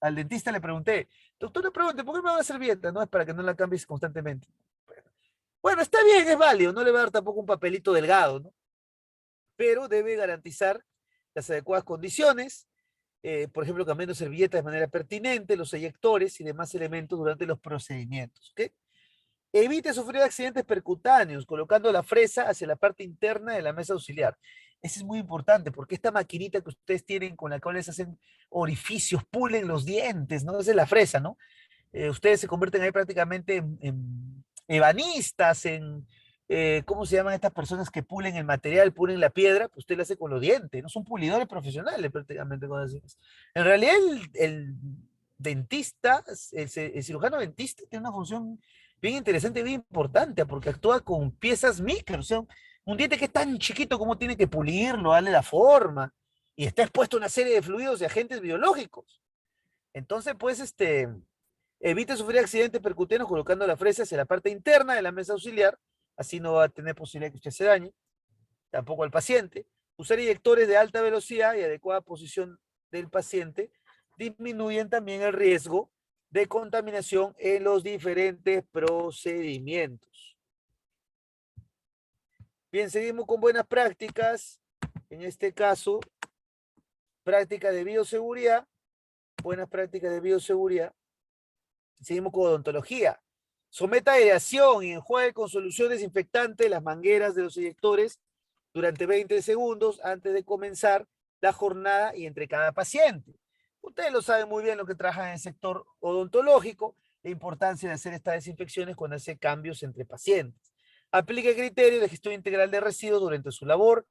al dentista, le pregunté, doctor, le pregunté, ¿por qué me da una servilleta? No, es para que no la cambies constantemente. Bueno, está bien, es válido, no le va a dar tampoco un papelito delgado, ¿no? Pero debe garantizar las adecuadas condiciones, por ejemplo, cambiando servilletas de manera pertinente, los eyectores y demás elementos durante los procedimientos, ¿ok? Evite sufrir accidentes percutáneos, colocando la fresa hacia la parte interna de la mesa auxiliar. Eso es muy importante, porque esta maquinita que ustedes tienen con la cual les hacen orificios, pulen los dientes, ¿no? Esa es la fresa, ¿no? Ustedes se convierten ahí prácticamente en ebanistas, ¿cómo se llaman estas personas que pulen el material, pulen la piedra? Pues usted lo hace con los dientes, ¿no? Son pulidores profesionales prácticamente con así. En realidad el dentista, el cirujano dentista tiene una función bien interesante, bien importante, porque actúa con piezas micro, o sea, un diente que es tan chiquito como tiene que pulirlo, darle la forma, y está expuesto a una serie de fluidos y agentes biológicos. Entonces, pues, evite sufrir accidentes percutáneos colocando la fresa hacia la parte interna de la mesa auxiliar, así no va a tener posibilidad que usted se dañe, tampoco al paciente. Usar inyectores de alta velocidad y adecuada posición del paciente disminuyen también el riesgo de contaminación en los diferentes procedimientos. Bien, seguimos con buenas prácticas. En este caso, práctica de bioseguridad. Buenas prácticas de bioseguridad. Seguimos con odontología. Someta a aireación y enjuague con solución desinfectante las mangueras de los eyectores durante 20 segundos antes de comenzar la jornada y entre cada paciente. Ustedes lo saben muy bien, lo que trabajan en el sector odontológico, la importancia de hacer estas desinfecciones cuando hace cambios entre pacientes. Aplique criterio de gestión integral de residuos durante su labor.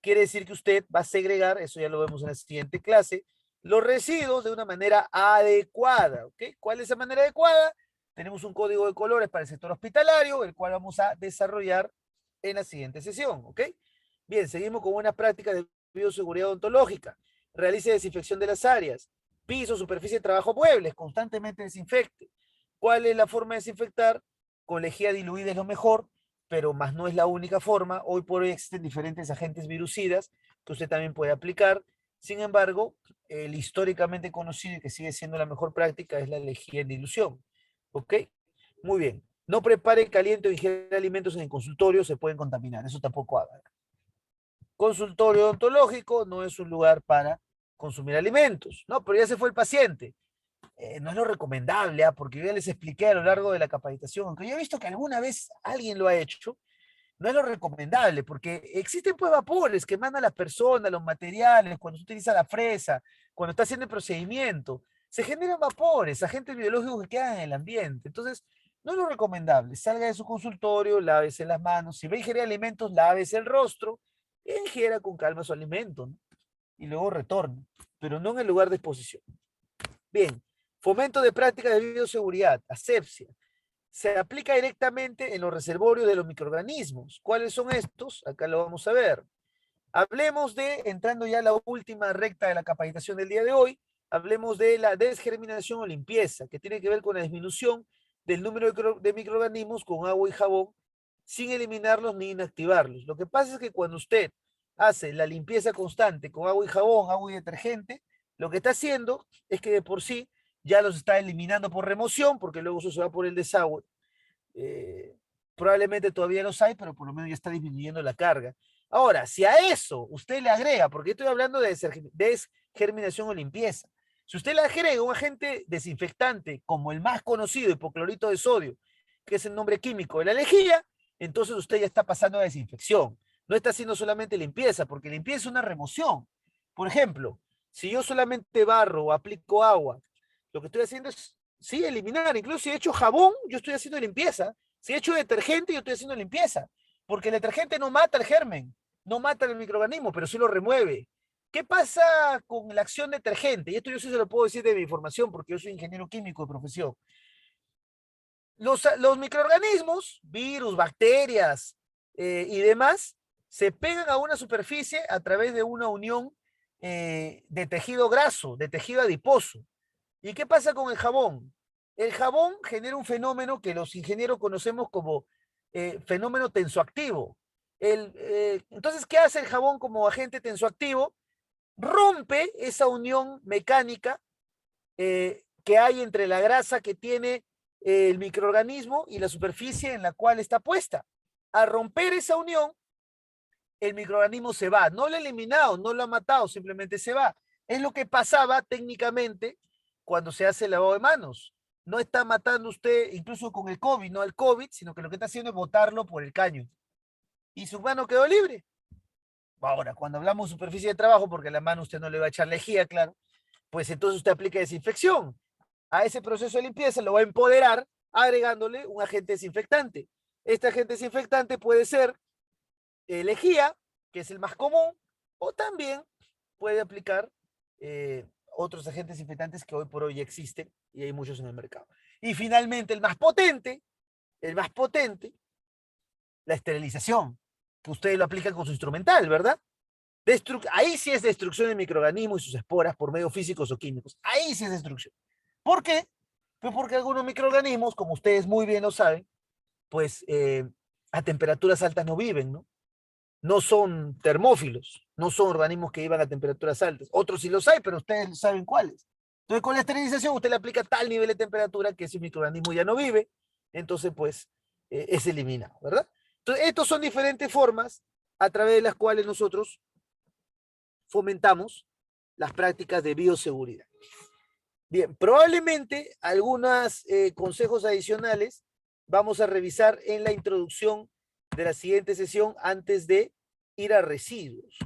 Quiere decir que usted va a segregar, eso ya lo vemos en la siguiente clase, los residuos de una manera adecuada. ¿Ok? ¿Cuál es esa manera adecuada? Tenemos un código de colores para el sector hospitalario, el cual vamos a desarrollar en la siguiente sesión. ¿Ok? Bien, seguimos con buenas prácticas de bioseguridad odontológica. Realice desinfección de las áreas. Piso, superficie de trabajo, muebles, constantemente desinfecte. ¿Cuál es la forma de desinfectar? Con lejía diluida es lo mejor, pero más no es la única forma. Hoy por hoy existen diferentes agentes virucidas que usted también puede aplicar. Sin embargo, el históricamente conocido y que sigue siendo la mejor práctica es la lejía en dilución. ¿Ok? Muy bien. No prepare, caliente o ingiere alimentos en el consultorio, se pueden contaminar. Eso tampoco haga. Consultorio odontológico no es un lugar para consumir alimentos, ¿no? Pero ya se fue el paciente. No es lo recomendable, porque yo ya les expliqué a lo largo de la capacitación, aunque yo he visto que alguna vez alguien lo ha hecho, no es lo recomendable, porque existen pues vapores que mandan las personas, los materiales, cuando se utiliza la fresa, cuando está haciendo el procedimiento, se generan vapores, agentes biológicos que quedan en el ambiente. Entonces, no es lo recomendable. Salga de su consultorio, lávese las manos. Si va a ingerir alimentos, lávese el rostro e ingiera con calma su alimento, ¿no? Y luego retorne, pero no en el lugar de exposición. Bien, fomento de prácticas de bioseguridad, asepsia. se aplica directamente en los reservorios de los microorganismos. ¿Cuáles son estos? Acá lo vamos a ver. Hablemos de, entrando ya a la última recta de la capacitación del día de hoy, hablemos de la desgerminación o limpieza, que tiene que ver con la disminución del número de microorganismos con agua y jabón, sin eliminarlos ni inactivarlos. Lo que pasa es que cuando usted hace la limpieza constante con agua y jabón, agua y detergente, lo que está haciendo es que de por sí ya los está eliminando por remoción, porque luego eso se va por el desagüe. Probablemente todavía los hay, pero por lo menos ya está disminuyendo la carga. Ahora, si a eso usted le agrega, porque estoy hablando de desgerminación o limpieza, si usted le agrega un agente desinfectante como el más conocido, hipoclorito de sodio, que es el nombre químico de la lejía, entonces usted ya está pasando a desinfección. No está haciendo solamente limpieza, porque limpieza es una remoción. Por ejemplo, si yo solamente barro o aplico agua, lo que estoy haciendo es, sí, eliminar. Incluso si he hecho jabón, yo estoy haciendo limpieza. Si he hecho detergente, yo estoy haciendo limpieza. Porque el detergente no mata el germen, no mata el microorganismo, pero sí lo remueve. ¿Qué pasa con la acción detergente? Y esto yo sí se lo puedo decir de mi formación, porque yo soy ingeniero químico de profesión. Los microorganismos, virus, bacterias y demás, se pegan a una superficie a través de una unión de tejido graso, de tejido adiposo. ¿Y qué pasa con el jabón? El jabón genera un fenómeno que los ingenieros conocemos como fenómeno tensoactivo. Entonces, ¿qué hace el jabón como agente tensoactivo? Rompe esa unión mecánica que hay entre la grasa que tiene el microorganismo y la superficie en la cual está puesta. Al romper esa unión, el microorganismo se va. No lo ha eliminado, no lo ha matado, simplemente se va. Es lo que pasaba técnicamente cuando se hace el lavado de manos. No está matando usted, incluso con el COVID, no al COVID, sino que lo que está haciendo es botarlo por el caño. Y su mano quedó libre. Ahora, cuando hablamos de superficie de trabajo, porque a la mano usted no le va a echar lejía, claro, pues entonces usted aplica desinfección. A ese proceso de limpieza lo va a empoderar agregándole un agente desinfectante. Este agente desinfectante puede ser lejía, que es el más común, o también puede aplicar otros agentes desinfectantes que hoy por hoy existen y hay muchos en el mercado. Y finalmente, el más potente, la esterilización, que ustedes lo aplican con su instrumental, ¿verdad? Ahí sí es destrucción de microorganismos y sus esporas por medios físicos o químicos. Ahí sí es destrucción. ¿Por qué? Pues porque algunos microorganismos, como ustedes muy bien lo saben, pues a temperaturas altas no viven, ¿no? No son termófilos, no son organismos que vivan a temperaturas altas. Otros sí los hay, pero ustedes saben cuáles. Entonces, con la esterilización, usted le aplica tal nivel de temperatura que ese microorganismo ya no vive, entonces, pues, es eliminado, ¿verdad? Entonces, estas son diferentes formas a través de las cuales nosotros fomentamos las prácticas de bioseguridad. Bien, probablemente algunos consejos adicionales vamos a revisar en la introducción de la siguiente sesión antes de ir a residuos.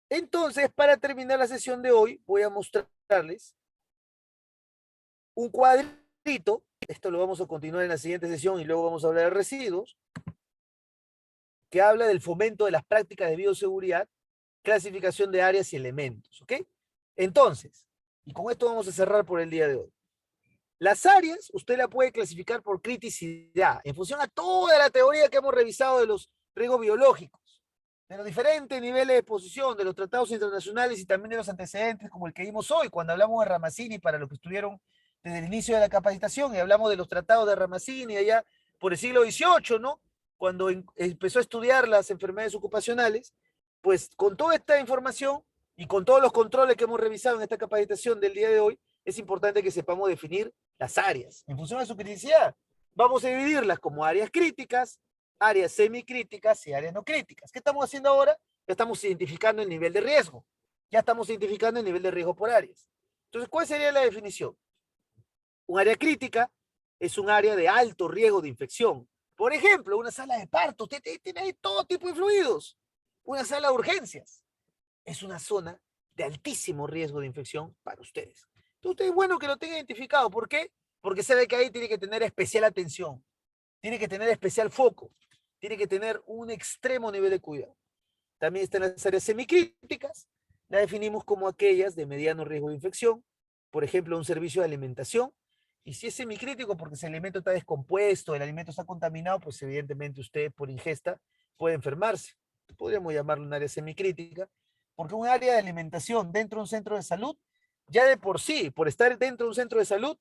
Entonces, para terminar la sesión de hoy, voy a mostrarles un cuadrito. Esto lo vamos a continuar en la siguiente sesión y luego vamos a hablar de residuos, que habla del fomento de las prácticas de bioseguridad, clasificación de áreas y elementos, ¿ok? Entonces, y con esto vamos a cerrar por el día de hoy. Las áreas, usted la puede clasificar por criticidad, en función a toda la teoría que hemos revisado de los riesgos biológicos, de los diferentes niveles de exposición, de los tratados internacionales y también de los antecedentes, como el que vimos hoy, cuando hablamos de Ramazzini, para los que estuvieron desde el inicio de la capacitación, y hablamos de los tratados de Ramazzini allá por el siglo XVIII, ¿no? Cuando empezó a estudiar las enfermedades ocupacionales, pues con toda esta información y con todos los controles que hemos revisado en esta capacitación del día de hoy, es importante que sepamos definir las áreas. En función de su criticidad, vamos a dividirlas como áreas críticas, áreas semicríticas y áreas no críticas. ¿Qué estamos haciendo ahora? Ya estamos identificando el nivel de riesgo. Ya estamos identificando el nivel de riesgo por áreas. Entonces, ¿cuál sería la definición? Un área crítica es un área de alto riesgo de infección. Por ejemplo, una sala de parto, usted tiene ahí todo tipo de fluidos. Una sala de urgencias es una zona de altísimo riesgo de infección para ustedes. Entonces, es bueno que lo tenga identificado. ¿Por qué? Porque sabe que ahí tiene que tener especial atención, tiene que tener especial foco, tiene que tener un extremo nivel de cuidado. También están las áreas semicríticas, las definimos como aquellas de mediano riesgo de infección, por ejemplo, un servicio de alimentación, Y si es semicrítico porque ese alimento está descompuesto, el alimento está contaminado, pues evidentemente usted por ingesta puede enfermarse. Podríamos llamarlo un área semicrítica, porque un área de alimentación dentro de un centro de salud, ya de por sí, por estar dentro de un centro de salud,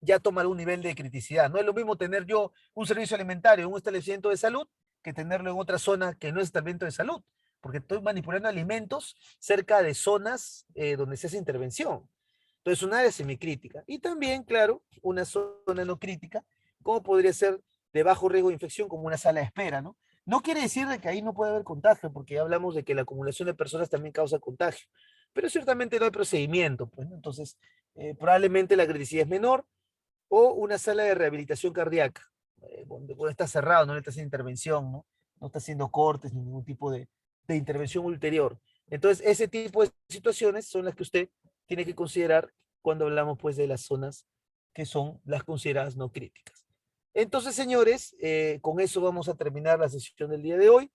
ya toma algún nivel de criticidad. No es lo mismo tener yo un servicio alimentario en un establecimiento de salud que tenerlo en otra zona que no es establecimiento de salud, porque estoy manipulando alimentos cerca de zonas donde se hace intervención. Entonces, una área semicrítica. Y también, claro, una zona no crítica, como podría ser de bajo riesgo de infección, como una sala de espera, ¿no? No quiere decir de que ahí no puede haber contagio, porque ya hablamos de que la acumulación de personas también causa contagio, pero ciertamente no hay procedimiento, pues, ¿no? Entonces, probablemente la criticidad es menor, o una sala de rehabilitación cardíaca, donde está cerrado, no le está haciendo intervención, ¿no? No está haciendo cortes ni ningún tipo de intervención ulterior. Entonces, ese tipo de situaciones son las que usted tiene que considerar cuando hablamos pues de las zonas que son las consideradas no críticas. Entonces, señores, con eso vamos a terminar la sesión del día de hoy.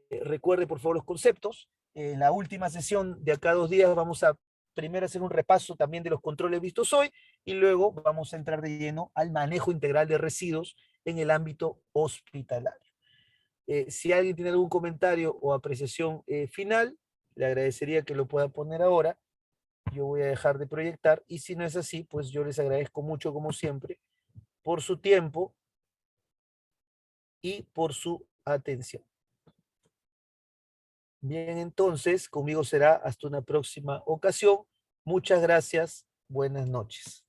Recuerde, por favor, los conceptos. En la última sesión de acá 2 días vamos a primero hacer un repaso también de los controles vistos hoy y luego vamos a entrar de lleno al manejo integral de residuos en el ámbito hospitalario. Si alguien tiene algún comentario o apreciación final, le agradecería que lo pueda poner ahora. Yo voy a dejar de proyectar y si no es así, pues yo les agradezco mucho, como siempre, por su tiempo y por su atención. Bien, entonces, conmigo será hasta una próxima ocasión. Muchas gracias. Buenas noches.